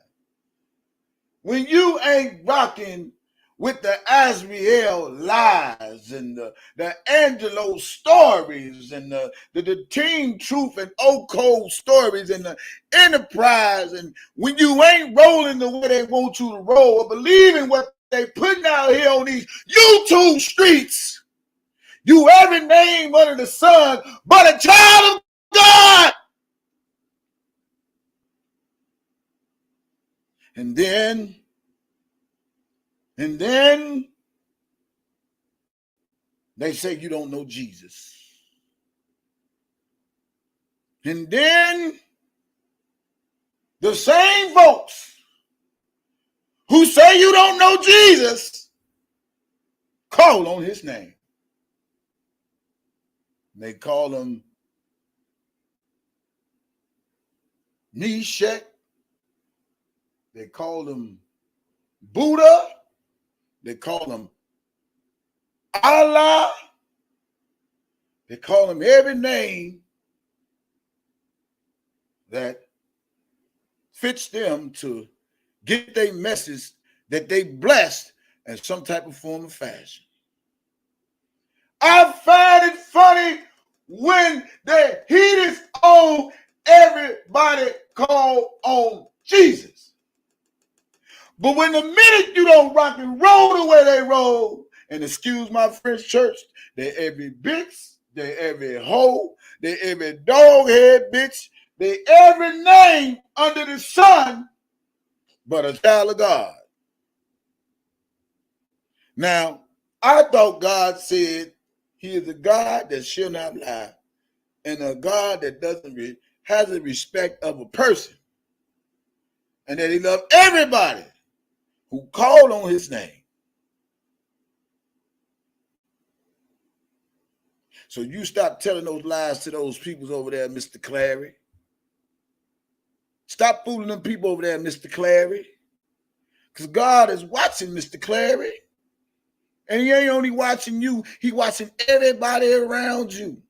[SPEAKER 1] When you ain't rocking with the Azrael lies and the Angelo stories and the Team Truth and Oco stories and the Enterprise, and when you ain't rolling the way they want you to roll or believing what they putting out here on these YouTube streets, you every name under the sun but a child of God. And then they say you don't know Jesus. And then the same folks who say you don't know Jesus call on his name. They call him Meshach. They call him Buddha. They call him Allah. They call him every name that fits them to get their message that they blessed in some type of form of fashion. I find it funny when the heat is on, everybody call on Jesus. But when the minute you don't rock and roll the way they roll, and excuse my French church, they every bitch, they every hoe, they every doghead bitch, they every name under the sun but a child of God. Now, I thought God said he is a God that shall not lie and a God that doesn't has a respect of a person and that he loved everybody who called on his name. So you stop telling those lies to those people over there, Mr. Clary. Stop fooling them people over there, Mr. Clary. Because God is watching, Mr. Clary. And he ain't only watching you, he watching everybody around you.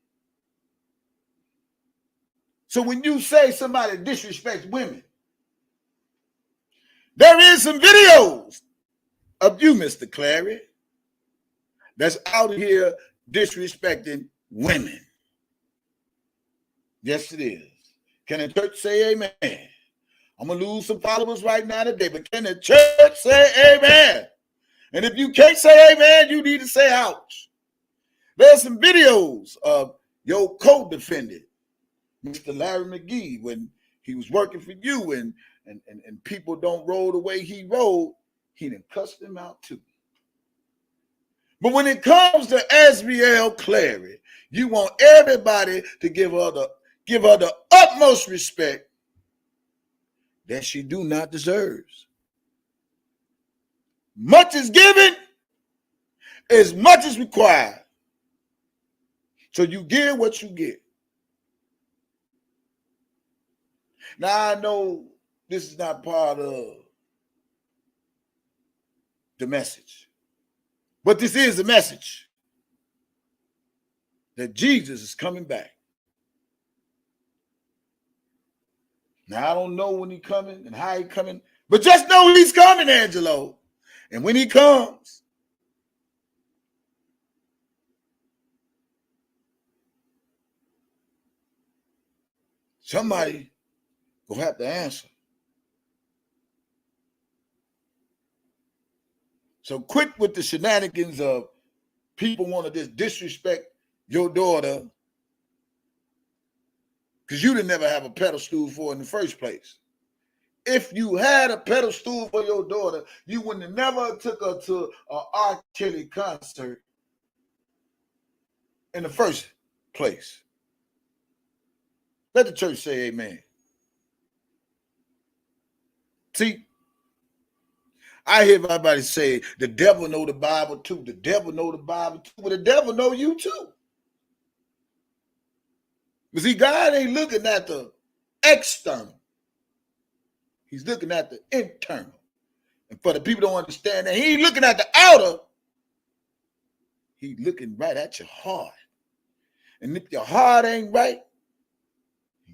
[SPEAKER 1] So when you say somebody disrespects women, there is some videos of you, Mr. Clary, that's out here disrespecting women. Yes, it is. Can the church say amen? I'm going to lose some followers right now today, but can the church say amen? And if you can't say amen, you need to say ouch. There's some videos of your co-defendant, Mr. Larry McGee, when he was working for you and people don't roll the way he rolled, he done cussed them out too. But when it comes to ANGELO Clary, you want everybody to give her the utmost respect that she do not deserve. Much is given, as much is required. So you get what you get. Now I know this is not part of the message, but this is the message that Jesus is coming back. Now I don't know when he's coming and how he's coming, but just know he's coming, Angelo. And when he comes, somebody will have to answer. So quit with the shenanigans of people want to just disrespect your daughter because you didn't never have a pedestal for her in the first place. If you had a pedestal for your daughter, you wouldn't have never took her to an R.Kelly concert in the first place. Let the church say amen. See, I hear everybody say the devil know the Bible too. The devil know the Bible too. But the devil know you too. But see, God ain't looking at the external. He's looking at the internal. And for the people who don't understand that, he ain't looking at the outer. He's looking right at your heart. And if your heart ain't right,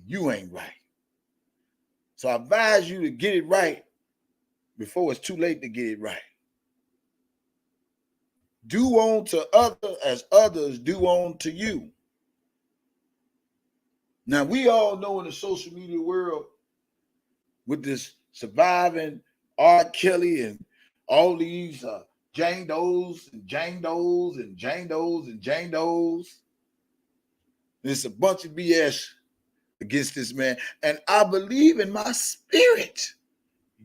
[SPEAKER 1] you ain't right. So I advise you to get it right before it's too late to get it right. Do unto others as others do unto you. Now, we all know in the social media world, with this surviving R.Kelly and all these Jane Does and Jane Does and Jane Does and Jane Does, there's a bunch of BS against this man. And I believe in my spirit,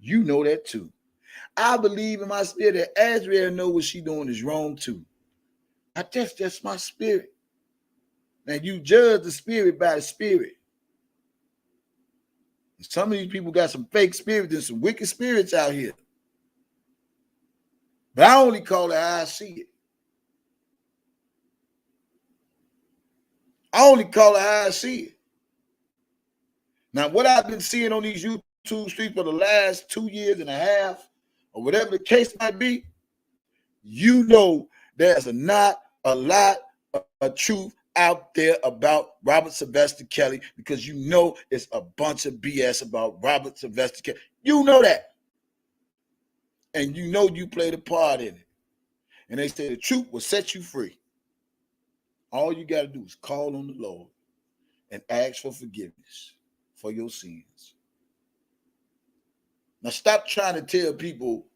[SPEAKER 1] you know that too. I believe in my spirit that Azrael knows what she's doing is wrong too. That's my spirit. And you judge the spirit by the spirit. Some of these people got some fake spirits and some wicked spirits out here. But I only call it how I see it. I only call it how I see it. Now, what I've been seeing on these YouTube streets for the last 2 years and a half, or whatever the case might be, you know there's not a lot of truth out there about Robert Sylvester Kelly, because you know it's a bunch of BS about Robert Sylvester Kelly. You know that. And you know you played a part in it. And they say the truth will set you free. All you got to do is call on the Lord and ask for forgiveness for your sins. Now stop trying to tell people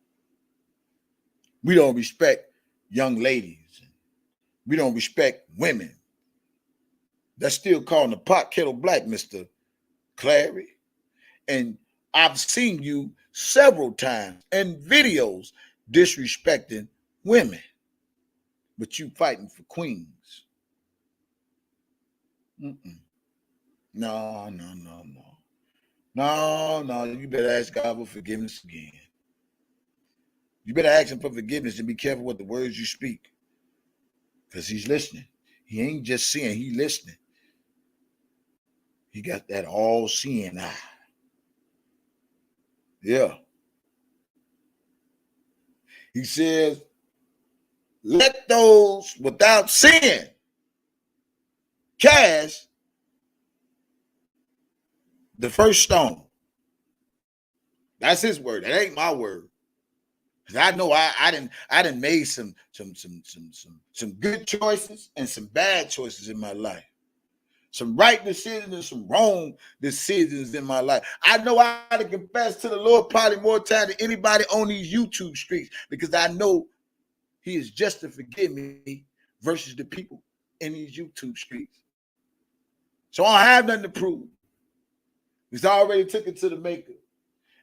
[SPEAKER 1] we don't respect young ladies. We don't respect women. That's still calling the pot kettle black, Mr. Clary. And I've seen you several times in videos disrespecting women, but you fighting for queens. No. No. You better ask God for forgiveness again. You better ask him for forgiveness and be careful with the words you speak. Because he's listening. He ain't just seeing, he listening. He got that all-seeing eye. Yeah. He says, let those without sin cast the first stone. That's his word. That ain't my word. Because I know I didn't made some good choices and some bad choices in my life. Some right decisions and some wrong decisions in my life. I know I had to confess to the Lord probably more time than anybody on these YouTube streets, because I know he is just to forgive me versus the people in these YouTube streets. So I don't have nothing to prove. Because I already took it to the maker.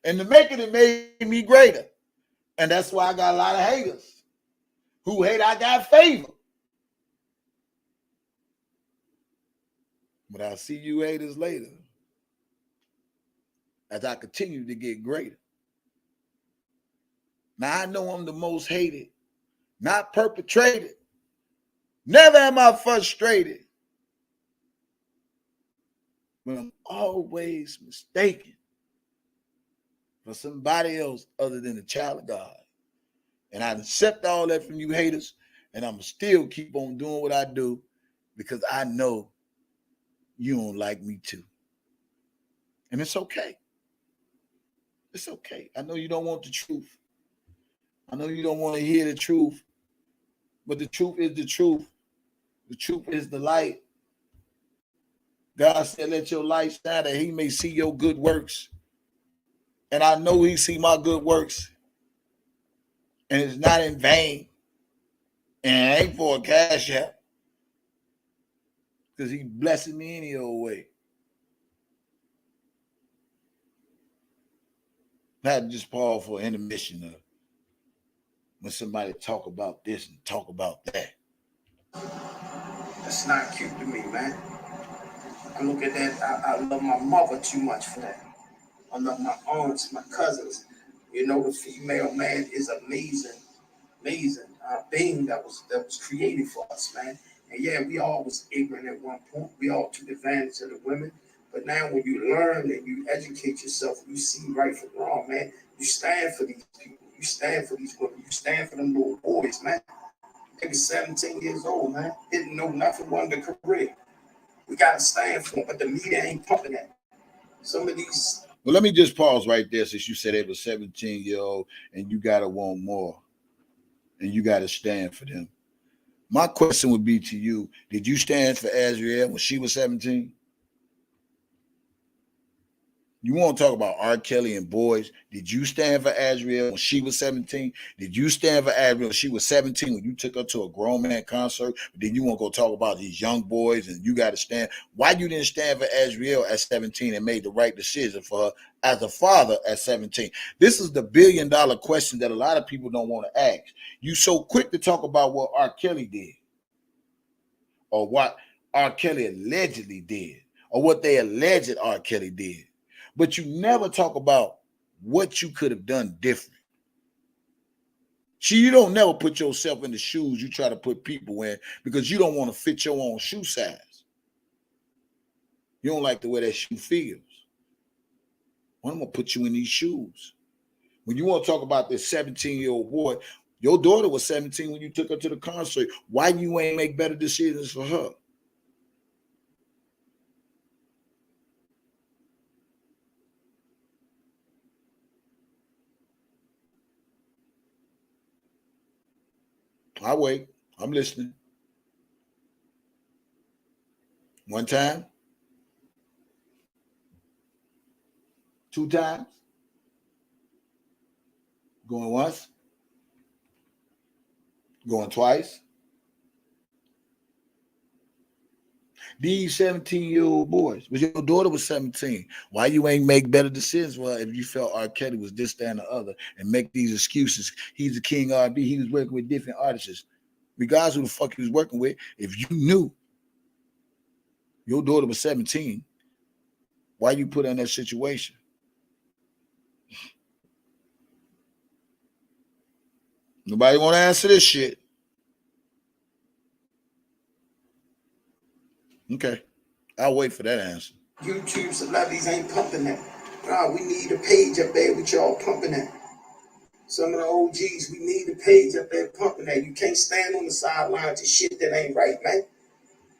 [SPEAKER 1] And the maker that made me greater. And that's why I got a lot of haters who hate I got favor. But I'll see you haters later as I continue to get greater. Now I know I'm the most hated, not perpetrated. Never am I frustrated. But I'm always mistaken for somebody else other than a child of God. And I accept all that from you haters, and I'm still keep on doing what I do because I know you don't like me too. And it's okay. It's okay. I know you don't want the truth. I know you don't want to hear the truth, but the truth is the truth. The truth is the light. God said, let your light shine that he may see your good works. And I know he see my good works. And it's not in vain. And it ain't for a cash app. Because he blessing me any old way. I had to just pause for intermission of when somebody talk about this and talk about that.
[SPEAKER 7] That's not cute to me, man. I look at that, I love my mother too much for that. I love my aunts, my cousins. You know, the female man is amazing being that was created for us, man. And yeah, we all was ignorant at one point. We all took advantage of the women. But now when you learn and you educate yourself, you see right from wrong, man. You stand for these people. You stand for these women. You stand for them little boys, man. They was 17 years old, man. Didn't know nothing, wanted a career. We got to stand for them, but the media ain't pumping that. Some of these...
[SPEAKER 1] Well, let me just pause right there since you said they was 17-year-old and you got to want more and you got to stand for them. My question would be to you, did you stand for Azriel when she was 17? You want to talk about R.Kelly and boys? Did you stand for Azriel when she was 17? Did you stand for Azriel when she was 17 when you took her to a grown man concert? But then you want to go talk about these young boys and you got to stand. Why you didn't stand for Azriel at 17 and made the right decision for her as a father at 17? This is the billion-dollar question that a lot of people don't want to ask. You so quick to talk about what R.Kelly did or what R.Kelly allegedly did or what they alleged R.Kelly did. But you never talk about what you could have done different. See, you don't never put yourself in the shoes you try to put people in because you don't want to fit your own shoe size. You don't like the way that shoe feels. Well, I'm going to put you in these shoes. When you want to talk about this 17-year-old boy, your daughter was 17 when you took her to the concert. Why you ain't make better decisions for her? I wait. I'm listening. One time? 2 times? Going once? Going twice? These 17-year-old boys, but your daughter was 17. Why you ain't make better decisions? Well, if you felt R. Kelly was this, that, and the other, and make these excuses. He's the king of R&B. He was working with different artists. Regardless who the fuck he was working with, if you knew your daughter was 17, Why you put in that situation? Nobody want to answer this shit. Okay. I'll wait for that answer.
[SPEAKER 7] YouTube celebrities ain't pumping that. Nah, we need a page up there with y'all pumping that. Some of the OGs, we need a page up there pumping that. You can't stand on the sidelines to shit that ain't right, man.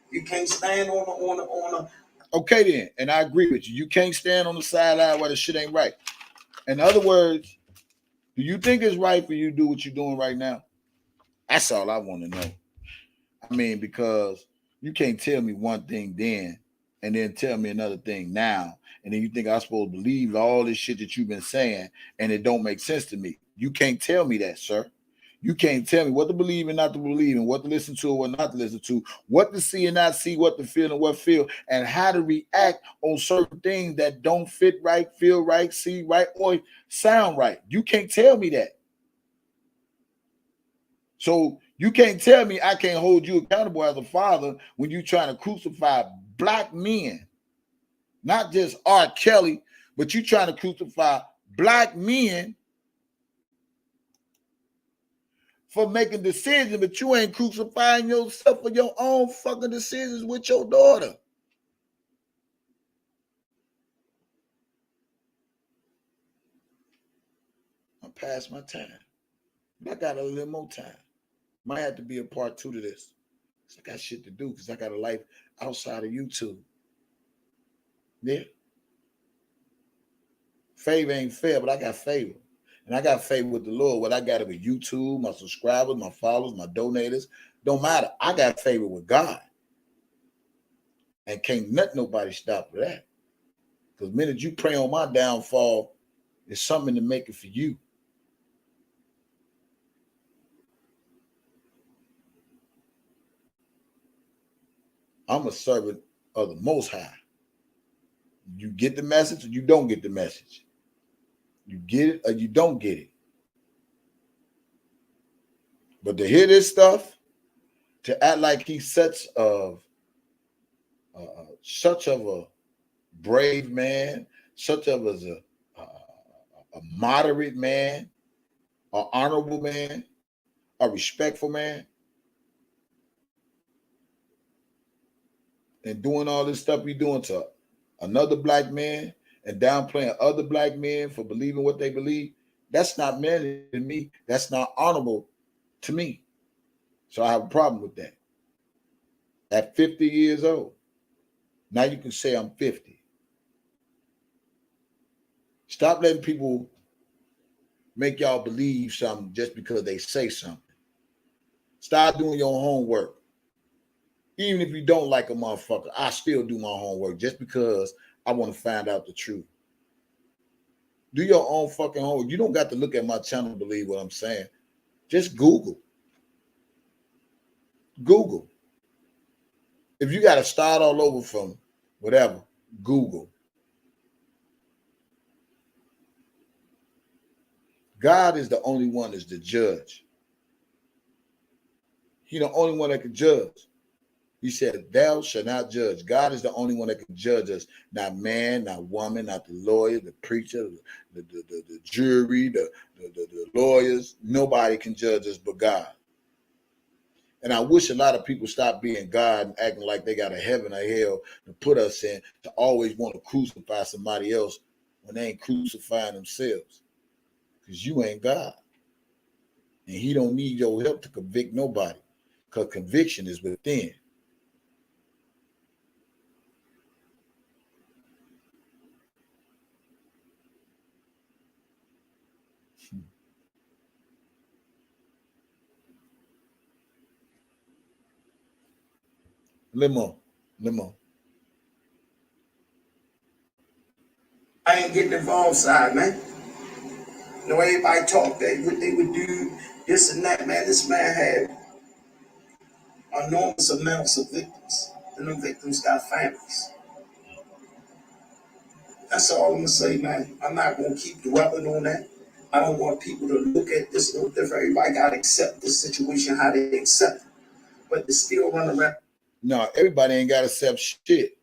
[SPEAKER 7] You can't stand on a.
[SPEAKER 1] Okay then, and I agree with you. You can't stand on the sideline while the shit ain't right. In other words, do you think it's right for you to do what you're doing right now? That's all I want to know. I mean, because you can't tell me one thing then and then tell me another thing now, and then you think I'm supposed to believe all this shit that you've been saying, and it don't make sense to me. You can't tell me that, sir. You can't tell me what to believe and not to believe, and what to listen to and what not to listen to, what to see and not see, what to feel and what feel, and how to react on certain things that don't fit right, feel right, see right, or sound right. You can't tell me that. So you can't tell me I can't hold you accountable as a father when you're trying to crucify black men, not just R.Kelly, but you're trying to crucify black men for making decisions, but you ain't crucifying yourself for your own fucking decisions with your daughter. I'm past my time. I got a little more time. Might have to be a part 2 to this. I got shit to do because I got a life outside of YouTube. Yeah. Favor ain't fair, but I got favor. And I got favor with the Lord. What I got it with YouTube, my subscribers, my followers, my donators. Don't matter. I got favor with God. And can't nobody stop that. Because the minute you pray on my downfall, it's something to make it for you. I'm a servant of the Most High. You get the message or you don't get the message. You get it or you don't get it. But to hear this stuff, to act like he's such a brave man, such of as a moderate man, an honorable man, a respectful man, and doing all this stuff you're doing to another black man and downplaying other black men for believing what they believe, that's not manly to me. That's not honorable to me. So I have a problem with that. At 50 years old, now you can say I'm 50. Stop letting people make y'all believe something just because they say something. Start doing your homework. Even if you don't like a motherfucker, I still do my homework just because I want to find out the truth. Do your own fucking homework. You don't got to look at my channel to believe what I'm saying. Just Google. Google. If you got to start all over from whatever, Google. God is the only one that's the judge. He's the only one that can judge. He said, thou shalt not judge. God is the only one that can judge us. Not man, not woman, not the lawyer, the preacher, the jury, the lawyers. Nobody can judge us but God. And I wish a lot of people stop being God and acting like they got a heaven or hell to put us in, to always want to crucify somebody else when they ain't crucifying themselves. Because you ain't God. And he don't need your help to convict nobody. Because conviction is within. Limo.
[SPEAKER 7] I ain't getting involved side, man. You know, everybody talk that what they would do, this and that, man. This man had enormous amounts of victims. And them victims got families. That's all I'm gonna say, man. I'm not gonna keep dwelling on that. I don't want people to look at this no different. Everybody gotta accept this situation how they accept it. But to still run around.
[SPEAKER 1] No, everybody ain't got to accept shit.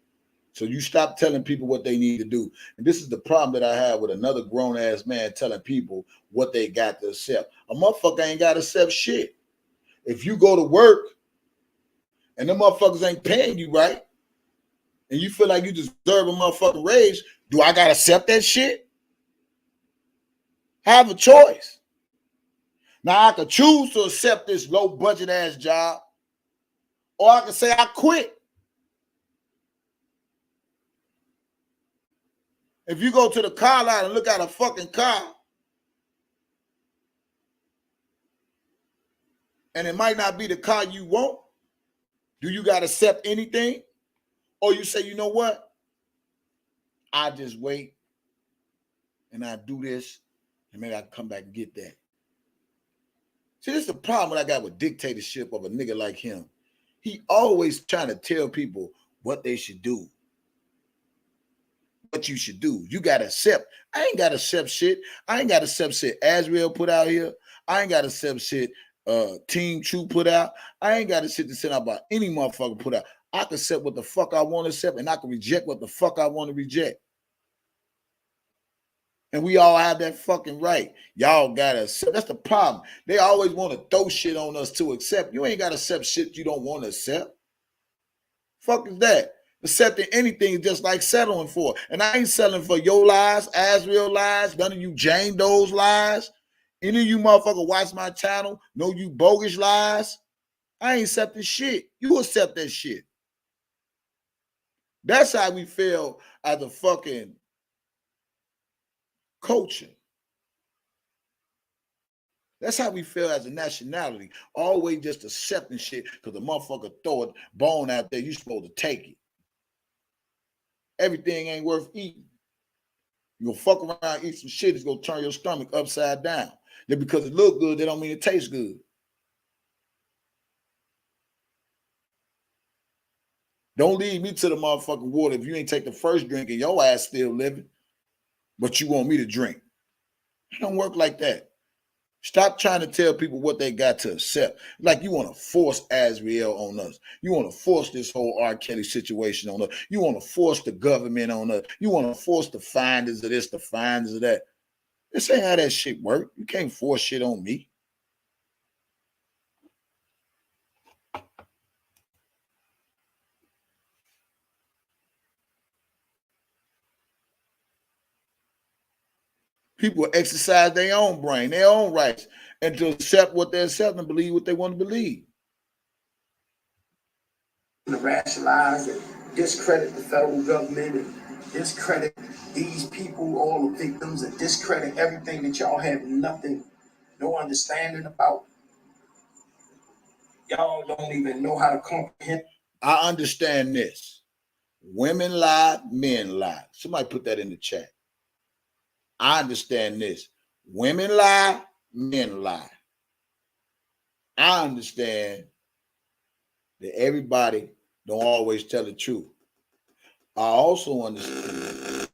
[SPEAKER 1] So you stop telling people what they need to do. And this is the problem that I have with another grown-ass man telling people what they got to accept. A motherfucker ain't got to accept shit. If you go to work and them motherfuckers ain't paying you right, and you feel like you deserve a motherfucking raise, do I got to accept that shit? Have a choice. Now, I could choose to accept this low-budget ass job, or I could say I quit. If you go to the car lot and look at a fucking car, and it might not be the car you want, do you got to accept anything? Or you say, you know what? I just wait and I do this, and maybe I can come back and get that. See, this is the problem that I got with dictatorship of a nigga like him. He always trying to tell people what they should do. What you should do. You got to accept. I ain't got to accept shit. I ain't got to accept shit Azrael put out here. I ain't got to accept shit Team True put out. I ain't got to sit to sit out about any motherfucker put out. I can accept what the fuck I want to accept, and I can reject what the fuck I want to reject. And we all have that fucking right. Y'all got to accept. That's the problem. They always want to throw shit on us to accept. You ain't got to accept shit you don't want to accept. Fuck is that? Accepting anything is just like settling for. And I ain't settling for your lies, Azrael lies, none of you Jane Doe's lies. Any of you motherfucker watch my channel, know you bogus lies. I ain't accepting shit. You accept that shit. That's how we feel as a fucking culture. That's how we feel as a nationality. Always just accepting shit because the motherfucker throw a bone out there, you supposed to take it. Everything ain't worth eating. You gonna fuck around, eat some shit, it's gonna turn your stomach upside down. Then because it look good, that don't mean it tastes good. Don't lead me to the motherfucking water if you ain't take the first drink and your ass still living, but you want me to drink. It don't work like that. Stop trying to tell people what they got to accept. Like you want to force Azrael on us. You want to force this whole R.Kelly situation on us. You want to force the government on us. You want to force the finders of this, the finders of that. This ain't how that shit work. You can't force shit on me. People exercise their own brain, their own rights, and to accept what they accept and believe what they want to believe.
[SPEAKER 7] To rationalize and discredit the federal government and discredit these people, all the victims, and discredit everything that y'all have no understanding about. Y'all don't even know how to comprehend.
[SPEAKER 1] I understand this. Women lie, men lie. Somebody put that in the chat. I understand this. Women lie, men lie. I understand that everybody don't always tell the truth. I also understand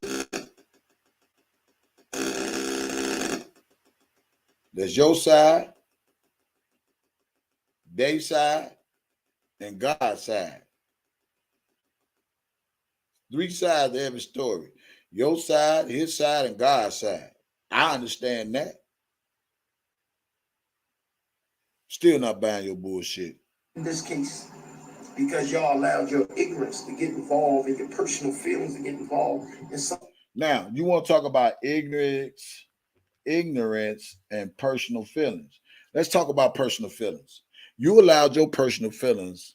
[SPEAKER 1] there's your side, their side, and God's side. 3 sides to every story. Your side, his side, and God's side. I understand that. Still not buying your bullshit.
[SPEAKER 7] In this case, because y'all allowed your ignorance to get involved and your personal feelings to get involved in something.
[SPEAKER 1] Now, you want to talk about ignorance, and personal feelings. Let's talk about personal feelings. You allowed your personal feelings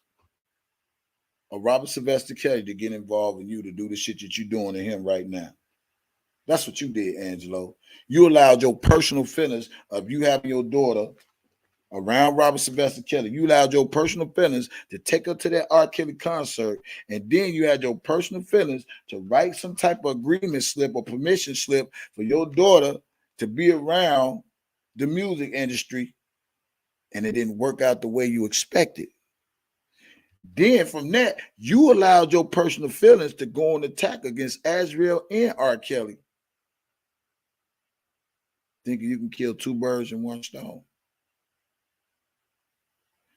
[SPEAKER 1] of Robert Sylvester Kelly to get involved in you to do the shit that you're doing to him right now. That's what you did, Angelo. You allowed your personal feelings of you having your daughter around Robert Sylvester Kelly. You allowed your personal feelings to take her to that R.Kelly concert, and then you had your personal feelings to write some type of agreement slip or permission slip for your daughter to be around the music industry, and it didn't work out the way you expected. Then from that, you allowed your personal feelings to go on attack against Azrael and R. Kelly, thinking you can kill 2 birds in 1 stone.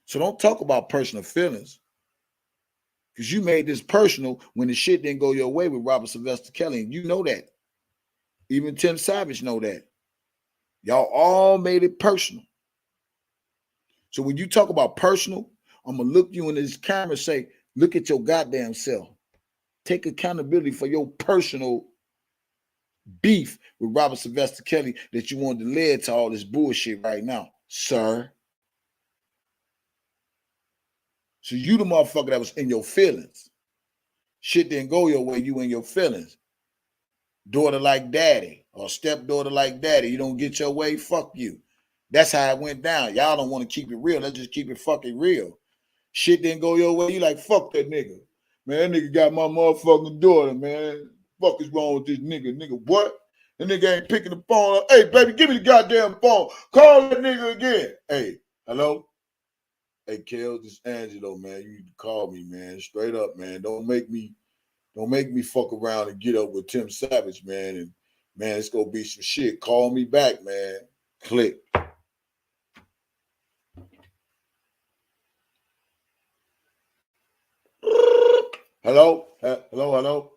[SPEAKER 1] So don't talk about personal feelings Because you made this personal when the shit didn't go your way with Robert Sylvester Kelly. And you know that. Even Tim Savage know that. Y'all all made it personal. So when you talk about personal, I'm going to look you in this camera and say, look at your goddamn self. Take accountability for your personal beef with Robert Sylvester Kelly that you wanted to lead to all this bullshit right now, sir. So you the motherfucker that was in your feelings. Shit didn't go your way, you in your feelings. Daughter like daddy or stepdaughter like daddy. You don't get your way, fuck you. That's how it went down. Y'all don't want to keep it real. Let's just keep it fucking real. Shit didn't go your way. You like, fuck that nigga. Man, that nigga got my motherfucking daughter, man. Fuck is wrong with this nigga? Nigga, what? That nigga ain't picking the phone up. Hey, baby, give me the goddamn phone. Call that nigga again. Hey, hello? Hey, Kel, this is Angelo, man. You need to call me, man. Straight up, man. Don't make me fuck around and get up with Tim Savage, man. And man, it's gonna be some shit. Call me back, man. Click. Hello? Hello?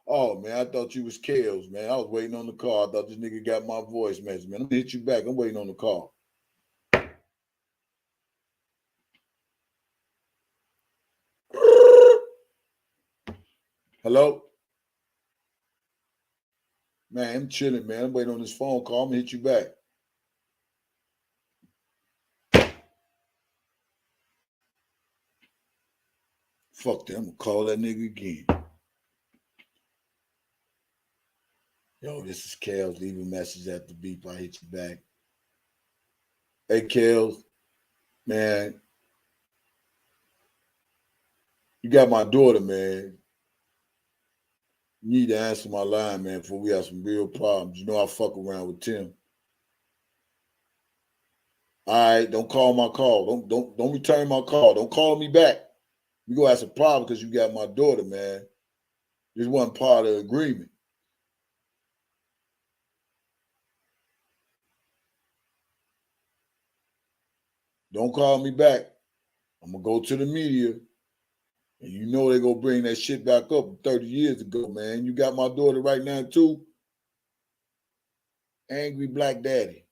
[SPEAKER 1] Oh, man, I thought you was Kels, man. I was waiting on the call. I thought this nigga got my voice message, man. I'm gonna hit you back. I'm waiting on the call. Hello? Man, I'm chilling, man. I'm waiting on this phone call. I'm gonna hit you back. Fuck that. I'm gonna call that nigga again. Yo, this is Kels. Leave a message at the beep. I hit you back. Hey, Kels, man. You got my daughter, man. You need to answer my line, man, before we have some real problems. You know I fuck around with Tim. All right, don't call my call. Don't return my call. Don't call me back. We gonna have some problem because you got my daughter, man. This wasn't part of the agreement. Don't call me back. I'm gonna go to the media, and you know they're gonna bring that shit back up 30 years ago, man. You got my daughter right now too. Angry black daddy.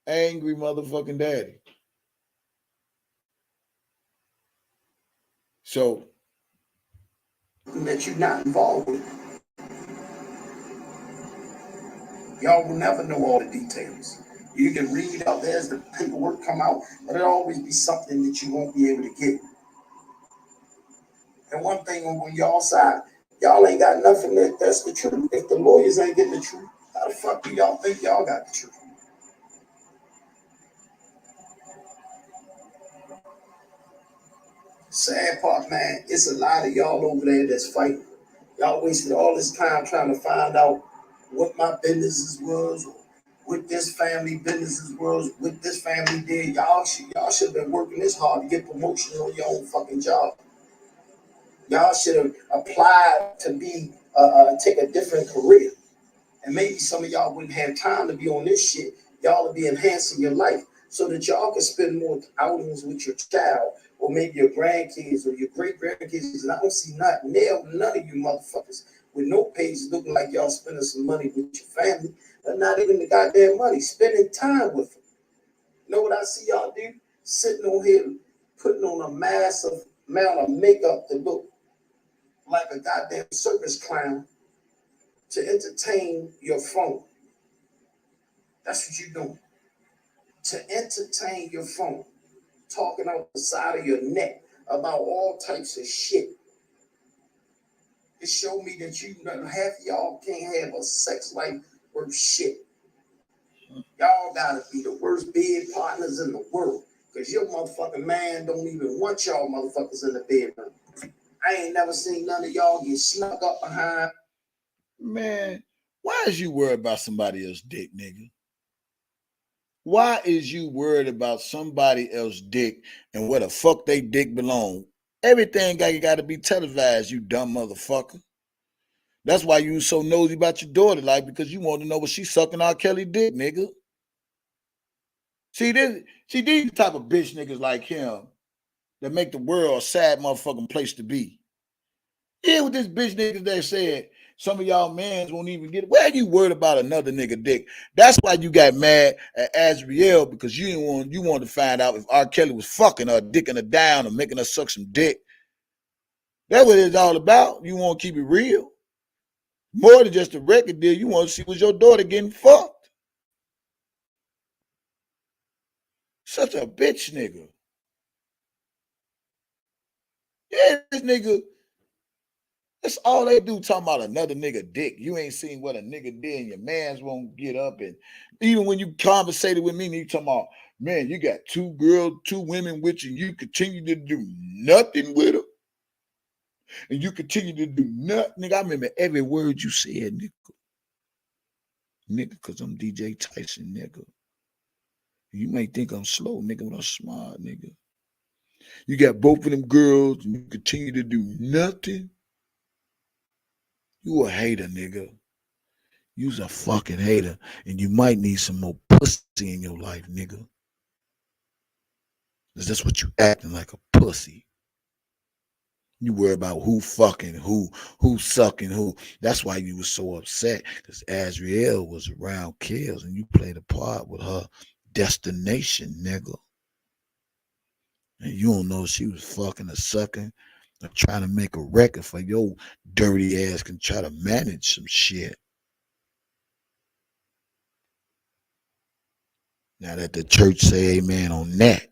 [SPEAKER 1] Angry motherfucking daddy. So
[SPEAKER 7] that you're not involved with. Y'all will never know all the details. You can read out there as the paperwork come out, but it'll always be something that you won't be able to get. And one thing on y'all side, y'all ain't got nothing that's the truth. If the lawyers ain't getting the truth, how the fuck do y'all think y'all got the truth? Sad part, man, it's a lot of y'all over there that's fighting. Y'all wasted all this time trying to find out what my businesses was, or what this family businesses was, what this family did. Y'all should have been working this hard to get promotions on your own fucking job. Y'all should have applied to be take a different career. And maybe some of y'all wouldn't have time to be on this shit. Y'all would be enhancing your life so that y'all can spend more outings with your child, or maybe your grandkids or your great grandkids. And I don't see none of you motherfuckers with no pages looking like y'all spending some money with your family, but not even the goddamn money, spending time with them. You know what I see y'all do? Sitting on here putting on a massive amount of makeup to look like a goddamn circus clown to entertain your phone. That's what you're doing. To entertain your phone. Talking out the side of your neck about all types of shit. It showed me that half of y'all can't have a sex life worth shit. Y'all gotta be the worst bed partners in the world. Because your motherfucking man don't even want y'all motherfuckers in the bedroom. I ain't never seen none of y'all get snuck up behind.
[SPEAKER 1] man, why is you worried about somebody else's dick, nigga? Why is you worried about somebody else's dick and where the fuck they dick belong? Everything got to be televised, you dumb motherfucker. That's why you so nosy about your daughter, like, because you want to know what she's sucking R.Kelly dick, nigga. See, these type of bitch niggas like him that make the world a sad motherfucking place to be. Yeah, with this bitch niggas that said some of y'all mans won't even get it. Why are you worried about another nigga dick? That's why you got mad at Azriel, because you wanted to find out if R.Kelly was fucking her, dicking her down, or making her suck some dick. That's what it's all about. You want to keep it real. More than just a record deal, you want to see was your daughter getting fucked. Such a bitch nigga. Yeah, this nigga, that's all they do, talking about another nigga dick. You ain't seen what a nigga did, and your mans won't get up. And even when you conversated with me, you talking about, man, you got 2 girls, 2 women with you, and you continue to do nothing with them. And you continue to do nothing. Nigga, I remember every word you said, nigga. Nigga, because I'm DJ Tyson, nigga. You may think I'm slow, nigga, but I'm smart, nigga. You got both of them girls, and you continue to do nothing. You a hater, nigga. You's a fucking hater, and you might need some more pussy in your life, nigga. Cause that's what you acting like, a pussy. You worry about who fucking who sucking who. That's why you was so upset, because Azriel was around Kills, and you played a part with her destination, nigga. And you don't know if she was fucking or sucking or trying to make a record for your dirty ass can try to manage some shit. Now that the church say amen on that,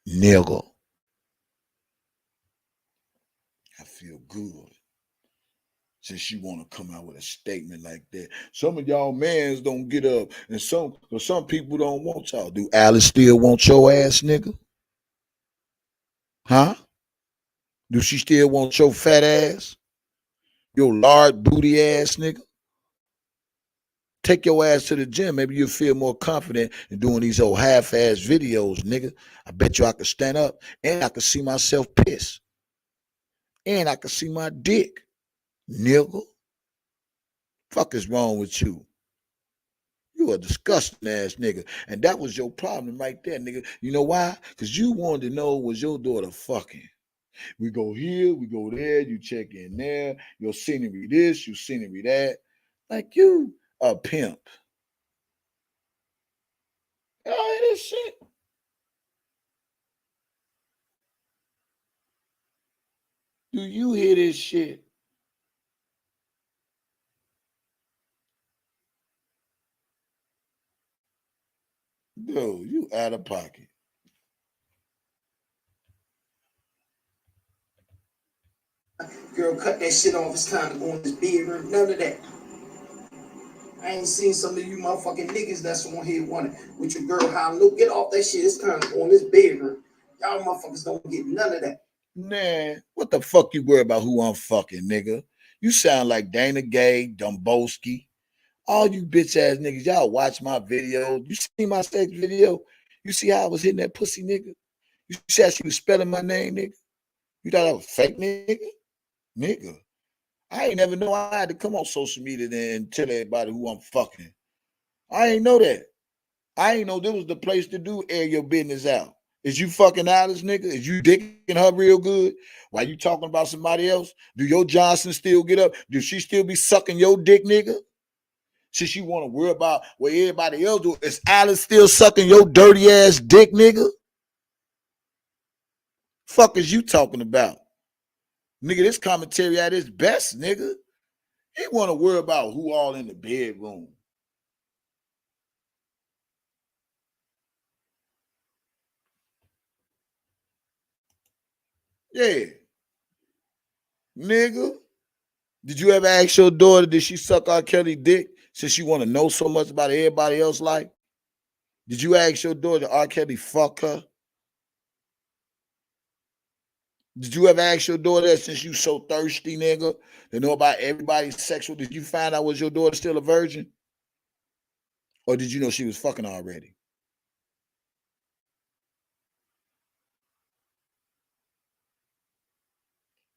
[SPEAKER 1] nigga, I feel good. Since you want to come out with a statement like that. Some of y'all mans don't get up, and some people don't want y'all. Do Alice still want your ass, nigga? Huh? Do she still want your fat ass? Your large booty ass, nigga? Take your ass to the gym. Maybe you'll feel more confident in doing these old half-ass videos, nigga. I bet you I could stand up and I could see myself piss. And I could see my dick, nigga. Fuck is wrong with you? You a disgusting ass nigga. And that was your problem right there, nigga. You know why? Because you wanted to know, was your daughter fucking? We go here, we go there, you check in there, your scenery this, your scenery that. Like you a pimp. Oh, this shit. Do you hear this shit? Dude, you out of pocket.
[SPEAKER 7] Girl, cut that shit off. It's time to go in this bedroom. None of that. I ain't seen some of you motherfucking niggas that's on here wanting with your girl hollering, look, get off that shit. It's time to go in this bedroom. Y'all motherfuckers don't get none of that.
[SPEAKER 1] Man, what the fuck you worry about who I'm fucking, nigga? You sound like Dana Gay, Domboski. All you bitch ass niggas, y'all watch my video. You see my sex video? You see how I was hitting that pussy, nigga? You see how she was spelling my name, nigga? You thought I was fake, nigga? Nigga. I ain't never know I had to come on social media and tell everybody who I'm fucking. I ain't know that. I ain't know this was the place to do air your business out. Is you fucking Alice, nigga? Is you dicking her real good? Why you talking about somebody else? Do your Johnson still get up? Do she still be sucking your dick, nigga? Since you want to worry about what everybody else do, is Alice still sucking your dirty ass dick, nigga? Fuck is you talking about? Nigga, this commentary at its best, nigga. He want to worry about who all in the bedroom. Yeah. Nigga. Did you ever ask your daughter, did she suck R.Kelly dick since you want to know so much about everybody else's life? Did you ask your daughter, R.Kelly fuck her? Did you ever ask your daughter that since you so thirsty, nigga, to know about everybody's sexual? Did you find out was your daughter still a virgin? Or did you know she was fucking already?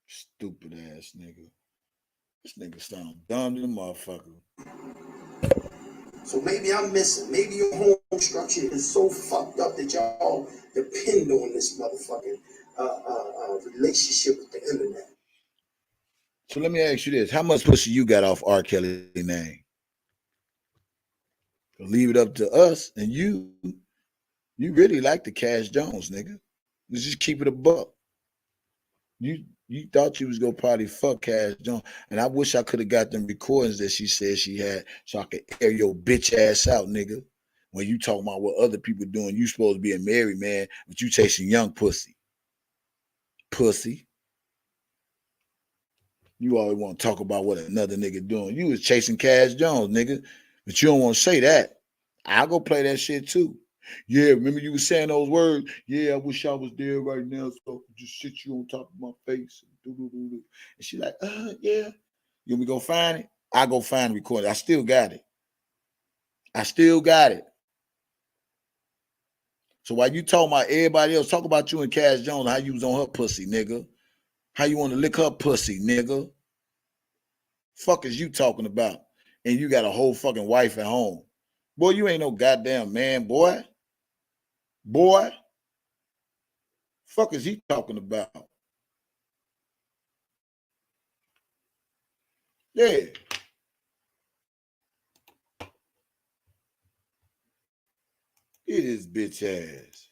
[SPEAKER 1] Stupid ass nigga. This nigga sound dumb to the motherfucker.
[SPEAKER 7] So maybe I'm missing. Maybe your home structure is so fucked up that y'all depend on this motherfucking relationship with the internet.
[SPEAKER 1] So let me ask you this: how much pussy you got off R.Kelly name? Leave it up to us, and you really like the Cash Jones, nigga. Let's just keep it a buck. You thought you was gonna probably fuck Cash Jones, and I wish I could have got them recordings that she said she had, so I could air your bitch ass out, nigga. When you talking about what other people doing, you supposed to be a married man, but you chasing young pussy. Pussy. You always want to talk about what another nigga doing. You was chasing Cash Jones, nigga, but you don't want to say that. I'll go play that shit too. Yeah, remember you was saying those words? Yeah, I wish I was there right now so I could just sit you on top of my face. And she like, yeah. You want me to go find it? I go find the recording. I still got it. So while you talking about everybody else, talk about you and Cash Jones, how you was on her pussy, nigga. How you want to lick her pussy, nigga. Fuck is you talking about? And you got a whole fucking wife at home. Boy, you ain't no goddamn man, boy. Boy. Fuck is he talking about? Yeah. It is bitch ass.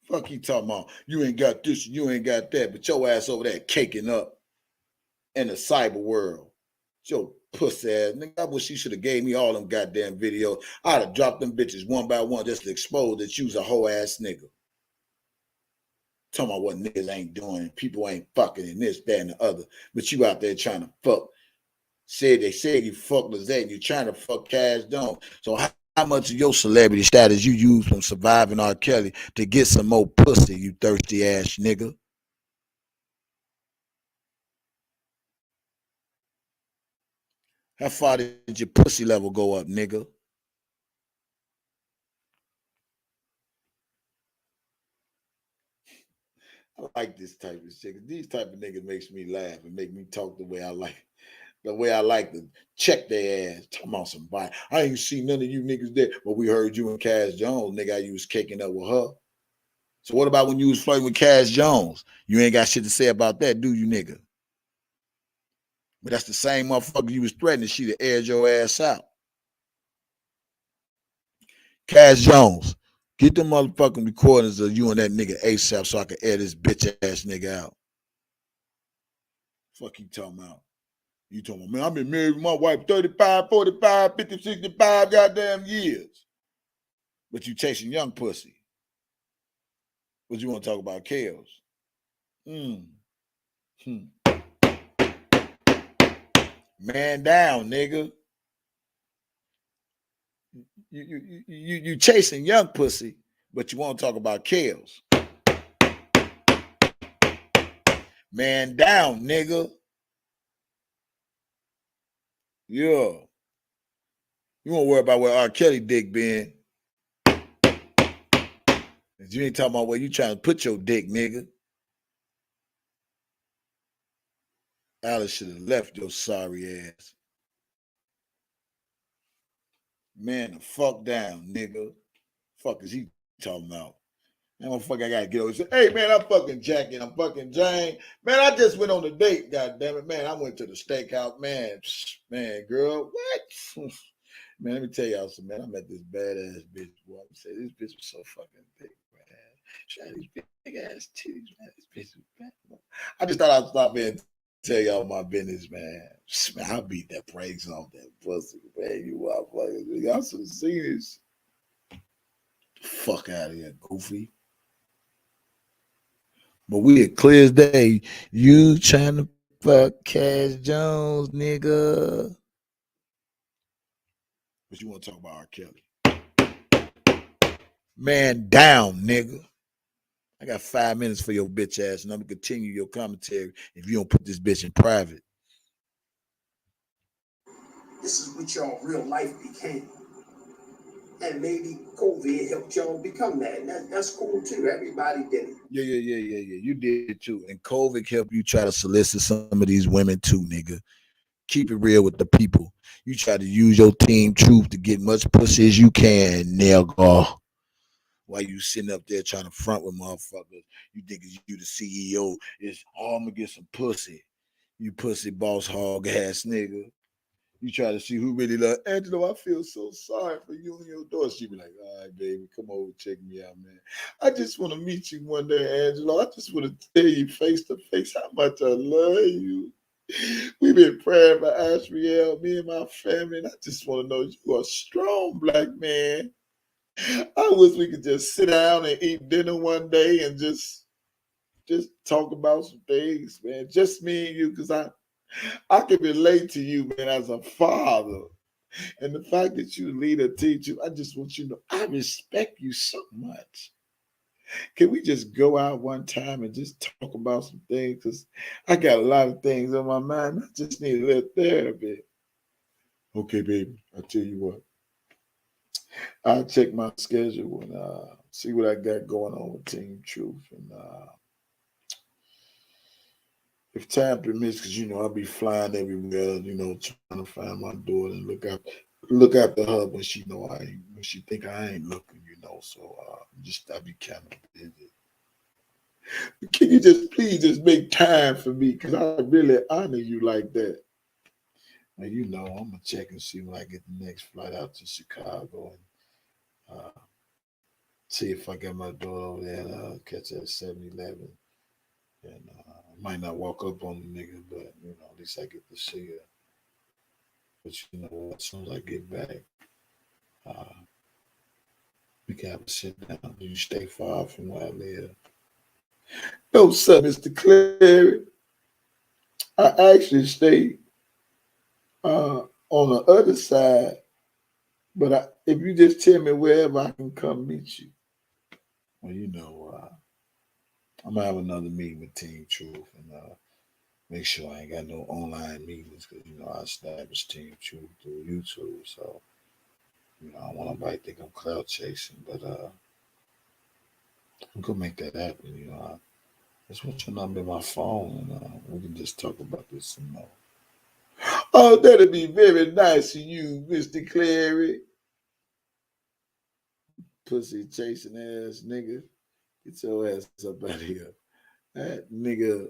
[SPEAKER 1] Fuck you talking about? You ain't got this, you ain't got that, but your ass over there caking up in the cyber world. Your pussy ass. Nigga, I wish you should have gave me all them goddamn videos. I'd have dropped them bitches one by one just to expose that you was a hoe ass nigga. Talking about what niggas ain't doing, people ain't fucking and this, that, and the other. But you out there trying to fuck. They said you fuck Lizette and you trying to fuck Cash Jones. So how much of your celebrity status you use from surviving R. Kelly to get some more pussy, you thirsty ass nigga? How far did your pussy level go up, nigga? I like this type of shit. These type of niggas makes me laugh and make me talk the way I like. The way I like to check their ass. Talking about somebody. I ain't seen none of you niggas there, but we heard you and Cash Jones, nigga, you was kicking up with her. So what about when you was flirting with Cash Jones? You ain't got shit to say about that, do you, nigga? But that's the same motherfucker you was threatening. She'd have aired your ass out. Cash Jones, get the motherfucking recordings of you and that nigga ASAP so I can air this bitch ass nigga out. Fuck you talking about? You talking about, man, I've been married with my wife 35, 45, 50, 65 goddamn years. But you chasing young pussy. What you want to talk about, Kales? Man down, nigga. You chasing young pussy, but you want to talk about Kales. Man down, nigga. Yeah. You won't worry about where R.Kelly dick been. You ain't talking about where you trying to put your dick, nigga. Alice should have left your sorry ass. Man, the fuck down, nigga. Fuck is he talking about? Man, motherfucker, I gotta get over and say, hey, man, I'm fucking Jackie, I'm fucking Jane. Man, I just went on a date, goddammit. Man, I went to the steakhouse. Man, girl, what? Man, let me tell y'all something, man. I met this badass bitch. Boy, I say this bitch was so fucking thick, man. She had these big ass titties, man. This bitch was bad. I just thought I'd stop in and tell y'all my business, man. Man, I beat that brakes off that pussy, man. You motherfuckers. Y'all should have seen this. Fuck out of here, goofy. But we at clear as day. You trying to fuck Cash Jones, nigga. But you want to talk about R. Kelly. Man down, nigga. I got 5 minutes for your bitch ass, and I'm going to continue your commentary if you don't put this bitch in private.
[SPEAKER 7] This is what y'all real life became. And maybe COVID helped y'all become that. And that's cool too. Everybody did it.
[SPEAKER 1] Yeah. You did it too. And COVID helped you try to solicit some of these women too, nigga. Keep it real with the people. You try to use your team truth to get much pussy as you can, nigga. while you sitting up there trying to front with motherfuckers. You think you the CEO. It's, oh, I'm gonna get some pussy. You pussy boss hog ass nigga. You try to see who really love Angelo. I feel so sorry for you and your daughter. She be like, all right, baby, come over, check me out, man. I just want to meet you one day, Angelo. I just want to tell you face to face how much I love you. We've been praying for Ashriel, me and my family, and I just want to know you are a strong black man. I wish we could just sit down and eat dinner one day and just talk about some things, man. Just me and you, because I can relate to you, man, as a father. And the fact that you lead a teacher, I just want you to know I respect you so much. Can we just go out one time and just talk about some things? Because I got a lot of things on my mind. I just need a little therapy. Okay, baby. I'll tell you what. I'll check my schedule and see what I got going on with Team Truth. And if time permits, because I'll be flying everywhere, trying to find my daughter and look after her when she when she think I ain't looking, So I'll be kind of busy. Can you just please just make time for me? Because I really honor you like that. Now, I'm gonna check and see when I get the next flight out to Chicago and see if I got my daughter over there and catch her at 7-Eleven. And I might not walk up on the nigga, but at least I get to see her. But as soon as I get back, we can have a sit down. You stay far from where I live. No, sir, Mr. Clary. I actually stay on the other side, but if you just tell me wherever I can come meet you. Well, I'm gonna have another meeting with Team Truth and make sure I ain't got no online meetings because I established Team Truth through YouTube, so I don't want nobody to think I'm cloud chasing, but I'm gonna make that happen. I just want your number in my phone and we can just talk about this some more. Oh, that'd be very nice of you, Mr. Clary. Pussy chasing ass nigga. Get your ass up out of here. That nigga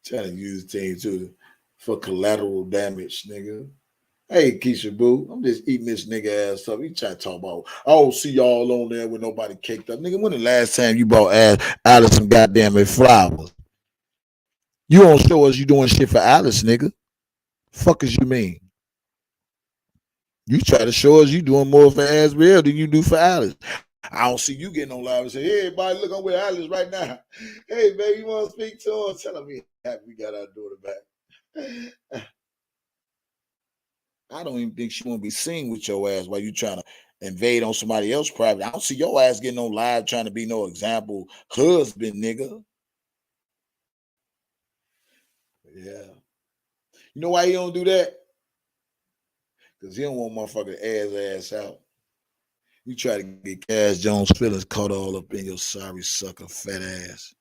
[SPEAKER 1] trying to use Team Truth for collateral damage, nigga. Hey, Keisha Boo, I'm just eating this nigga ass up. He trying to talk about, I don't see y'all on there with nobody caked up. Nigga, when the last time you bought Alice some goddamn flowers? You don't show us you doing shit for Alice, nigga. Fuck as you mean? You try to show us you doing more for Asriel than you do for Alice. I don't see you getting on live and say, hey, everybody, look, I'm with Alice right now. Hey, baby, you want to speak to her? Tell him we happy we got our daughter back. I don't even think she want to be seen with your ass while you trying to invade on somebody else's private. I don't see your ass getting on live trying to be no example husband, nigga. Yeah. You know why he don't do that? Because he don't want motherfucker ass out. You try to get Cass Jones' feelings caught all up in your sorry sucker fat ass.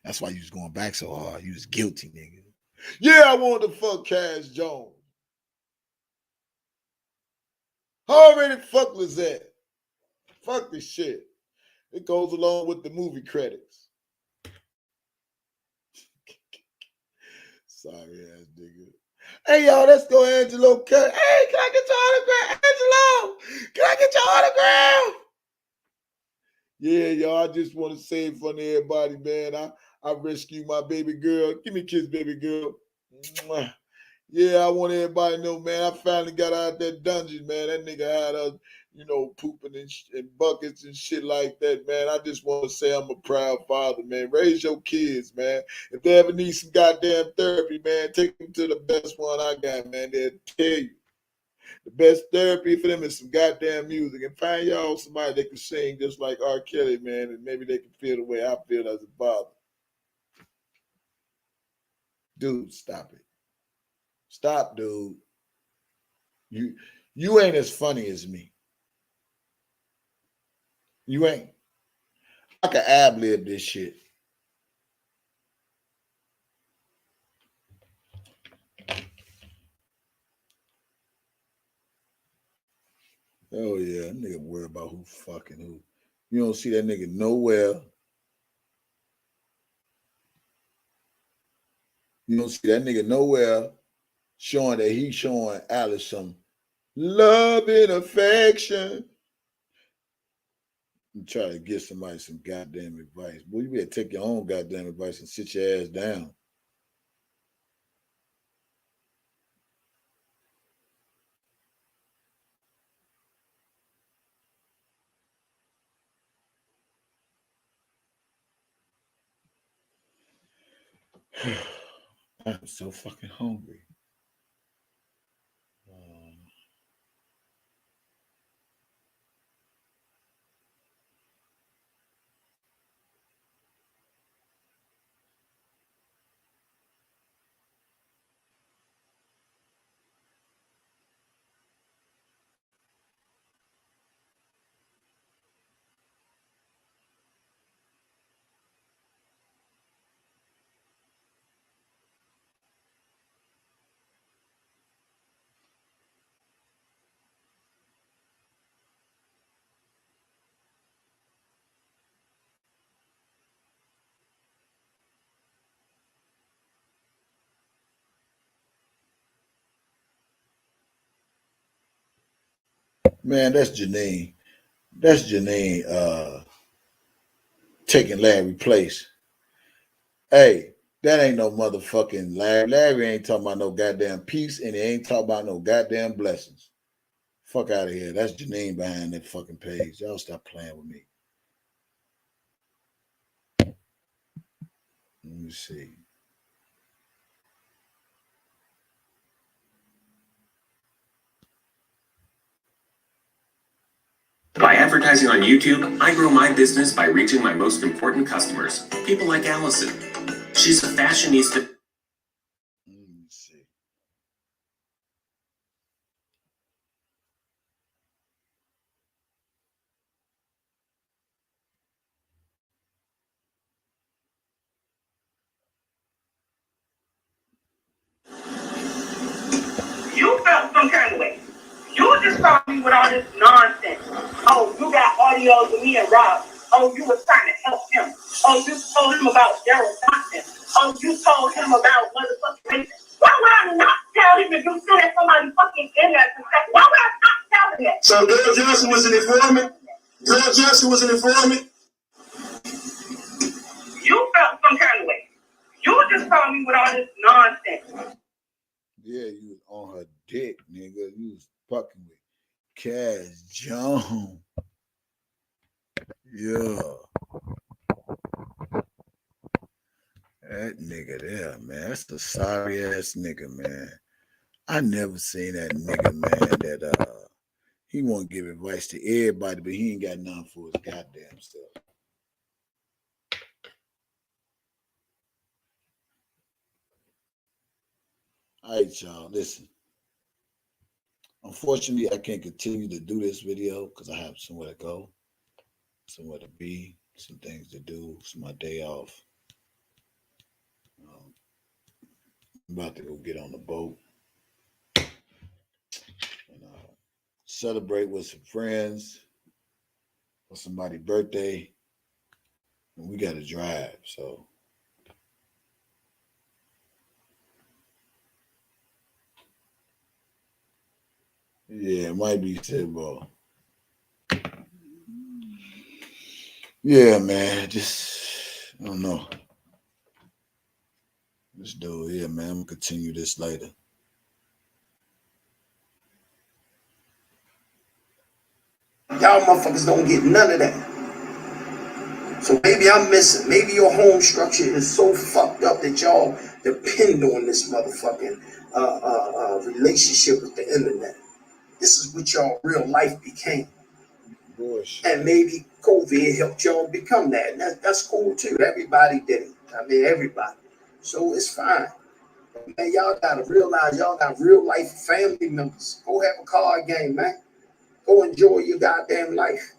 [SPEAKER 1] That's why you was going back so hard. You was guilty, nigga. Yeah, I wanted to fuck Cass Jones. How already fuck was that? Fuck this shit. It goes along with the movie credits. Sorry ass nigga. Hey y'all, let's go Angelo Clary. Hey, can I get your autograph? Angelo, can I get your autograph? Yeah, y'all, I just want to say in front of everybody, man, I rescued my baby girl. Give me a kiss, baby girl. Mwah. Yeah, I want everybody to know, man, I finally got out that dungeon, man. That nigga had us, pooping in buckets and shit like that, man. I just want to say I'm a proud father, man. Raise your kids, man. If they ever need some goddamn therapy, man, take them to the best one I got, man. They'll tell you. The best therapy for them is some goddamn music. And find y'all somebody that can sing just like R.Kelly, man, and maybe they can feel the way I feel as a father. Dude, stop it. Stop, dude. You ain't as funny as me. You ain't. I can ad-lib this shit. Oh yeah, that nigga worry about who fucking who. You don't see that nigga nowhere. You don't see that nigga nowhere showing that he's showing Alice some love and affection. You try to give somebody some goddamn advice. Boy, you better take your own goddamn advice and sit your ass down. I'm so fucking hungry. Man, that's Janine. That's Janine taking Larry's place. Hey, that ain't no motherfucking Larry. Larry ain't talking about no goddamn peace, and he ain't talking about no goddamn blessings. Fuck out of here. That's Janine behind that fucking page. Y'all stop playing with me. Let me see.
[SPEAKER 8] By advertising on YouTube, I grow my business by reaching my most important customers, people like Allison. She's a fashionista.
[SPEAKER 1] Let me see.
[SPEAKER 4] You felt some kind of way. You just saw me with all this nonsense. Oh, you got audios with me and Rob. Oh, you was trying to help him. Oh, you told him about Daryl Johnson. Oh, you told him about motherfucking Mason. Why would I not tell him if you still had somebody fucking in that? Why would I not tell him that? So Daryl Johnson was an informant? Daryl Johnson was an informant? You felt some kind of way. You just saw me with all this nonsense.
[SPEAKER 1] Yeah, you was on her dick, nigga. You was fucking with Cass Jones. Yeah. That nigga there, man. That's a sorry ass nigga, man. I never seen that nigga, man, that he won't give advice to everybody, but he ain't got none for his goddamn self. All right, y'all, listen. Unfortunately, I can't continue to do this video because I have somewhere to go, somewhere to be, some things to do. It's my day off. I'm about to go get on the boat and celebrate with some friends for somebody's birthday. And we got to drive, so. Yeah, it might be Sidball. Yeah, man, just, I don't know. Let's do it here, man. I'm going to continue this later.
[SPEAKER 7] Y'all motherfuckers don't get none of that. So maybe I'm missing. Maybe your home structure is so fucked up that y'all depend on this motherfucking relationship with the internet. This is what y'all real life became.
[SPEAKER 1] Bullshit.
[SPEAKER 7] And maybe COVID helped y'all become that. And that's cool too. Everybody did it. I mean, everybody. So it's fine. Man, y'all gotta realize y'all got real life family members. Go have a card game, man. Go enjoy your goddamn life.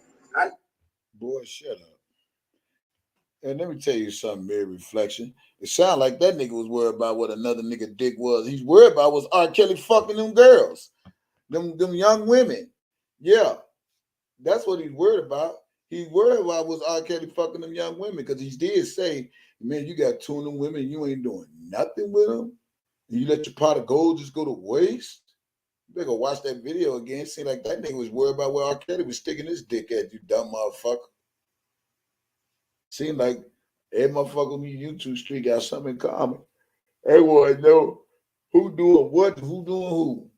[SPEAKER 1] Boy, shut up. And let me tell you something, mere reflection. It sounded like that nigga was worried about what another nigga dick was. He's worried about was R. Kelly fucking them girls, them young women. Yeah, that's what he's worried about. He's worried about was R. Kelly fucking them young women because he did say, man, you got two of them women, you ain't doing nothing with them. You let your pot of gold just go to waste. You better go watch that video again. Seemed like that nigga was worried about where R. Kelly was sticking his dick at, you dumb motherfucker. Seemed like every motherfucker on the YouTube street got something in common. Everyone know who doing what, who doing who.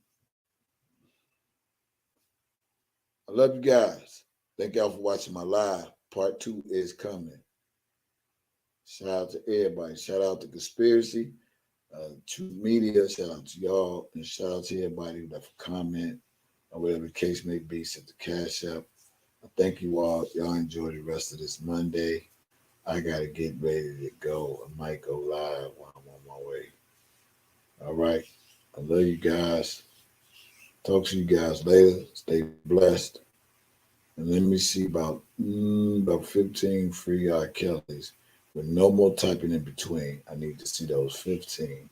[SPEAKER 1] I love you guys. Thank y'all for watching my live. Part 2 is coming. Shout out to everybody. Shout out to Conspiracy, True Media. Shout out to y'all. And shout out to everybody who left a comment or whatever the case may be. Set the cash up. Thank you all. Y'all enjoy the rest of this Monday. I got to get ready to go. I might go live while I'm on my way. All right. I love you guys. Talk to you guys later. Stay blessed. And let me see about 15 free R.Kellys with no more typing in between. I need to see those 15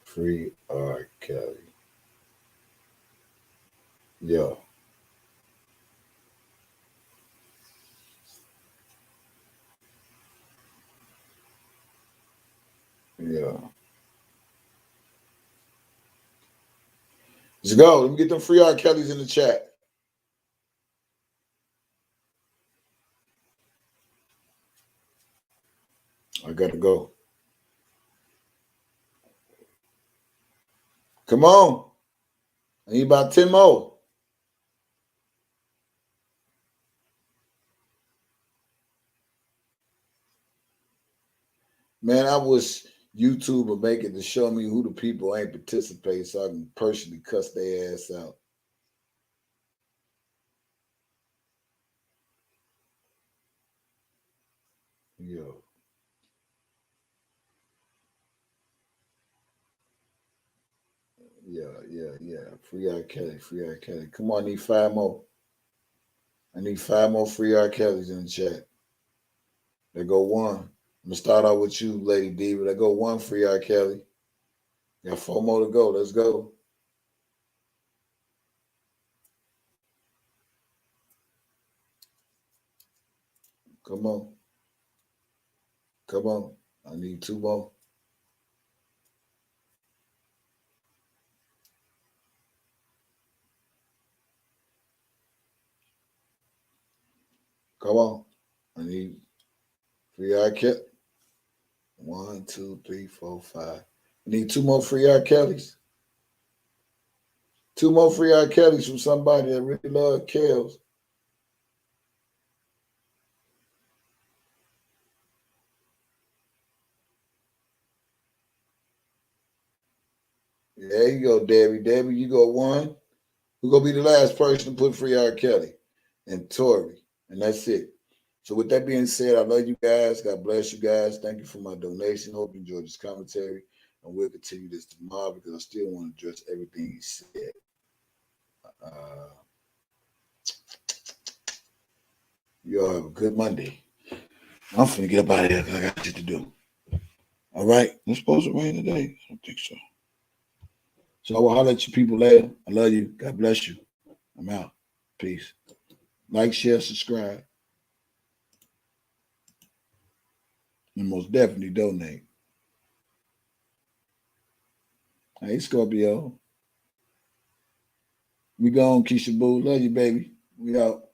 [SPEAKER 1] free R.Kelly. Yeah. Yeah. Let's go. Let me get them free R.Kellys in the chat. I gotta go. Come on. I need about 10 more. Man, I wish YouTube would make it to show me who the people ain't participate so I can personally cuss their ass out. Yo. Yeah. Free R.Kelly, free R.Kelly. Come on, I need 5 more. I need 5 more free R.Kellys in the chat. There go one. I'm gonna start out with you, Lady Diva. There go one free R.Kelly. Got 4 more to go. Let's go. Come on. Come on. I need 2 more. Come on. I need free R.Kelly. 1, 2, 3, 4, 5. I need 2 more free R.Kellys. 2 more free R.Kellys from somebody that really loves Kells. There you go, Debbie. Debbie, you go 1. Who's gonna be the last person to put free R.Kelly? And Tori. And that's it. So with that being said, I love you guys. God bless you guys. Thank you for my donation. Hope you enjoyed this commentary. And we'll continue this tomorrow because I still want to address everything he said. You all have a good Monday. I'm finna get up out of here because I got shit to do. All right. It's supposed to rain today. I don't think so. So I will holler at you people later. I love you. God bless you. I'm out. Peace. Like, share, subscribe. And most definitely donate. Hey, Scorpio. We gone, Keisha Boo. Love you, baby. We out.